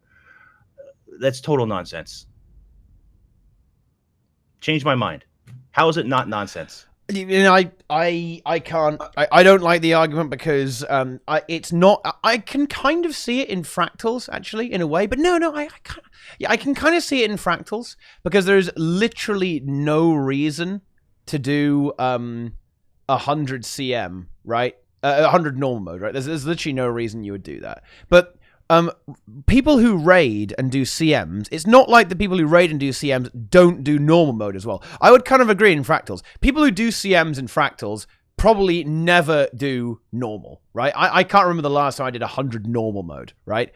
that's total nonsense. Change my mind. How is it not nonsense? I can't. I don't like the argument because it's not. I can kind of see it in fractals actually in a way, but no. I can kind of see it in fractals because there's literally no reason to do 100 CM, right? 100 normal mode, right? There's literally no reason you would do that. But people who raid and do CMs, it's not like the people who raid and do CMs don't do normal mode as well. I would kind of agree in fractals. People who do CMs in fractals probably never do normal, right? I can't remember the last time I did 100 normal mode, right?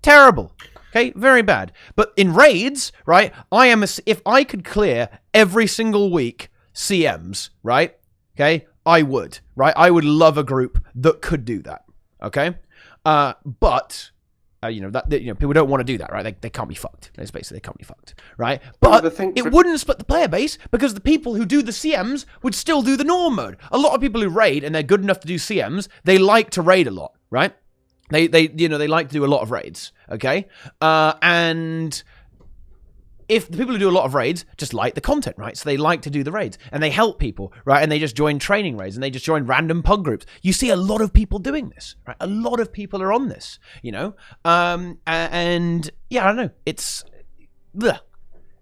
Terrible. Okay, very bad. But in raids, right, if I could clear every single week CMs, right, okay, I would, right? I would love a group that could do that, okay? But people don't want to do that, right? They can't be fucked. Let's face it, they can't be fucked, right? But it wouldn't split the player base because the people who do the CMs would still do the norm mode. A lot of people who raid and they're good enough to do CMs, they like to raid a lot, right? They like to do a lot of raids, okay? And if the people who do a lot of raids just like the content, right? So they like to do the raids and they help people, right? And they just join training raids and they just join random pug groups. You see a lot of people doing this, right? A lot of people are on this, and yeah, I don't know. It's, bleh.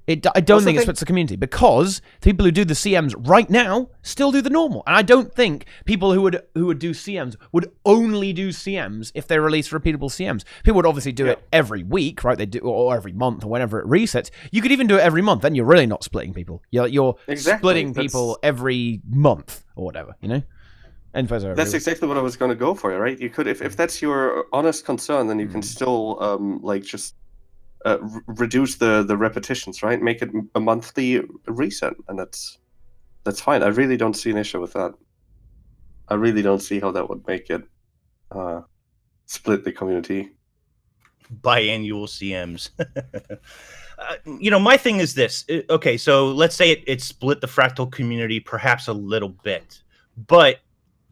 I don't think it splits the community because people who do the CMs right now still do the normal, and I don't think people who would do CMs would only do CMs if they release repeatable CMs. People would obviously do it every week, right? They do, or every month, or whenever it resets. You could even do it every month. Then you're really not splitting people. You're splitting people every month or whatever, And that's exactly what I was going to go for, right? You could, if that's your honest concern, then you can still just. Reduce the repetitions, right? Make it a monthly reset, and that's fine. I really don't see an issue with that. I really don't see how that would make it split the community. Biannual CMs. My thing is this. Okay, so let's say it split the Fractal community perhaps a little bit, but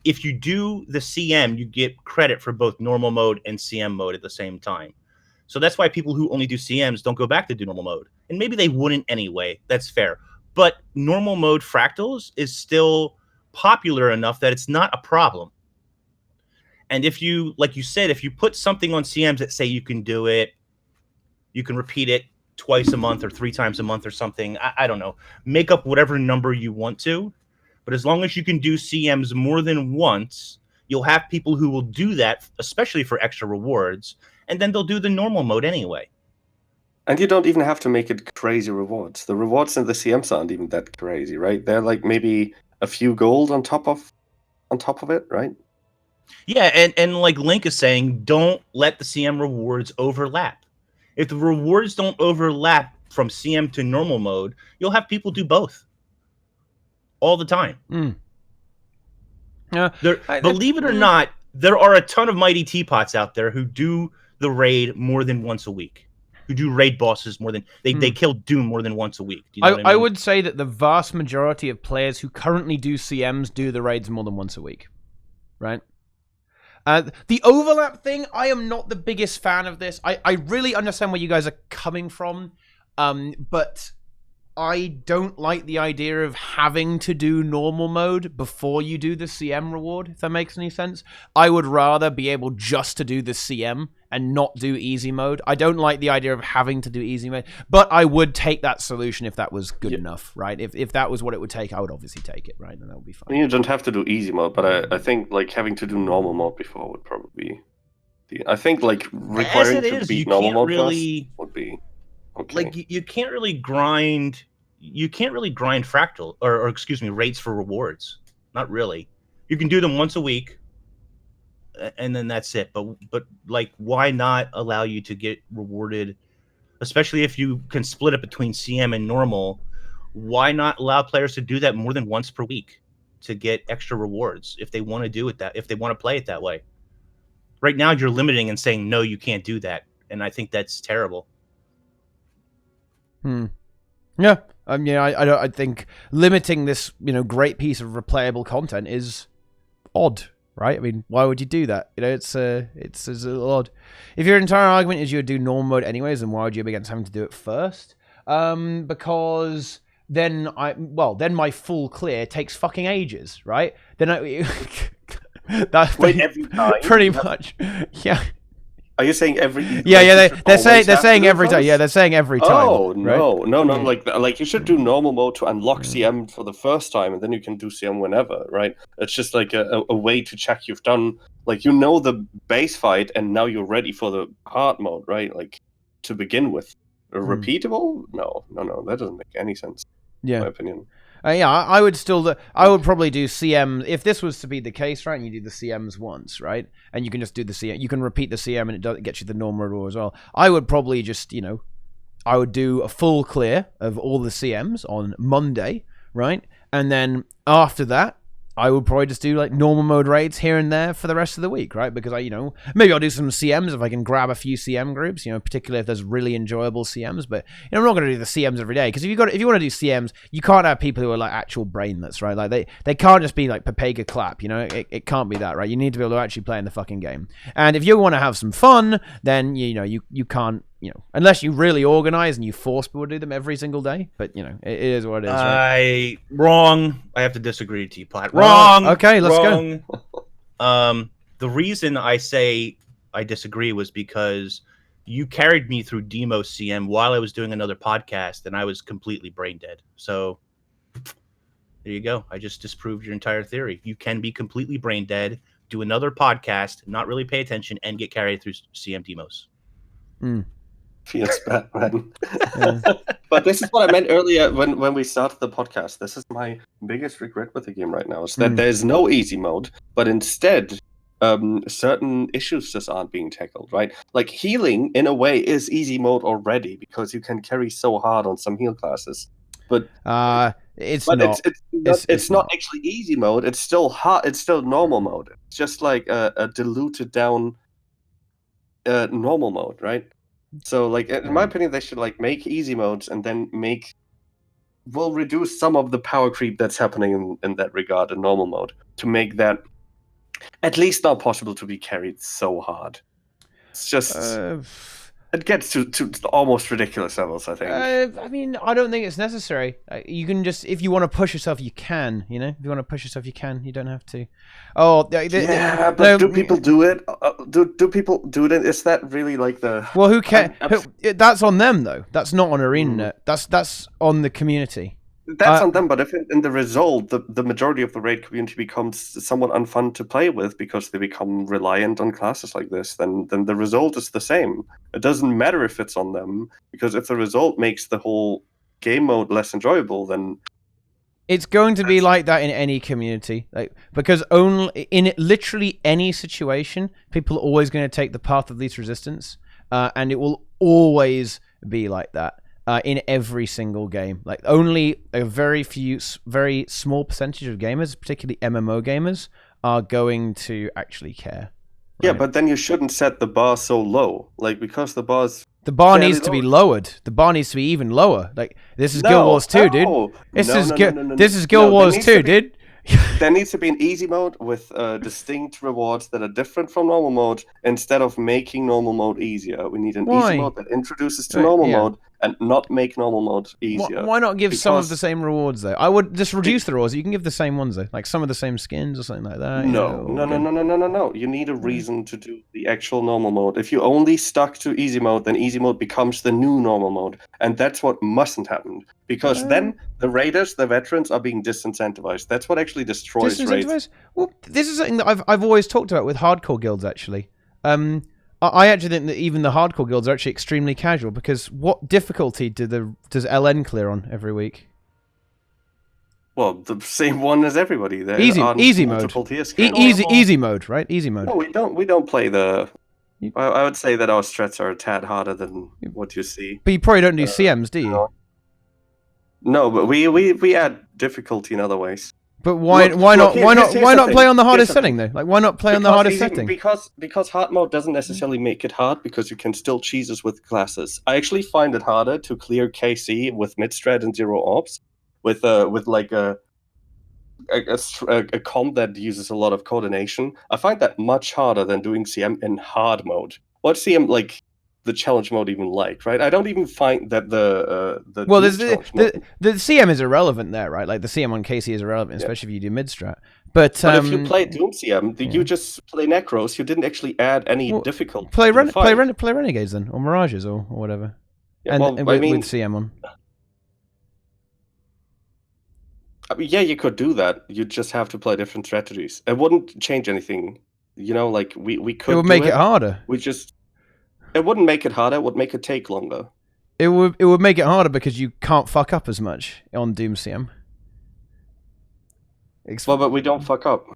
if you do the CM, you get credit for both normal mode and CM mode at the same time. So that's why people who only do CMs don't go back to do normal mode. And maybe they wouldn't anyway. That's fair. But normal mode fractals is still popular enough that it's not a problem. And if you, like you said, if you put something on CMs that say you can do it, you can repeat it twice a month or 3 times a month or something. I don't know. Make up whatever number you want to. But as long as you can do CMs more than once, you'll have people who will do that, especially for extra rewards. And then they'll do the normal mode anyway. And you don't even have to make it crazy rewards. The rewards in the CMs aren't even that crazy, right? They're like maybe a few gold on top of it, right? Yeah, and like Link is saying, don't let the CM rewards overlap. If the rewards don't overlap from CM to normal mode, you'll have people do both all the time. Believe it or not, there are a ton of MightyTeapots out there who do the raid more than once a week, who do raid bosses more than they kill Doom more than once a week. Do you know what I mean? I would say that the vast majority of players who currently do CMs do the raids more than once a week, right? The overlap thing, I am not the biggest fan of this. I really understand where you guys are coming from, but I don't like the idea of having to do normal mode before you do the CM reward, if that makes any sense. I would rather be able just to do the CM and not do easy mode. I don't like the idea of having to do easy mode, but I would take that solution if that was good enough, right? If that was what it would take, I would obviously take it, right? And that would be fine. You don't have to do easy mode, but I think like having to do normal mode before would probably be... I think like requiring to beat normal mode really would be... Okay. Like you can't really grind fractal or excuse me, raids for rewards. Not really. You can do them once a week and then that's it. But like why not allow you to get rewarded, especially if you can split it between CM and normal? Why not allow players to do that more than once per week to get extra rewards if they want to do it if they want to play it that way? Right now you're limiting and saying no, you can't do that. And I think that's terrible. Yeah, I think limiting this, great piece of replayable content is odd, right? I mean, why would you do that? It's a little odd. If your entire argument is you would do normal mode anyways, then why would you be against having to do it first? Because then my full clear takes fucking ages, right? Then that's every time pretty much, yeah. Are you saying every? Yeah. They're saying every time. Yeah, they're saying every time. Oh no, right? no! Like you should do normal mode to unlock CM for the first time, and then you can do CM whenever, right? It's just like a way to check you've done, like the base fight, and now you're ready for the hard mode, right? Like to begin with, repeatable? No, that doesn't make any sense. Yeah, in my opinion. Yeah, I would still. I would probably do CM if this was to be the case, right? And you do the CMs once, right? And you can just do the CM. You can repeat the CM, and it gets you the normal rule as well. I would probably just, I would do a full clear of all the CMs on Monday, right? And then after that, I would probably just do like normal mode raids here and there for the rest of the week, right? Because maybe I'll do some CMs if I can grab a few CM groups, particularly if there's really enjoyable CMs. But I'm not going to do the CMs every day, because if you want to do CMs, you can't have people who are like actual brainlets, right? Like they can't just be like Pepega clap, it can't be that, right? You need to be able to actually play in the fucking game. And if you want to have some fun, then you can't. Unless you really organize and you force people to do them every single day. But, it is what it is, right? Wrong. I have to disagree, Teapot. Wrong. Okay, let's go. The reason I say I disagree was because you carried me through Demo CM while I was doing another podcast, and I was completely brain dead. So there you go. I just disproved your entire theory. You can be completely brain dead, do another podcast, not really pay attention, and get carried through CM demos. Feels bad, man. But this is what I meant earlier when we started the podcast. This is my biggest regret with the game right now, is that there's no easy mode, but instead certain issues just aren't being tackled, right? Like healing, in a way, is easy mode already, because you can carry so hard on some heal classes. But it's not actually easy mode. It's still hard. It's still normal mode. It's just like a diluted down normal mode, right? So, like, in my opinion, they should like make easy modes and then reduce some of the power creep that's happening in that regard in normal mode, to make that at least not possible to be carried so hard. It's just it gets to almost ridiculous levels, I think. I mean, I don't think it's necessary. You can just, if you want to push yourself, you can. If you want to push yourself, you can. You don't have to. Oh, but do people do it? Do people do it? Is that really like the? Well, who cares? That's on them, though. That's not on ArenaNet. That's on the community. That's on them, but if in the result, the majority of the raid community becomes somewhat unfun to play with because they become reliant on classes like this, then the result is the same. It doesn't matter if it's on them, because if the result makes the whole game mode less enjoyable, then it's going to be like that in any community, because only in literally any situation, people are always going to take the path of least resistance, and it will always be like that. In every single game, like only a very small percentage of gamers, particularly MMO gamers, are going to actually care. Right? Yeah, but then you shouldn't set the bar so low, like, because the bar needs to be lowered. The bar needs to be even lower. Like, this is Guild Wars 2, dude. This is Guild Wars 2, dude. There needs to be an easy mode with distinct rewards that are different from normal mode. Instead of making normal mode easier, we need an easy mode that introduces to normal mode and not make normal mode easier. Why not give some of the same rewards, though? I would just reduce the rewards. You can give the same ones, though, like some of the same skins or something like that. No. You need a reason to do the actual normal mode. If you only stuck to easy mode, then easy mode becomes the new normal mode, and that's what mustn't happen. Because then the raiders, the veterans, are being disincentivized. That's what actually destroys raids. Well, this is something that I've always talked about with hardcore guilds, actually. I actually think that even the hardcore guilds are actually extremely casual, because what difficulty does LN clear on every week? Well, the same one as everybody. Easy mode. Easy mode, right? Easy mode. No, we don't play the. I would say that our strats are a tad harder than what you see. But you probably don't do CMs, do you? No, but we add difficulty in other ways. But why not play on the hardest setting, though? Like, why not play on the hardest setting? Because hard mode doesn't necessarily make it hard, because you can still cheeses with classes. I actually find it harder to clear KC with mid strat and zero ops with like a comp that uses a lot of coordination. I find that much harder than doing CM in hard mode. What CM like the challenge mode even like, right? I don't even find that the CM is irrelevant there, right? Like the CM on KC is irrelevant, especially if you do mid strat. But if you play Doom CM, you just play Necros. You didn't actually add any difficulty. Play Renegades then, or Mirages, or whatever. Yeah, with CM on. I mean, yeah, you could do that. You just have to play different strategies. It wouldn't change anything. Like we could. It would make it harder. It wouldn't make it harder. It would make it take longer. It would make it harder because you can't fuck up as much on Doom CM. Well, but we don't fuck up.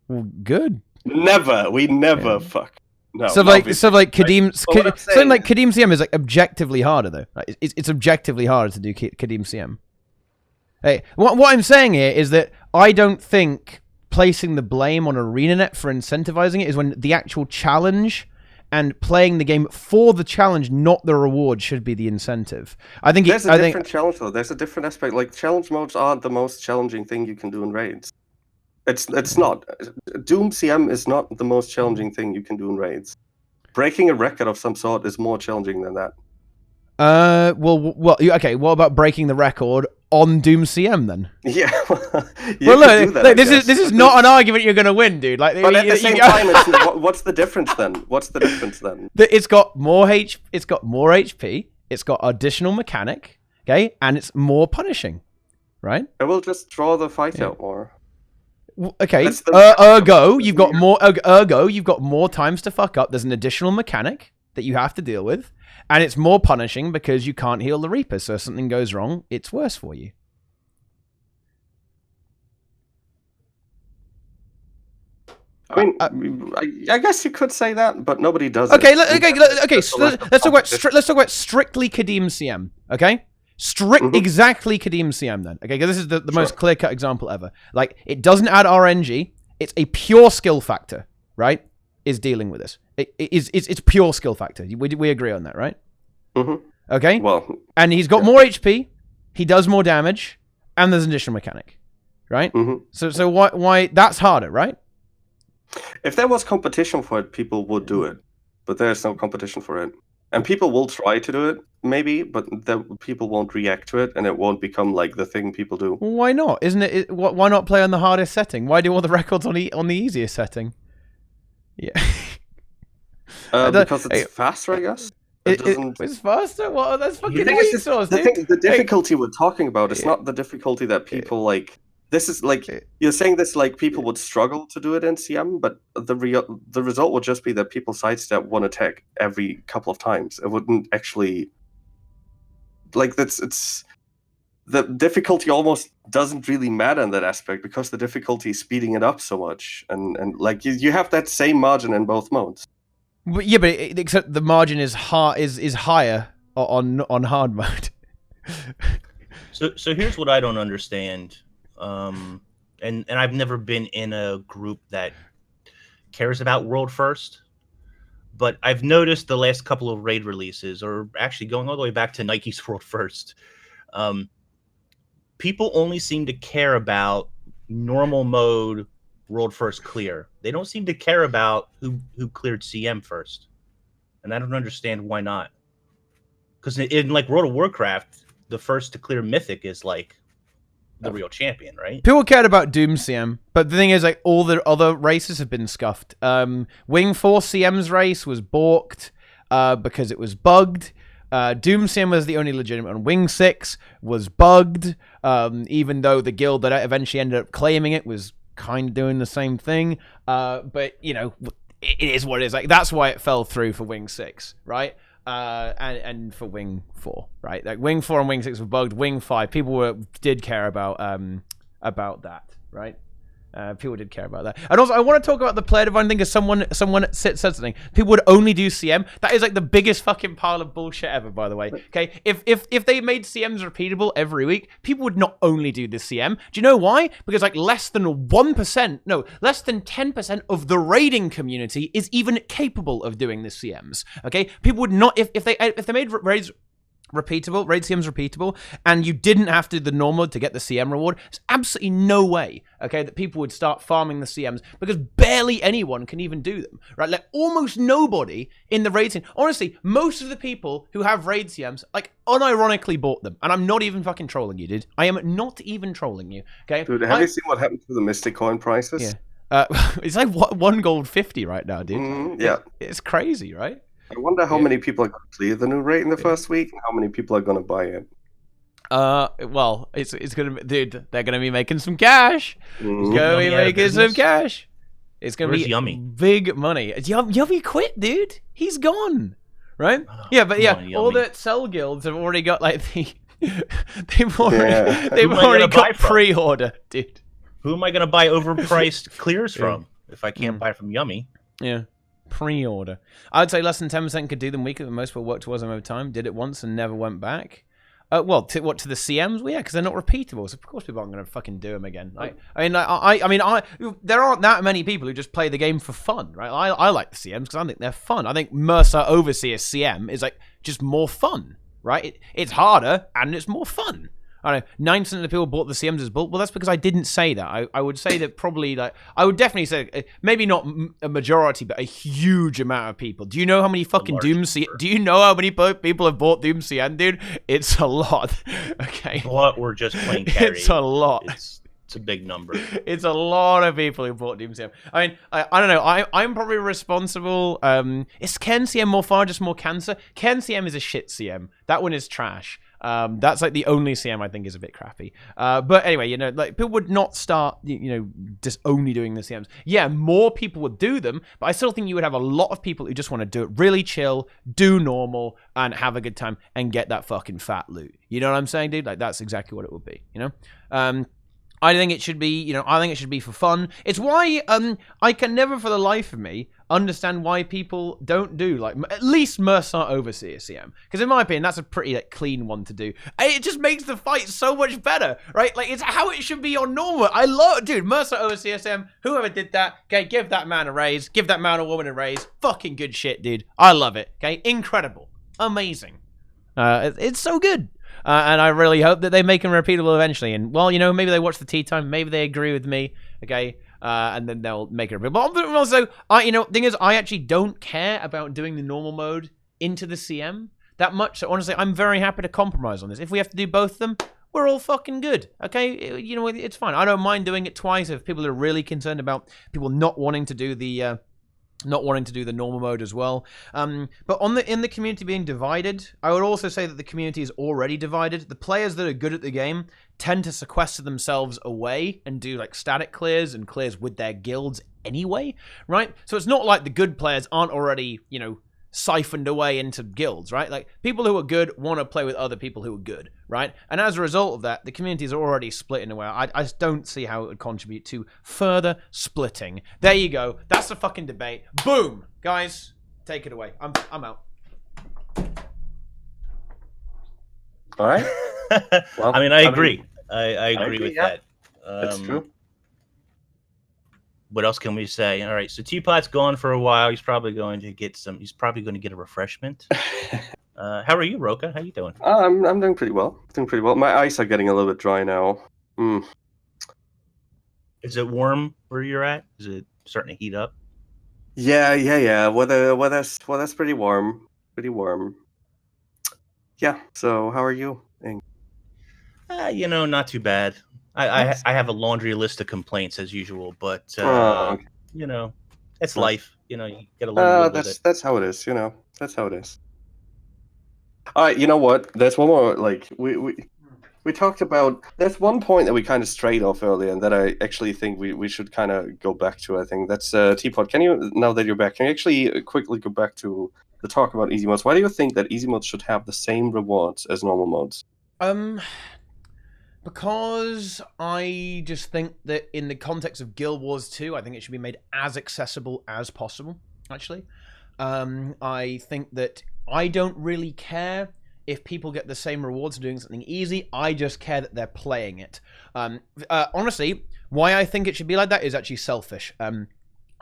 Well, good. Never. We never fuck. No. So like Kadeem, something like Kadeem CM is like objectively harder though. Right? It's objectively harder to do Kadeem CM. Hey, what I'm saying here is that I don't think placing the blame on ArenaNet for incentivizing it is when the actual challenge and playing the game for the challenge, not the reward, should be the incentive. I think there's a different challenge though. There's a different aspect. Like challenge modes aren't the most challenging thing you can do in raids. It's not. Doom CM is not the most challenging thing you can do in raids. Breaking a record of some sort is more challenging than that. Well, okay. What about breaking the record on Doom CM then? Yeah. Well, look, this is not an argument you're going to win, dude. Like, but at the same time, what's the difference then? What's the difference then? It's got more HP. It's got additional mechanic. Okay, and it's more punishing, right? I will just draw the fight out more. Okay. Ergo, you've got more times to fuck up. There's an additional mechanic that you have to deal with, and it's more punishing because you can't heal the Reaper. So if something goes wrong, it's worse for you. I mean, I guess you could say that, but nobody does. Okay. So let's talk about strictly Kadeem CM. Okay. Exactly Kadeem CM then. Okay, because this is the most clear-cut example ever. Like, it doesn't add RNG. It's a pure skill factor, right? Is dealing with this. It's pure skill factor. We agree on that, right? Mm-hmm. Okay. Well, and he's got more HP. He does more damage, and there's an additional mechanic, right? Mm-hmm. So why that's harder, right? If there was competition for it, people would do it, but there's no competition for it. And people will try to do it, maybe, but people won't react to it, and it won't become like the thing people do. Well, why not? Isn't it? Why not play on the hardest setting? Why do all the records on the easiest setting? Yeah. Because it's faster, I guess. It's faster. Well, that's fucking resource, the difficulty we're talking about is not the difficulty that people like. This is like you're saying this like people would struggle to do it in CM, but the result would just be that people sidestep one attack every couple of times. It wouldn't actually like it's the difficulty almost doesn't really matter in that aspect because the difficulty is speeding it up so much, and like you have that same margin in both modes. But yeah, but except the margin is higher on hard mode. So here's what I don't understand. And I've never been in a group that cares about world first, but I've noticed the last couple of raid releases, or actually going all the way back to Nike's world first, people only seem to care about normal mode world first clear. They don't seem to care about who cleared CM first, and I don't understand why not. Because in like World of Warcraft, the first to clear Mythic is like the real champion, right? People cared about Doom CM, but the thing is, like, all the other races have been scuffed. Wing 4 CM's race was balked because it was bugged. Doom CM was the only legitimate one. Wing 6 was bugged, even though the guild that eventually ended up claiming it was kind of doing the same thing. But, you know, it is what it is. Like, that's why it fell through for Wing 6, right? And for Wing 4, right? Like Wing 4 and Wing 6 were bugged. Wing 5, people did care about that, right? People did care about that. And also, I want to talk about the player divine thing because someone said something. People would only do CM. That is like the biggest fucking pile of bullshit ever, by the way. Okay, if they made CMs repeatable every week, people would not only do the CM. Do you know why? Because like less than 10% of the raiding community is even capable of doing the CMs. Okay, people would not if they made raids repeatable, raid CMs repeatable, and you didn't have to do the normal to get the CM reward, there's absolutely no way, okay, that people would start farming the CMs because barely anyone can even do them, right? Like almost nobody in the raid scene. Honestly, most of the people who have raid CMs, like unironically bought them, and I'm not even fucking trolling you, dude. I am not even trolling you, okay? Dude, have you seen what happened to the Mystic coin prices? Yeah. It's like $1 gold 50 right now, dude. Yeah. It's crazy, right? I wonder how many people are going to clear the new rate in the first week, and how many people are going to buy it. Well, it's gonna be, dude. They're gonna be making some cash. It's gonna be making some cash. It's gonna be Yummy? Big money. Yummy quit, dude. He's gone, right? Yeah, but yeah, all the cell guilds have already got like they've already got pre-order, dude. Who am I going to buy overpriced clears from if I can't buy from Yummy? Yeah. Pre-order. I'd say less than 10% could do them weekly, but most will work towards them over time. Did it once and never went back. Well, to the CMs? Well, yeah, because they're not repeatable. So of course people aren't going to fucking do them again. There aren't that many people who just play the game for fun, right? I like the CMs because I think they're fun. I think Mercer Overseer CM is like just more fun, right? It's harder and it's more fun. I don't know, 9% of the people bought the CMs as bulk. Well, that's because I didn't say that. I would say that probably, like, I would definitely say, maybe not a majority, but a huge amount of people. Do you know how many fucking Doom CM? Do you know how many people have bought Doom CM, dude? It's a lot. Okay. What we're just playing carry. It's a lot. It's a big number. It's a lot of people who bought Doom CM. I mean, I don't know. I'm probably responsible. Is Ken CM more far, just more cancer? Ken CM is a shit CM. That one is trash. That's like the only CM I think is a bit crappy. But anyway, you know, like people would not start, you know, just only doing the CMs. Yeah, more people would do them, but I still think you would have a lot of people who just want to do it really chill, do normal, and have a good time and get that fucking fat loot. You know what I'm saying, dude? Like that's exactly what it would be, you know? I think it should be, you know, I think it should be for fun. It's why I can never for the life of me understand why people don't do, like, at least Mercer Overseer CM. Because in my opinion, that's a pretty, like, clean one to do. And it just makes the fight so much better, right? Like, it's how it should be on normal. I love, dude, Mercer Overseer CM, whoever did that, okay, give that man a raise, give that man or woman a raise. Fucking good shit, dude. I love it, okay? Incredible. Amazing. It's so good. And I really hope that they make them repeatable eventually. And, well, you know, maybe they watch the tea time. Maybe they agree with me, okay? And then they'll make it repeatable. But also, you know, the thing is, I actually don't care about doing the normal mode into the CM that much. So, honestly, I'm very happy to compromise on this. If we have to do both of them, we're all fucking good, okay? You know, it's fine. I don't mind doing it twice if people are really concerned about people not wanting to do the... not wanting to do the normal mode as well. But in the community being divided, I would also say that the community is already divided. The players that are good at the game tend to sequester themselves away and do like static clears and clears with their guilds anyway, right? So it's not like the good players aren't already, you know, siphoned away into guilds, right? Like people who are good want to play with other people who are good, right? And as a result of that, the communities are already split in a way. I just don't see how it would contribute to further splitting. There you go. That's the fucking debate. Boom, guys, take it away. I'm out. All right. Well, I mean, I agree. I agree with that. That's true. What else can we say? All right, so Teapot's gone for a while. He's probably going to get a refreshment. How are you, Roca? How you doing? I'm doing pretty well. My eyes are getting a little bit dry now. Is it warm where you're at? Is it starting to heat up? Yeah. Weather's pretty warm. Yeah. So how are you? You know, not too bad. I have a laundry list of complaints as usual, but okay. you know, it's life. You know, you gotta learn with it. That's how it is. You know, that's how it is. All right. You know what? There's one more. Like we talked about. There's one point that we kind of strayed off earlier, and that I actually think we should kind of go back to. I think that's Teapot. Can you, now that you're back, can you actually quickly go back to the talk about easy modes? Why do you think that easy modes should have the same rewards as normal modes? Because I just think that in the context of Guild Wars 2, I think it should be made as accessible as possible, actually. I think that I don't really care if people get the same rewards for doing something easy. I just care that they're playing it. Honestly, why I think it should be like that is actually selfish.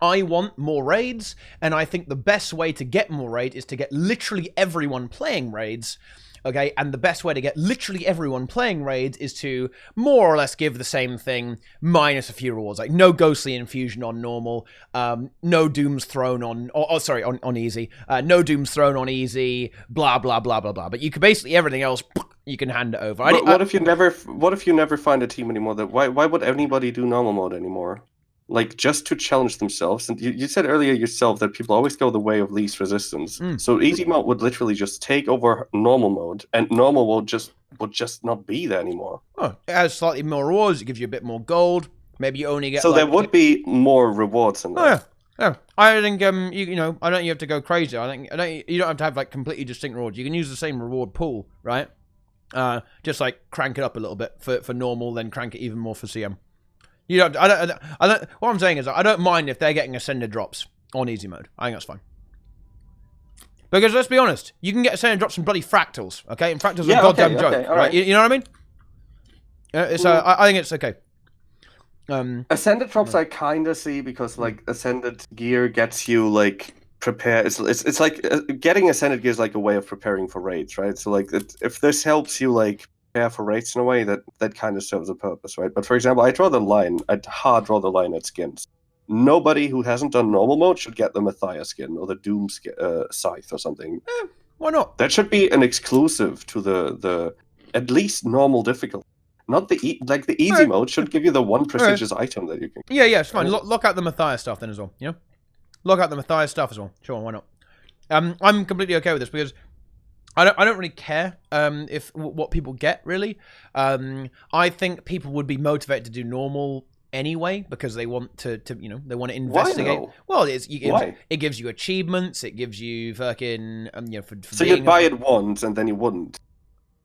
I want more raids, and I think the best way to get more raids is to get literally everyone playing raids. Okay, and the best way to get literally everyone playing raids is to more or less give the same thing minus a few rewards, like no ghostly infusion on normal, no dooms thrown on, on easy, no dooms thrown on easy, blah blah blah blah blah. But you can basically everything else you can hand it over. What if you never find a team anymore? That why would anybody do normal mode anymore? Like, just to challenge themselves. And you said earlier yourself that people always go the way of least resistance. So easy mode would literally just take over normal mode, and normal mode would just not be there anymore. Oh, it has slightly more rewards. It gives you a bit more gold. Maybe you only get. So there would be more rewards in that. Oh, yeah. I think you know, I don't think you have to go crazy. You don't have to have like completely distinct rewards. You can use the same reward pool, right? Just like crank it up a little bit for normal, then crank it even more for CM. You don't. I don't. What I'm saying is, I don't mind if they're getting ascended drops on easy mode. I think that's fine. Because let's be honest, you can get ascended drops from bloody fractals, okay? And fractals are a goddamn joke, right? You know what I mean? I think it's okay. Ascended drops I kind of see because like ascended gear gets you like prepare. It's like getting ascended gear is like a way of preparing for raids, right? So like if this helps you like prepare for raids in a way, that kind of serves a purpose, right? But for example, I'd draw the line at skins. Nobody who hasn't done normal mode should get the Matthias skin or the Doom scythe or something. Why not? That should be an exclusive to the at least normal difficulty. Not the easy mode should give you the one prestigious item that you can. Yeah, it's fine. Lock out the Matthias stuff then as well. You know, lock out the Matthias stuff as well. Sure, why not? I'm completely okay with this because I don't really care if what people get really. I think people would be motivated to do normal anyway because they want to they want to investigate. Well, it gives you achievements. It gives you fucking so you'd buy it once and then you wouldn't.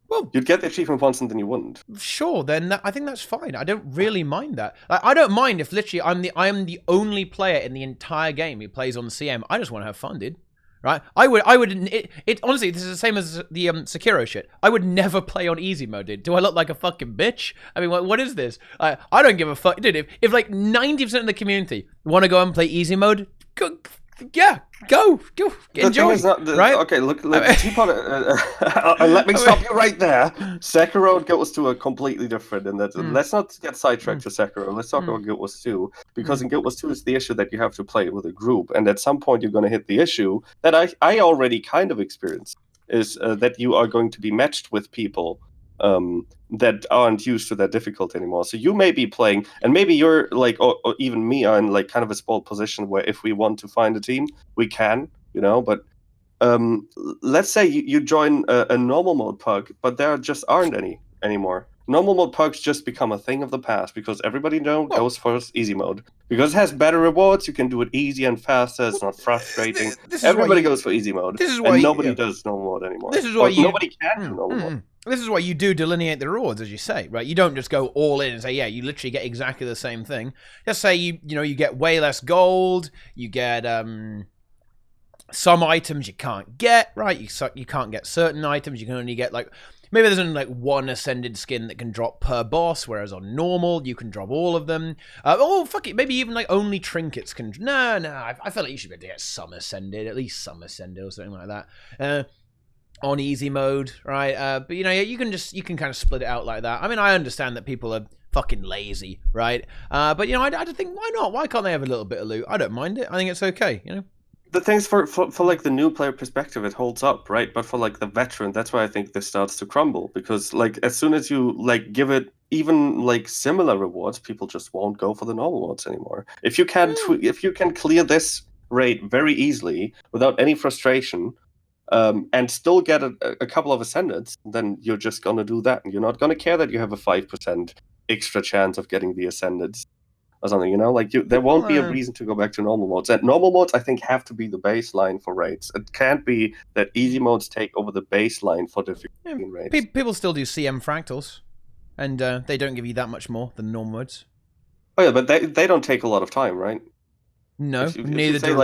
Well, you'd get the achievement once and then you wouldn't. Sure, then I think that's fine. I don't really mind that. I don't mind if literally I am the only player in the entire game who plays on CM. I just want to have fun, dude. Right? I would. Honestly, this is the same as the Sekiro shit. I would never play on easy mode, dude. Do I look like a fucking bitch? I mean, what is this? I don't give a fuck, dude. If like 90% of the community want to go and play easy mode, go. Enjoy. Right? Okay, look, Teapot, let me stop you right there. Sekiro and Guild Wars 2 are completely different in that. Let's not get sidetracked to Sekiro. Let's talk about Guild Wars 2, because in Guild Wars 2 is the issue that you have to play with a group, and at some point you're going to hit the issue that I already kind of experienced, is that you are going to be matched with people that aren't used to that difficulty anymore. So you may be playing, and maybe you're like, or even me are in like kind of a spoiled position where if we want to find a team, we can, but let's say you join a normal mode pug, but there just aren't any anymore. Normal mode pugs just become a thing of the past because everybody goes for easy mode. Because it has better rewards, you can do it easy and faster, it's not frustrating. Everybody goes for easy mode, and nobody does normal mode anymore. Nobody can do normal mode. This is why you do delineate the rewards, as you say, right? You don't just go all in and say, yeah, you literally get exactly the same thing. Just say you get way less gold, you get some items you can't get, right? You can't get certain items, you can only get like, maybe there's only like one ascended skin that can drop per boss, whereas on normal, you can drop all of them. Fuck it, maybe even like only trinkets can... No, I feel like you should be able to get some ascended, at least some ascended or something like that. On easy mode, right? But you can kind of split it out like that. I mean, I understand that people are fucking lazy, right? But I think, why not? Why can't they have a little bit of loot? I don't mind it. I think it's okay, The thing's for like the new player perspective, it holds up, right? But for like the veteran, that's why I think this starts to crumble, because like as soon as you like give it even like similar rewards, people just won't go for the normal modes anymore. If you can clear this raid very easily without any frustration, and still get a couple of ascendants, then you're just gonna do that, and you're not gonna care that you have a 5% extra chance of getting the ascendants. Or something, there won't be a reason to go back to normal modes. And normal modes, I think, have to be the baseline for raids. It can't be that easy modes take over the baseline for difficulty in raids. People still do CM fractals, and they don't give you that much more than normal modes. Oh yeah, but they don't take a lot of time, right? No, neither do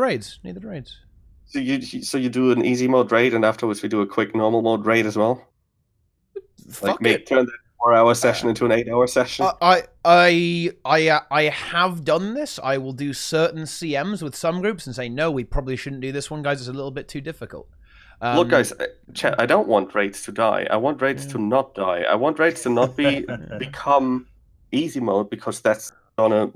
raids. Neither do raids. So you do an easy mode raid, and afterwards we do a quick normal mode raid as well. Turn that 4-hour session into an 8-hour session. I have done this. I will do certain CMs with some groups and say, no, we probably shouldn't do this one, guys. It's a little bit too difficult. Look, guys, chat, I don't want raids to die. I want raids to not die. I want raids to not become easy mode, because that's gonna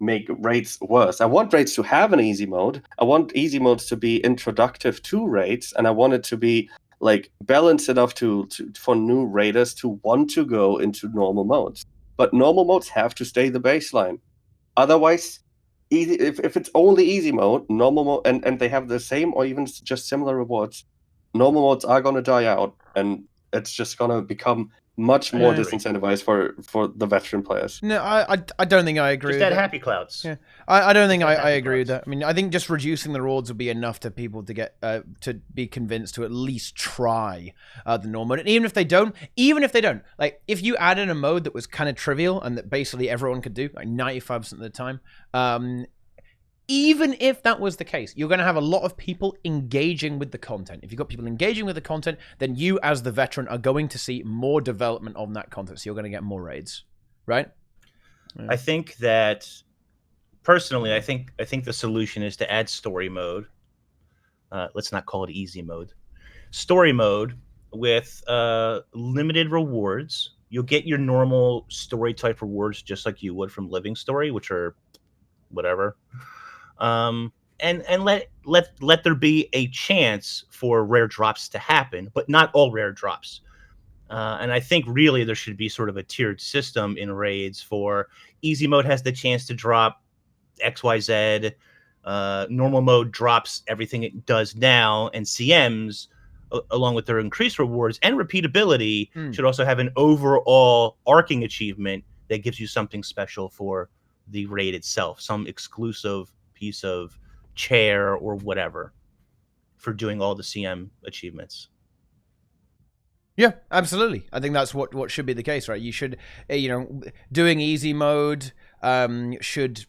make raids worse. I want raids to have an easy mode. I want easy modes to be introductive to raids, and I want it to be balanced enough for new raiders to want to go into normal modes. But normal modes have to stay the baseline. Otherwise, if it's only easy mode, normal mode, and they have the same or even just similar rewards, normal modes are gonna die out, and it's just gonna become much more Yeah. disincentivized for the veteran players. No, I don't think I agree Just with add that. happy clouds. Yeah, I don't think Just add I happy agree with clouds. that. I mean, I think just reducing the rewards will be enough to people to get to be convinced to at least try the normal mode. And even if they don't, like if you add in a mode that was kind of trivial and that basically everyone could do like 95% of the time, even if that was the case, you're going to have a lot of people engaging with the content. If you've got people engaging with the content, then you as the veteran are going to see more development on that content. So you're going to get more raids, right? Yeah. I think that personally, I think the solution is to add story mode. Let's not call it easy mode. Story mode with limited rewards. You'll get your normal story type rewards just like you would from Living Story, which are whatever. And let there be a chance for rare drops to happen, but not all rare drops. And I think really there should be sort of a tiered system in raids for easy mode has the chance to drop XYZ. Normal mode drops everything it does now, and CMs, along with their increased rewards and repeatability, should also have an overall arcing achievement that gives you something special for the raid itself, some exclusive piece of chair or whatever for doing all the CM achievements. Yeah, absolutely. I think that's what should be the case, right? You should, doing easy mode should,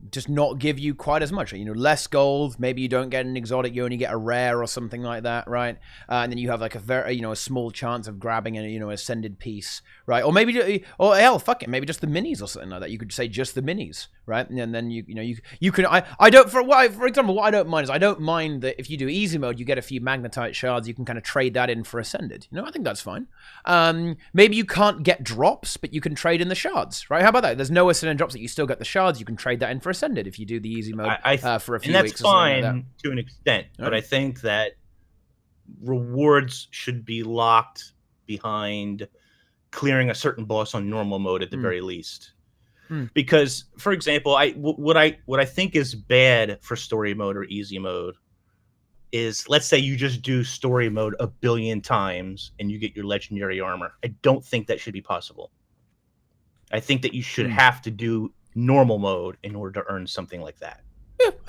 just not give you quite as much. Less gold. Maybe you don't get an exotic, you only get a rare or something like that, right? And then you have like a very, a small chance of grabbing a, ascended piece, right? Or maybe, or hell, fuck it, maybe just the minis or something like that. You could say just the minis, right? And then you can. I don't for example, what I don't mind is I don't mind that if you do easy mode, you get a few magnetite shards. You can kind of trade that in for ascended. I think that's fine. Maybe you can't get drops, but you can trade in the shards, right? How about that? There's no ascended drops that you still get the shards. You can trade that in for ascended if you do the easy mode for a few and that's weeks. Fine like to an extent, but I think that rewards should be locked behind clearing a certain boss on normal mode at the very least. Because, for example, what I think is bad for story mode or easy mode is, let's say you just do story mode a billion times and you get your legendary armor. I don't think that should be possible. I think that you should have to do normal mode in order to earn something like that.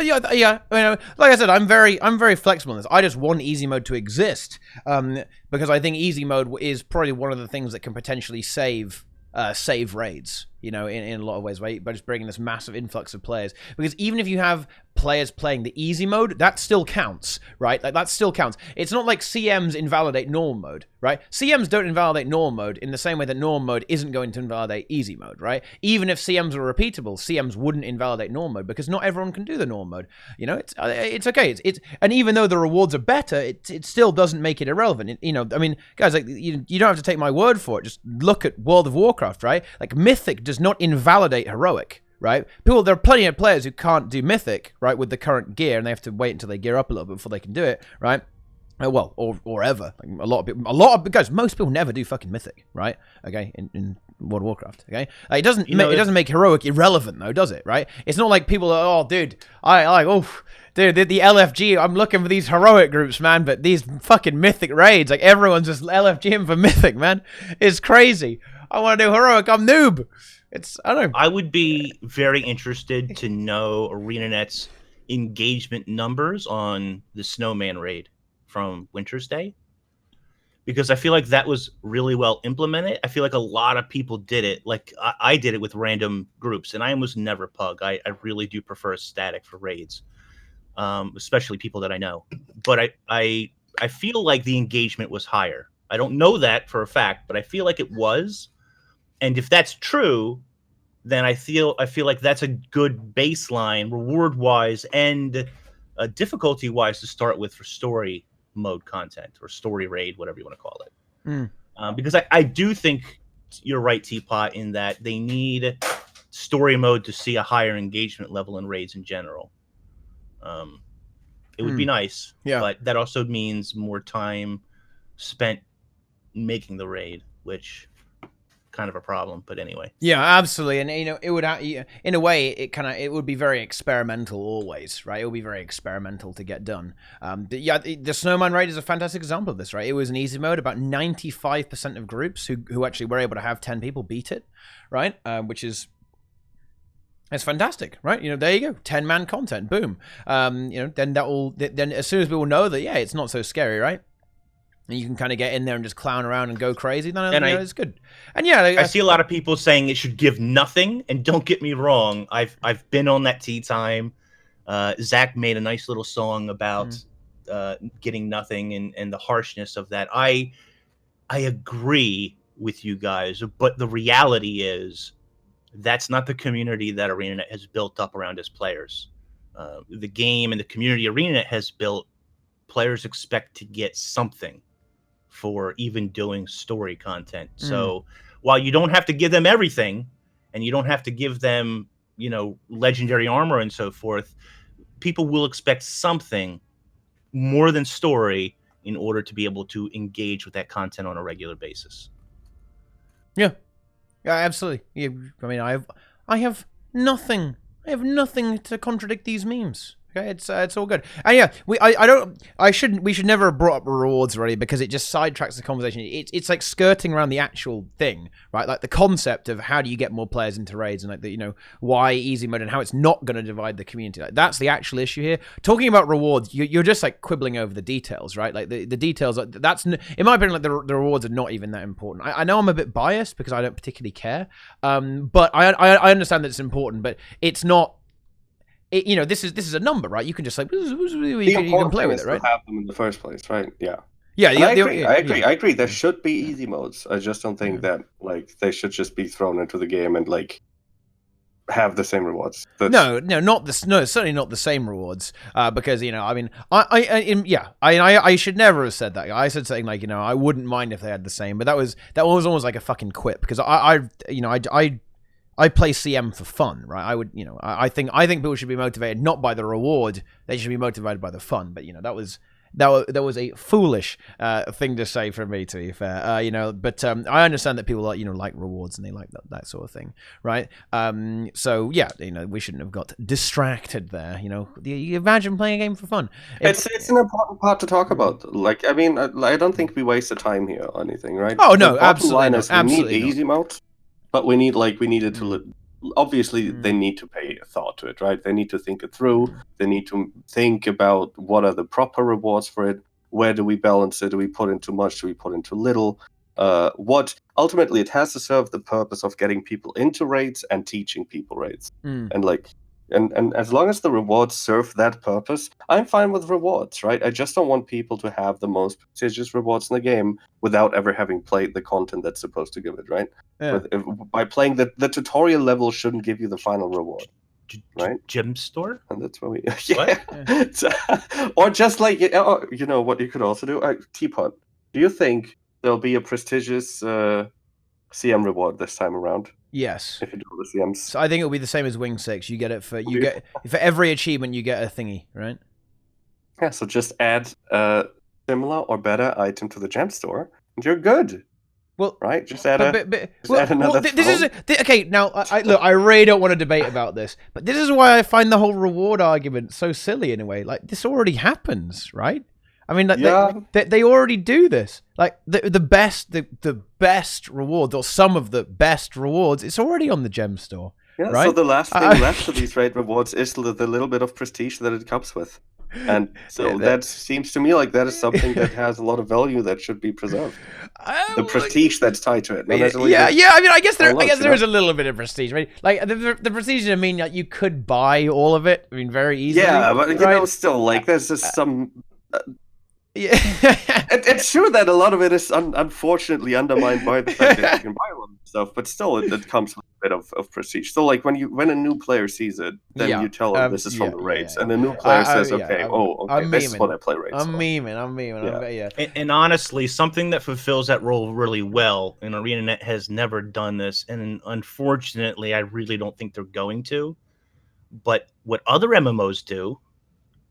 Yeah. I mean, like I said, I'm very flexible in this. I just want easy mode to exist, because I think easy mode is probably one of the things that can potentially save raids, in a lot of ways, right? By just bringing this massive influx of players. Because even if you have players playing the easy mode, that still counts, right? Like, that still counts. It's not like CMs invalidate normal mode, right? CMs don't invalidate normal mode in the same way that normal mode isn't going to invalidate easy mode, right? Even if CMs were repeatable, CMs wouldn't invalidate normal mode because not everyone can do the normal mode. It's okay. And even though the rewards are better, it still doesn't make it irrelevant. I mean, guys, like, you don't have to take my word for it. Just look at World of Warcraft, right? Like, Mythic does not invalidate Heroic, right? There are plenty of players who can't do Mythic, right, with the current gear, and they have to wait until they gear up a little bit before they can do it, right? Well, or ever. Like, a lot of guys, most people never do fucking Mythic, right? Okay, in World of Warcraft, okay? Like, it doesn't make Heroic irrelevant, though, does it, right? It's not like people are, dude, dude, the LFG, I'm looking for these Heroic groups, man, but these fucking Mythic raids, like, everyone's just LFGing for Mythic, man. It's crazy. I want to do Heroic, I'm noob. I don't know. I would be very interested to know ArenaNet's engagement numbers on the Snowman raid from Winter's Day, because I feel like that was really well implemented. I feel like a lot of people did it. Like, I did it with random groups, and I almost never pug. I really do prefer static for raids, especially people that I know. But I feel like the engagement was higher. I don't know that for a fact, but I feel like it was. And if that's true, then I feel like that's a good baseline, reward-wise and difficulty-wise, to start with for story mode content or story raid, whatever you want to call it. Because I do think you're right, Teapot, in that they need story mode to see a higher engagement level in raids in general. It would be nice, but that also means more time spent making the raid, which kind of a problem. But anyway. Yeah, absolutely. And it would, in a way, it would be very experimental always, right? It would be very experimental to get done. The Snowman Raid is a fantastic example of this, right? It was an easy mode. About 95% of groups who actually were able to have 10 people beat it, right? Which is. It's fantastic, right? There you go, 10-man content, boom. Then as soon as people know that, it's not so scary, right? And you can kind of get in there and just clown around and go crazy. Then it's good. And I see a lot of people saying it should give nothing. And don't get me wrong, I've been on that tea time. Zach made a nice little song about getting nothing and the harshness of that. I agree with you guys, but the reality is, that's not the community that ArenaNet has built up around its players. The game and the community ArenaNet has built, players expect to get something for even doing story content. So while you don't have to give them everything, and you don't have to give them, legendary armor and so forth, people will expect something more than story in order to be able to engage with that content on a regular basis. Yeah. Yeah, absolutely. Yeah, I mean, I have nothing. I have nothing to contradict these memes. Okay, it's all good. And we should never have brought up rewards already, because it just sidetracks the conversation. It's like skirting around the actual thing, right? Like the concept of how do you get more players into raids, and like why easy mode and how it's not going to divide the community. Like, that's the actual issue here. Talking about rewards, you're just like quibbling over the details, right? Like the details. That's, in my opinion, like the rewards are not even that important. I know I'm a bit biased because I don't particularly care, but I understand that it's important, but it's not. This is a number, right? You can just like you can play with it, right? To have them in the first place, right? Yeah. Yeah, I agree. There should be easy modes. I just don't think that they should just be thrown into the game and like have the same rewards. No, certainly not the same rewards. Because I should never have said that. I said something like I wouldn't mind if they had the same, but that was almost like a fucking quip, because I play CM for fun, right? I would, I think people should be motivated not by the reward; they should be motivated by the fun. But that was a foolish thing to say from me, to be fair. But I understand that people like rewards and they like that sort of thing, right? So yeah, we shouldn't have got distracted there. You imagine playing a game for fun. It's an important part to talk about. Like, I mean, I don't think we waste the time here or anything, right? Oh no, absolutely not. We need the easy mode. But we needed to. Obviously, they need to pay thought to it, right? They need to think it through. They need to think about what are the proper rewards for it. Where do we balance it? Do we put in too much? Do we put in too little? What ultimately it has to serve the purpose of getting people into raids and teaching people raids. And as long as the rewards serve that purpose, I'm fine with rewards, right? I just don't want people to have the most prestigious rewards in the game without ever having played the content that's supposed to give it, right? Yeah. By playing the tutorial level shouldn't give you the final reward, right? Gem store? And that's what we... Yeah. Or just like, what you could also do? Teapot, do you think there'll be a prestigious CM reward this time around? Yes. If you do the CMs. So I think it'll be the same as Wing 6. You get it for every achievement you get a thingy, right? Yeah, so just add a similar or better item to the gem store, and you're good. Well, right? Just add another. Okay. Now, I really don't want to debate about this, but this is why I find the whole reward argument so silly in a way. Like, this already happens, right? I mean, like, they already do this. Like the best rewards, or some of the best rewards, it's already on the gem store. Yeah. Right? So the last thing left of these raid rewards is the little bit of prestige that it comes with, and so that seems to me like that is something that has a lot of value that should be preserved. The prestige that's tied to it. Yeah. I mean, I guess there is a little bit of prestige, right? Like the prestige. I mean, like, you could buy all of it. I mean, very easily. Yeah, but still, like, there's just some. Yeah. It's true that a lot of it is unfortunately undermined by the fact that you can buy a lot of stuff, but still it comes with a bit of prestige. So like when a new player sees it, then you tell them this is from the raids, and the new player says, okay, this is what I play raids. I'm memeing. Yeah. And honestly, something that fulfills that role really well, and ArenaNet has never done this, and unfortunately, I really don't think they're going to. But what other MMOs do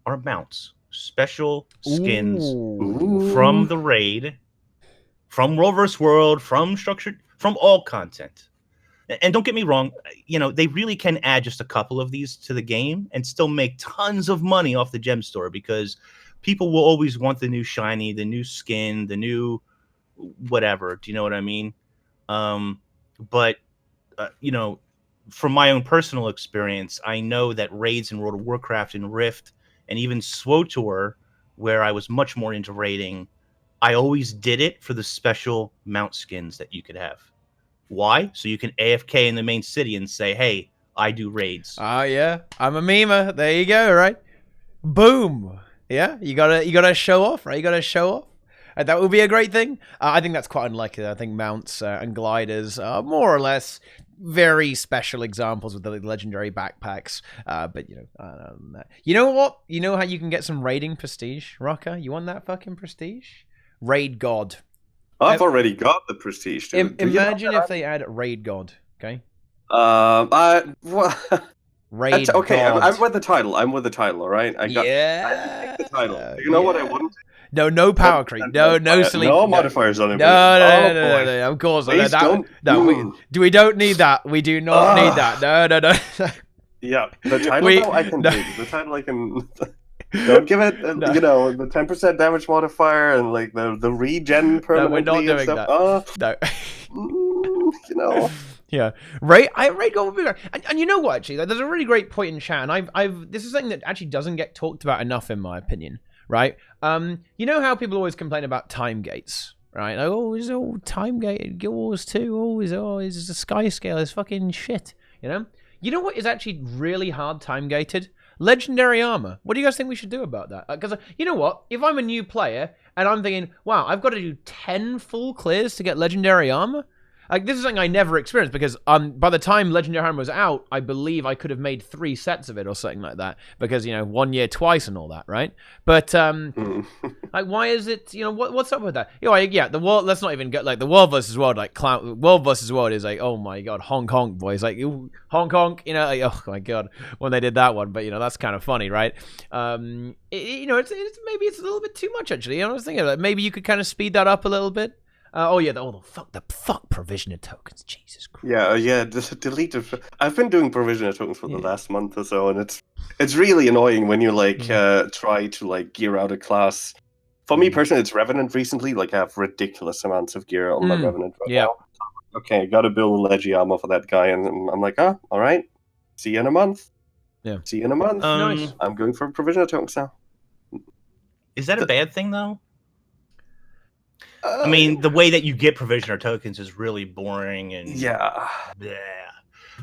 are mounts. Special skins from the raid from World vs. World, from structured, from all content. And don't get me wrong, they really can add just a couple of these to the game and still make tons of money off the gem store, because people will always want the new shiny, the new skin, the new whatever. Do you know what I mean? But from my own personal experience, I know that raids in World of Warcraft and Rift and even SWTOR, where I was much more into raiding, I always did it for the special mount skins that you could have. Why? So you can AFK in the main city and say, hey, I do raids. Oh, yeah. I'm a memer. There you go, right? Boom. Yeah, you gotta show off, right? You gotta show off. That would be a great thing. I think that's quite unlikely. I think mounts and gliders are more or less very special examples with the legendary backpacks. But, you know what? You know how you can get some raiding prestige, Roca? You want that fucking prestige? Raid God. I've already got the prestige. Imagine if they add Raid God, okay? Raid okay, God. I'm with the title. All right? I take the title. Do you know what I wouldn't? No power creep. No sleep. No modifiers on it. No. Of course. Please don't. We don't need that. We do not need that. No. Yeah, the title I can do. The title I can. Don't give it, the 10% damage modifier and like the regen permanently. No, we're not doing that. No. Yeah, Raid God would be great. And you know what? Actually, there's a really great point in chat, and this is something that actually doesn't get talked about enough, in my opinion. Right? You know how people always complain about time gates, right? Like, it's all time gated Wars 2. Always the sky scale is fucking shit. You know what is actually really hard time gated? Legendary armor. What do you guys think we should do about that? Because you know what? If I'm a new player and I'm thinking, wow, I've got to do 10 full clears to get legendary armor. Like, this is something I never experienced, because by the time legendary armor was out, I believe I could have made 3 sets of it or something like that, because 1 year twice and all that, right? But like, why is it? What's up with that? The world. Let's not even get like the world versus world. Like world versus world is like, oh my god, honk honk, boys. Like honk honk. Like, oh my god, when they did that one. But that's kind of funny, right? Maybe it's a little bit too much actually. I was thinking that maybe you could kind of speed that up a little bit. The fuck provisioner tokens, Jesus Christ. Yeah, delete it. I've been doing provisioner tokens for the last month or so, and it's really annoying when you try to gear out a class. For me personally, it's Revenant recently. Like, I have ridiculous amounts of gear on my Revenant right now. Okay, gotta build Legi armor for that guy, and I'm like, all right, see you in a month. Yeah, see you in a month. Nice. I'm going for provisioner tokens now. Is that a bad thing though? I mean, the way that you get provisioner tokens is really boring and bleh.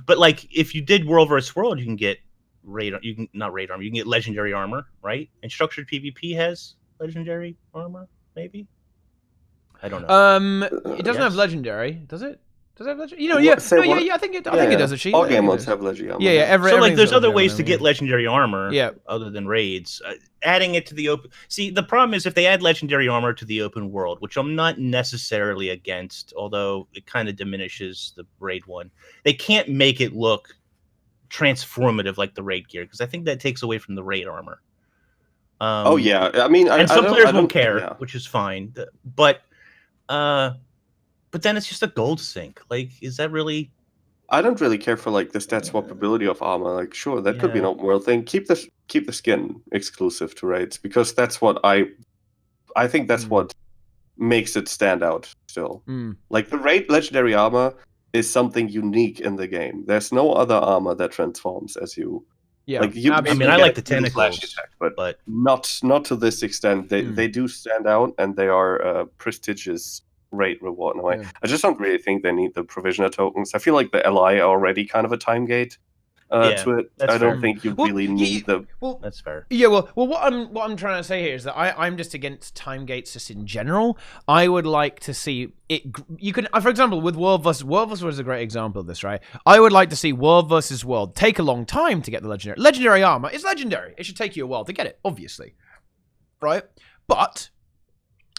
But like, if you did World vs. World, you can get you can get legendary armor, right? And structured PvP has legendary armor, maybe. I don't know. It doesn't have legendary, does it? Does it have legendary? I think it does actually. All game modes have legendary armor. Yeah. So like, there's other ways to get legendary armor. Yeah. Other than raids, adding it to the open. See, the problem is if they add legendary armor to the open world, which I'm not necessarily against, although it kind of diminishes the raid one. They can't make it look transformative like the raid gear, because I think that takes away from the raid armor. I mean, some players won't care, which is fine. But then it's just a gold sink. Like, is that really? I don't really care for the stat swappability of armor. Like, sure, that could be an open world thing. Keep the skin exclusive to raids, because that's what I think that's what makes it stand out still. Like, the raid legendary armor is something unique in the game. There's no other armor that transforms as you. Yeah, I like the tentacles, attack, but not to this extent. They do stand out, and they are prestigious rate reward in a way. Yeah. I just don't really think they need the provisioner tokens. I feel like the LI are already kind of a time gate to it. I don't think you really need the. Well, that's fair. Yeah, well, what I'm trying to say here is that I'm just against time gates just in general. I would like to see it. You can, for example, with World vs. World is a great example of this, right? I would like to see World vs. World take a long time to get the legendary armor. It's legendary. It should take you a while to get it, obviously, right? But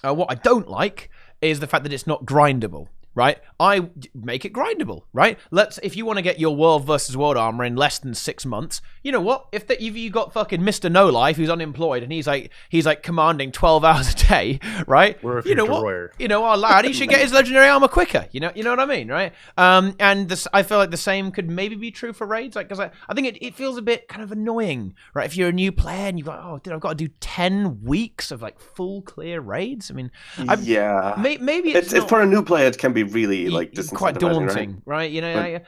what I don't like is the fact that it's not grindable, right? I make it grindable, right? If you want to get your world versus world armor in less than 6 months, you know what? If you got fucking Mr. No Life who's unemployed and he's like commanding 12 hours a day, right? You know what? You know, our lad, he should get his legendary armor quicker. You know what I mean, right? And this, I feel like the same could maybe be true for raids, like, because I think it feels a bit kind of annoying, right? If you're a new player and you've got, oh, dude, I've got to do 10 weeks of like full clear raids. I mean, maybe it's for a new player. It can be really like quite daunting, right? You know,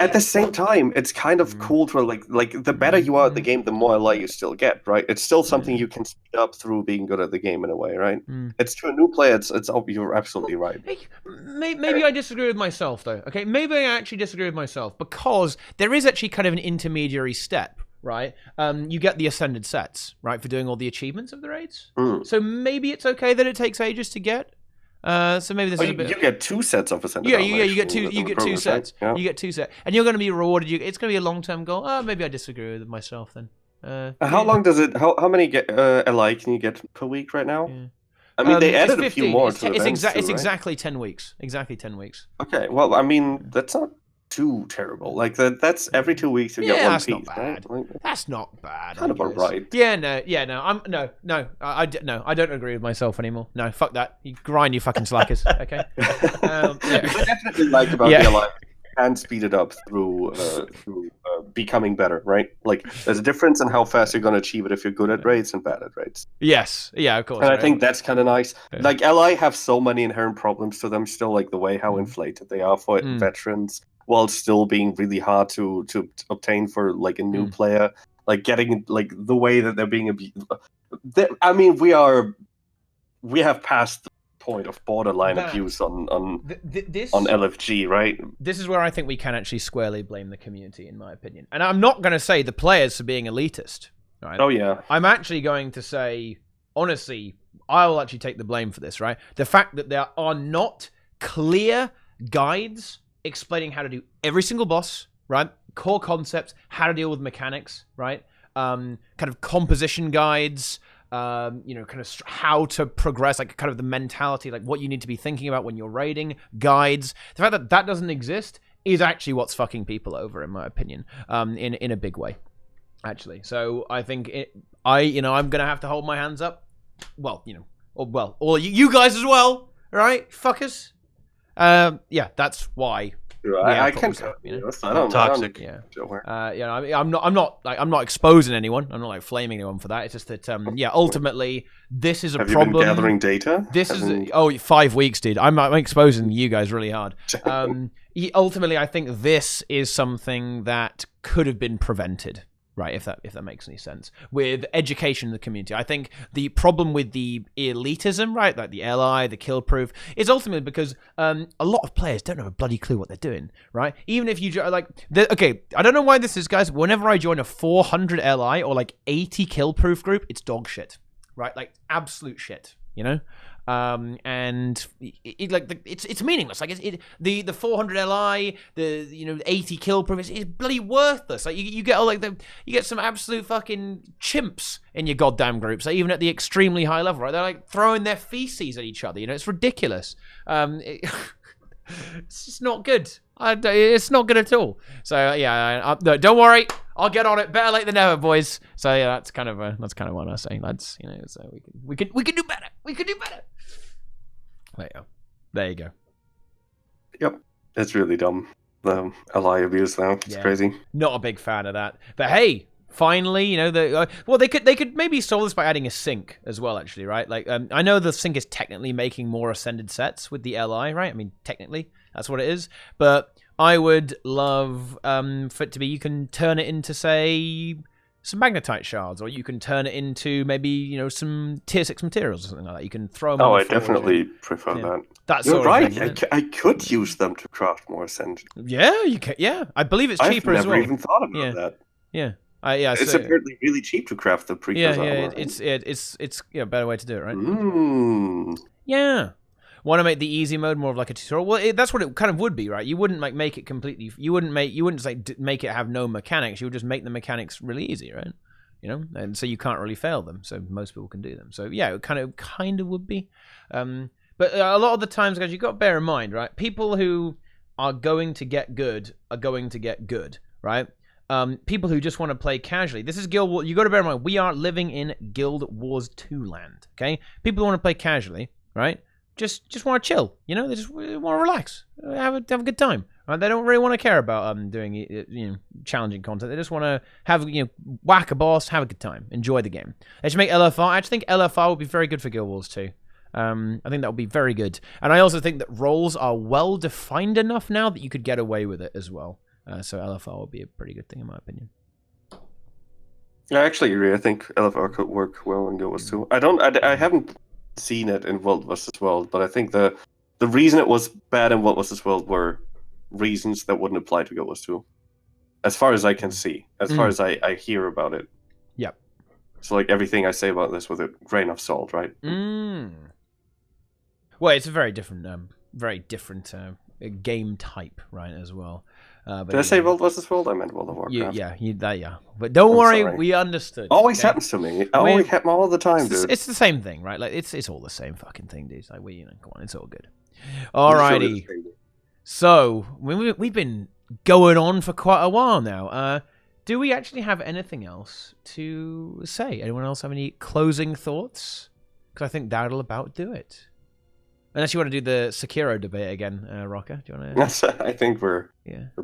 at the same time, it's kind of cool to like the better you are at the game, the more LI you still get, right? It's still something you can speed up through being good at the game in a way, right? It's to a new player. It's you're absolutely right. Maybe I disagree with myself though. Okay, maybe I actually disagree with myself because there is actually kind of an intermediary step. Right, you get the ascended sets, right, for doing all the achievements of the raids. So maybe it's okay that it takes ages to get. So maybe this is a bit. You get 2 sets of ascended. Yeah, you get two. You get 2 sets. Right? Yeah. You get 2 sets, and you're going to be rewarded. It's going to be a long-term goal. Oh, maybe I disagree with myself then. How long does it? How many LI can you get per week right now? Yeah. I mean, they added a few more to it's exactly 10 weeks. Exactly 10 weeks. Okay, well, I mean, that's not too terrible. Like that's every 2 weeks you get one piece. Not bad. Right? That's not bad. Kind of alright. No. I don't agree with myself anymore. No, fuck that. You grind, you fucking slackers. Okay. I definitely like about the LI and speed it up through becoming better, right? Like there's a difference in how fast you're going to achieve it if you're good at raids and bad at raids. Yes, yeah, of course. And I think that's kind of nice. Yeah. Like LI have so many inherent problems to them still, like the way how inflated they are for veterans, while still being really hard to obtain for like a new player. Like getting like the way that they're being abused. I mean, we have passed the point of borderline abuse on LFG, right? This is where I think we can actually squarely blame the community, in my opinion. And I'm not going to say the players for being elitist. Right? Oh yeah. I'm actually going to say, honestly, I will actually take the blame for this. Right? The fact that there are not clear guides explaining how to do every single boss, right? Core concepts, how to deal with mechanics, right? Kind of composition guides. Kind of how to progress, like kind of the mentality, like what you need to be thinking about when you're raiding, guides. The fact that that doesn't exist is actually what's fucking people over, in my opinion, in a big way, actually. So I think I'm gonna have to hold my hands up. Well, all you guys as well, right, fuckers? That's why. I can. Toxic. I'm not exposing anyone. I'm not like flaming anyone for that. It's just that ultimately this is a problem. Have you been gathering data? This is 5 weeks, dude. I'm exposing you guys really hard. Ultimately, I think this is something that could have been prevented. Right, if that makes any sense. With education in the community, I think the problem with the elitism, right, like the LI, the kill proof, is ultimately because a lot of players don't have a bloody clue what they're doing, right? Even if you okay, I don't know why this is, guys. Whenever I join a 400 LI or like 80 kill proof group, it's dog shit, right? Like absolute shit, you know. And it's meaningless. Like the 400 Li, the 80 kill proof is bloody worthless. Like you get you get some absolute fucking chimps in your goddamn groups. Like even at the extremely high level, right? They're like throwing their feces at each other. It's ridiculous. It's just not good. It's not good at all. So no, don't worry. I'll get on it. Better late than never, boys. So that's kind of what I say, lads. So we could do better. We could do better. There you go. Yep, it's really dumb. The LI abuse, though, it's crazy. Not a big fan of that. But hey, finally, they could maybe solve this by adding a sync as well. Actually, right? Like I know the sync is technically making more ascended sets with the LI, right? I mean, technically that's what it is. But I would love for it to be you can turn it into, say, some magnetite shards, or you can turn it into maybe some tier 6 materials or something like that. You can throw them. Oh, I definitely prefer that. That's You're right. Thing, I could use them to craft more ascended. Yeah, you can. Yeah, I believe it's cheaper as well. I've never even thought about that. Yeah. It's apparently really cheap to craft the precursor armor. It's a better way to do it, right? Mm. Yeah. Want to make the easy mode more of like a tutorial? Well, that's what it kind of would be, right? You wouldn't make it completely. You wouldn't make it have no mechanics. You would just make the mechanics really easy, right? And so you can't really fail them. So most people can do them. So yeah, it kind of would be. But a lot of the times, guys, you've got to bear in mind, right? People who are going to get good are going to get good, right? People who just want to play casually. This is Guild Wars. You got to bear in mind, we are living in Guild Wars 2 land, okay? People who want to play casually, right? Just want to chill, you know? They just want to relax, have a good time. Right? They don't really want to care about doing challenging content. They just want to have whack a boss, have a good time, enjoy the game. They should make LFR. I actually think LFR would be very good for Guild Wars 2. I think that would be very good. And I also think that roles are well defined enough now that you could get away with it as well. So LFR would be a pretty good thing in my opinion. I actually agree. I think LFR could work well in Guild Wars 2. I haven't seen it in World vs. World, but I think the reason it was bad in World vs. World were reasons that wouldn't apply to Guild Wars 2. As far as I can see. As far as I hear about it. Yep. So like everything I say about this with a grain of salt, right? Well, it's a very different game type, right, as well. But Did I say World vs. World? I meant World of Warcraft. Yeah. But don't worry, sorry. we understood. Always happens to me. It always happens all the time, dude. It's the same thing, right? Like it's all the same fucking thing, dude. Like come on, it's all good. Alrighty. So we've been going on for quite a while now. Do we actually have anything else to say? Anyone else have any closing thoughts? Because I think that'll about do it. Unless you want to do the Sekiro debate again, Roca. Do you want to? I think we're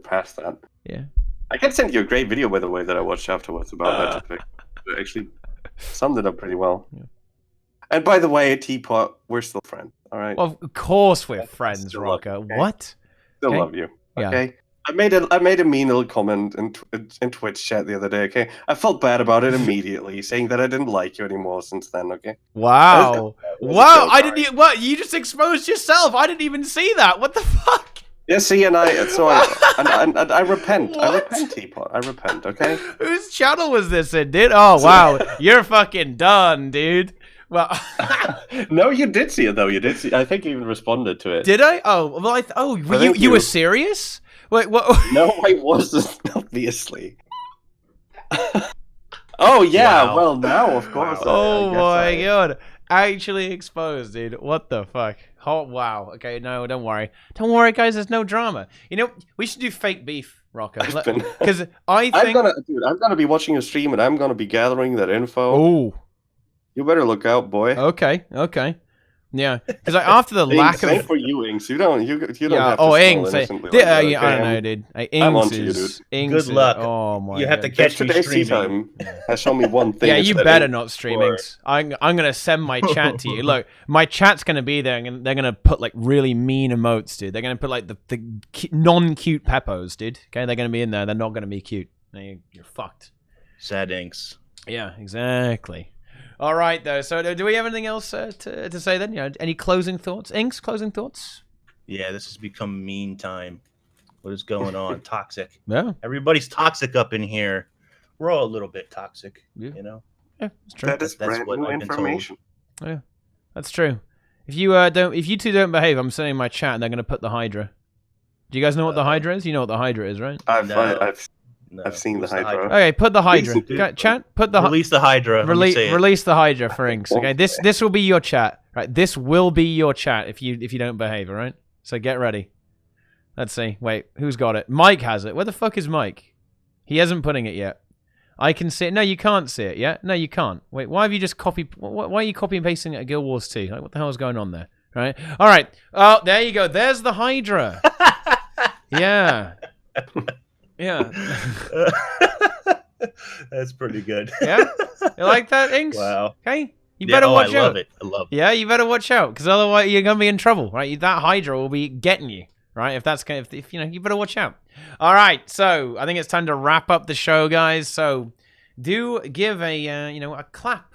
past that. Yeah. I can send you a great video, by the way, that I watched afterwards about that topic. It actually summed it up pretty well. Yeah. And by the way, Teapot, we're still friends. All right. Well, of course we're friends, Roca. Okay? What? Still love you. Okay. Yeah. I made a mean little comment in Twitch chat the other day. Okay. I felt bad about it immediately, saying that I didn't like you anymore since then. Okay. Wow. Wow. I didn't. What? You just exposed yourself. I didn't even see that. What the fuck? Yeah. See, and I repent. What? I repent, Teapot. I repent. Okay. Whose channel was this in, dude? Oh wow. You're fucking done, dude. Well, no, you did see it though. You did see. I think you even responded to it. Did I? Oh, well, you were serious? Wait, what? No, I wasn't. Obviously. Oh yeah. Wow. Well, now of course. Oh my god! Actually exposed, dude. What the fuck? Oh wow. Okay, no, don't worry. Don't worry, guys. There's no drama. You know, we should do fake beef, Roca. Because I think I'm gonna be watching your stream and I'm gonna be gathering that info. Oh. You better look out, boy. Okay. Yeah, because after the lack of... Same for you, Inks. You don't have to Inks. I don't know, dude. I'm on to you, dude. Good luck. Oh, my You have to catch me today's streaming. TeaTime has shown me one thing. Yeah, you better not stream, Inks. I'm going to send my chat to you. Look, my chat's going to be there, and they're going to put, like, really mean emotes, dude. They're going to put, like, the non-cute peppos, dude. Okay, they're going to be in there. They're not going to be cute. You're fucked. Sad Inks. Yeah, exactly. All right, though. So, do we have anything else to say then? Any closing thoughts? Inks, closing thoughts? Yeah, this has become meme time. What is going on? Toxic. Yeah. Everybody's toxic up in here. We're all a little bit toxic, you know? Yeah, that's true. That's what I've been told. Yeah, that's true. If you two don't behave, I'm sending my chat and they're going to put the Hydra. Do you guys know what the Hydra is? You know what the Hydra is, right? I've seen the Hydra. Okay, put the Hydra. Chat, put the release the Hydra. Release the Hydra for Inks. Okay, this will be your chat. Right, this will be your chat if you don't behave. All right, so get ready. Let's see. Wait, who's got it? Mike has it. Where the fuck is Mike? He hasn't putting it yet. I can see it. No, you can't see it yet. No, you can't. Wait, why have you just copied? Why are you copy and pasting it at Guild Wars 2? Like, what the hell is going on there? Right. All right. Oh, there you go. There's the Hydra. Yeah. Yeah. That's pretty good. Yeah? You like that, Inks? Wow. Okay. You better watch out. I love it. I love it. Yeah, you better watch out, because otherwise you're going to be in trouble, right? That Hydra will be getting you, right? If you better watch out. All right, so I think it's time to wrap up the show, guys. So do give a clap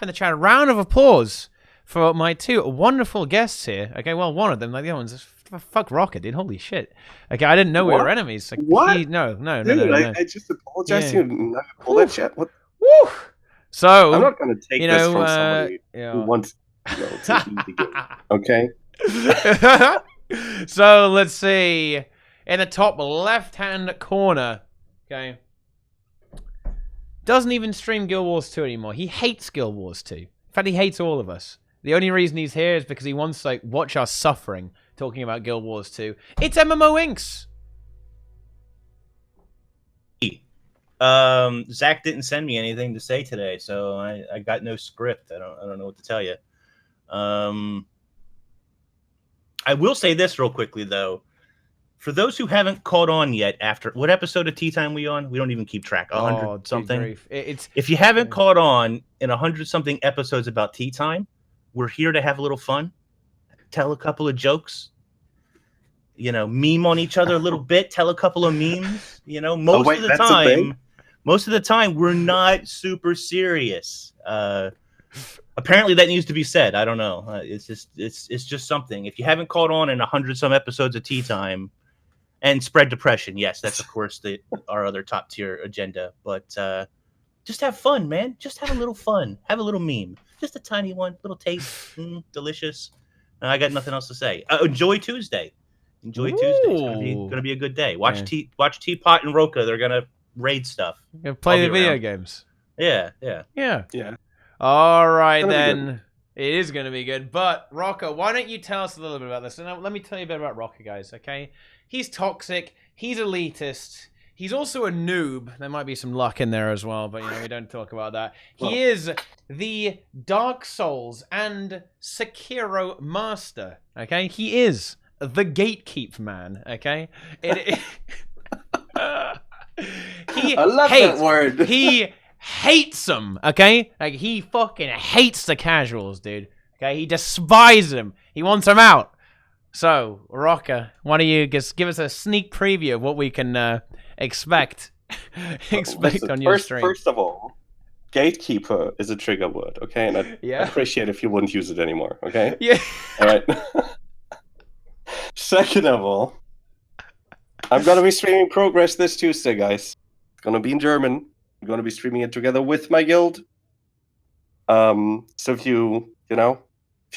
in the chat, a round of applause for my two wonderful guests here. Okay, well, one of them, like the other one's fuck Roca, dude. Holy shit. Okay, I didn't know we were enemies. Like, what? No. I just apologize to you. All that shit. What? Woo! So I'm not going to take this from somebody who wants to eat the game. Okay. So let's see. In the top left-hand corner, okay, doesn't even stream Guild Wars 2 anymore. He hates Guild Wars 2. In fact, he hates all of us. The only reason he's here is because he wants to like watch us suffering talking about Guild Wars 2. It's MMO Inks. Zach didn't send me anything to say today, so I got no script. I don't know what to tell you. I will say this real quickly though. For those who haven't caught on yet, after what episode of Tea Time we on? We don't even keep track. 100 something. If you haven't caught on in 100 something episodes about Tea Time, we're here to have a little fun, tell a couple of jokes, you know, meme on each other a little bit, tell a couple of memes. You know, most of the time we're not super serious. Apparently that needs to be said. I don't know. It's just something. If you haven't caught on in 100 some episodes of Tea Time. And spread depression. Yes, that's, of course, our other top tier agenda. But just have fun, man. Just have a little fun. Have a little meme. Just a tiny one. Little taste. Delicious. I got nothing else to say. Enjoy Tuesday. Enjoy Tuesday. It's gonna be a good day. Watch Teapot and Roca. They're going to raid stuff. Play the video games. Yeah. All right, then. It is going to be good. But, Roca, why don't you tell us a little bit about this? And let me tell you a bit about Roca, guys, okay? He's toxic. He's elitist. He's also a noob. There might be some luck in there as well, but, you know, we don't talk about that. He is the Dark Souls and Sekiro master, okay? He is the gatekeep man, okay? I love that word. He hates them, okay? Like, he fucking hates the casuals, dude. Okay, he despises them. He wants them out. So, Roca, why don't you just give us a sneak preview of what we can expect on your stream? First of all, gatekeeper is a trigger word, okay? And I'd appreciate if you wouldn't use it anymore, okay? Yeah. All right. Second of all, I'm going to be streaming Progress this Tuesday, guys. It's going to be in German. I'm going to be streaming it together with my guild. So if you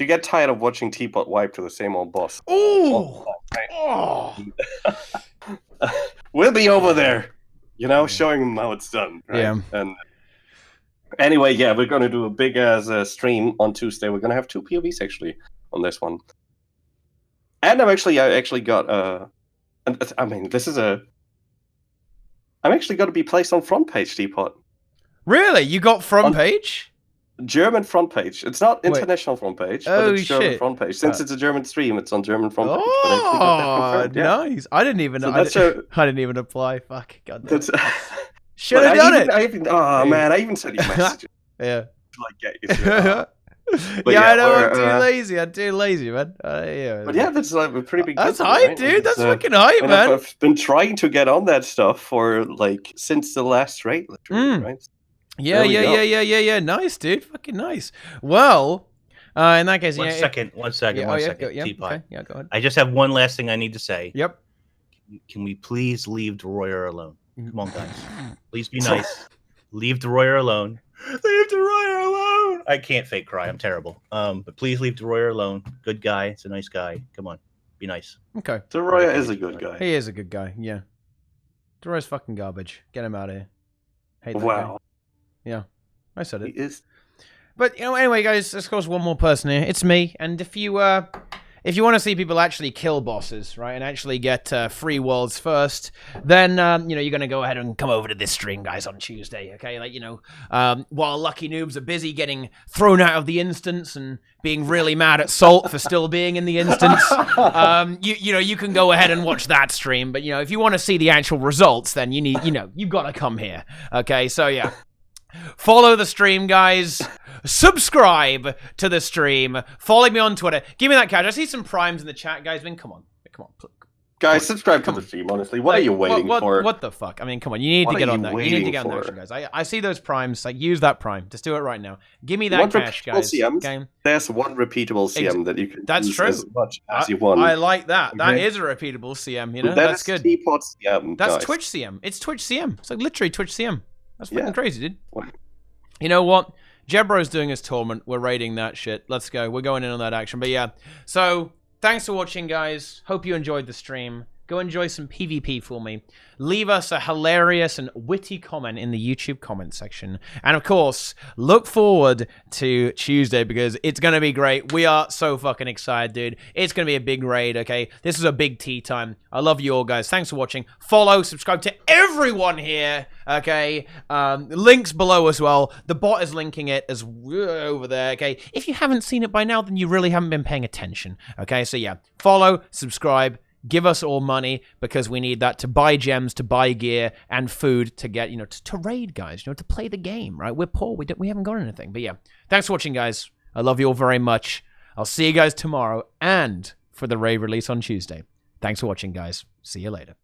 get tired of watching Teapot wipe to the same old boss, we'll be over there, showing them how it's done. Right? Yeah. And anyway, we're going to do a big stream on Tuesday. We're going to have 2 POVs actually on this one. And I actually got I'm actually going to be placed on front page, Teapot. Really? You got front page? German front page. It's not international front page, but it's German front page. Since it's a German stream, it's on German front page. Oh, nice! I didn't even know. So I didn't even apply. Fuck. God damn. Should have done it. Man, I even sent you messages. Yeah. Get you through. I know. I'm too lazy, man. But that's like a pretty big. That's hype, dude. Right? That's fucking hype, man. I've been trying to get on that stuff for since the last raid, literally, right? Yeah. Nice, dude. Fucking nice. Well, in that case, one second. Yeah, Teapot. Okay. Yeah, go ahead. I just have one last thing I need to say. Yep. Can we please leave Deroyer alone? Come on, guys. Please be nice. Leave Deroyer alone. Leave Deroyer alone. I can't fake cry. I'm terrible. But please leave Deroyer alone. Good guy. It's a nice guy. Come on. Be nice. Okay. Deroyer is a good guy. He is a good guy. Yeah. Deroyer's fucking garbage. Get him out of here. Hate that guy. Yeah. I said it. He is. But anyway, guys, there's of course one more person here. It's me. And if you want to see people actually kill bosses, right, and actually get free worlds first, then you're gonna go ahead and come over to this stream, guys, on Tuesday. Okay, while lucky noobs are busy getting thrown out of the instance and being really mad at Salt for still being in the instance, you can go ahead and watch that stream. But if you want to see the actual results, then you've got to come here. Okay, so yeah. Follow the stream, guys. Subscribe to the stream. Follow me on Twitter. Give me that cash. I see some primes in the chat, guys. Come on. Guys, subscribe to the stream, honestly. What are you waiting for? What the fuck? I mean, come on. You need to get on that. You need to get on the action, guys. I see those primes. Use that prime. Just do it right now. Give me that cash, guys. CMs, there's one repeatable CM that you can use as much as you want. I like that. Okay. That is a repeatable CM, That's good. Teapot CM, That's Twitch CM. It's Twitch CM. It's like literally Twitch CM. That's fucking crazy, dude. You know what? Jebro's doing his tournament. We're raiding that shit. Let's go. We're going in on that action. But yeah. So, thanks for watching, guys. Hope you enjoyed the stream. go enjoy some PvP for me. Leave us a hilarious and witty comment in the YouTube comment section. And of course, look forward to Tuesday because it's going to be great. We are so fucking excited, dude. It's going to be a big raid, okay? This is a big tea time. I love you all, guys. Thanks for watching. Follow, subscribe to everyone here, okay? Links below as well. The bot is linking it as over there, okay? If you haven't seen it by now, then you really haven't been paying attention, okay? So yeah, follow, subscribe. Give us all money because we need that to buy gems, to buy gear, and food to get, to raid, guys, to play the game, right? We're poor. We haven't got anything. But yeah, thanks for watching, guys. I love you all very much. I'll see you guys tomorrow and for the raid release on Tuesday. Thanks for watching, guys. See you later.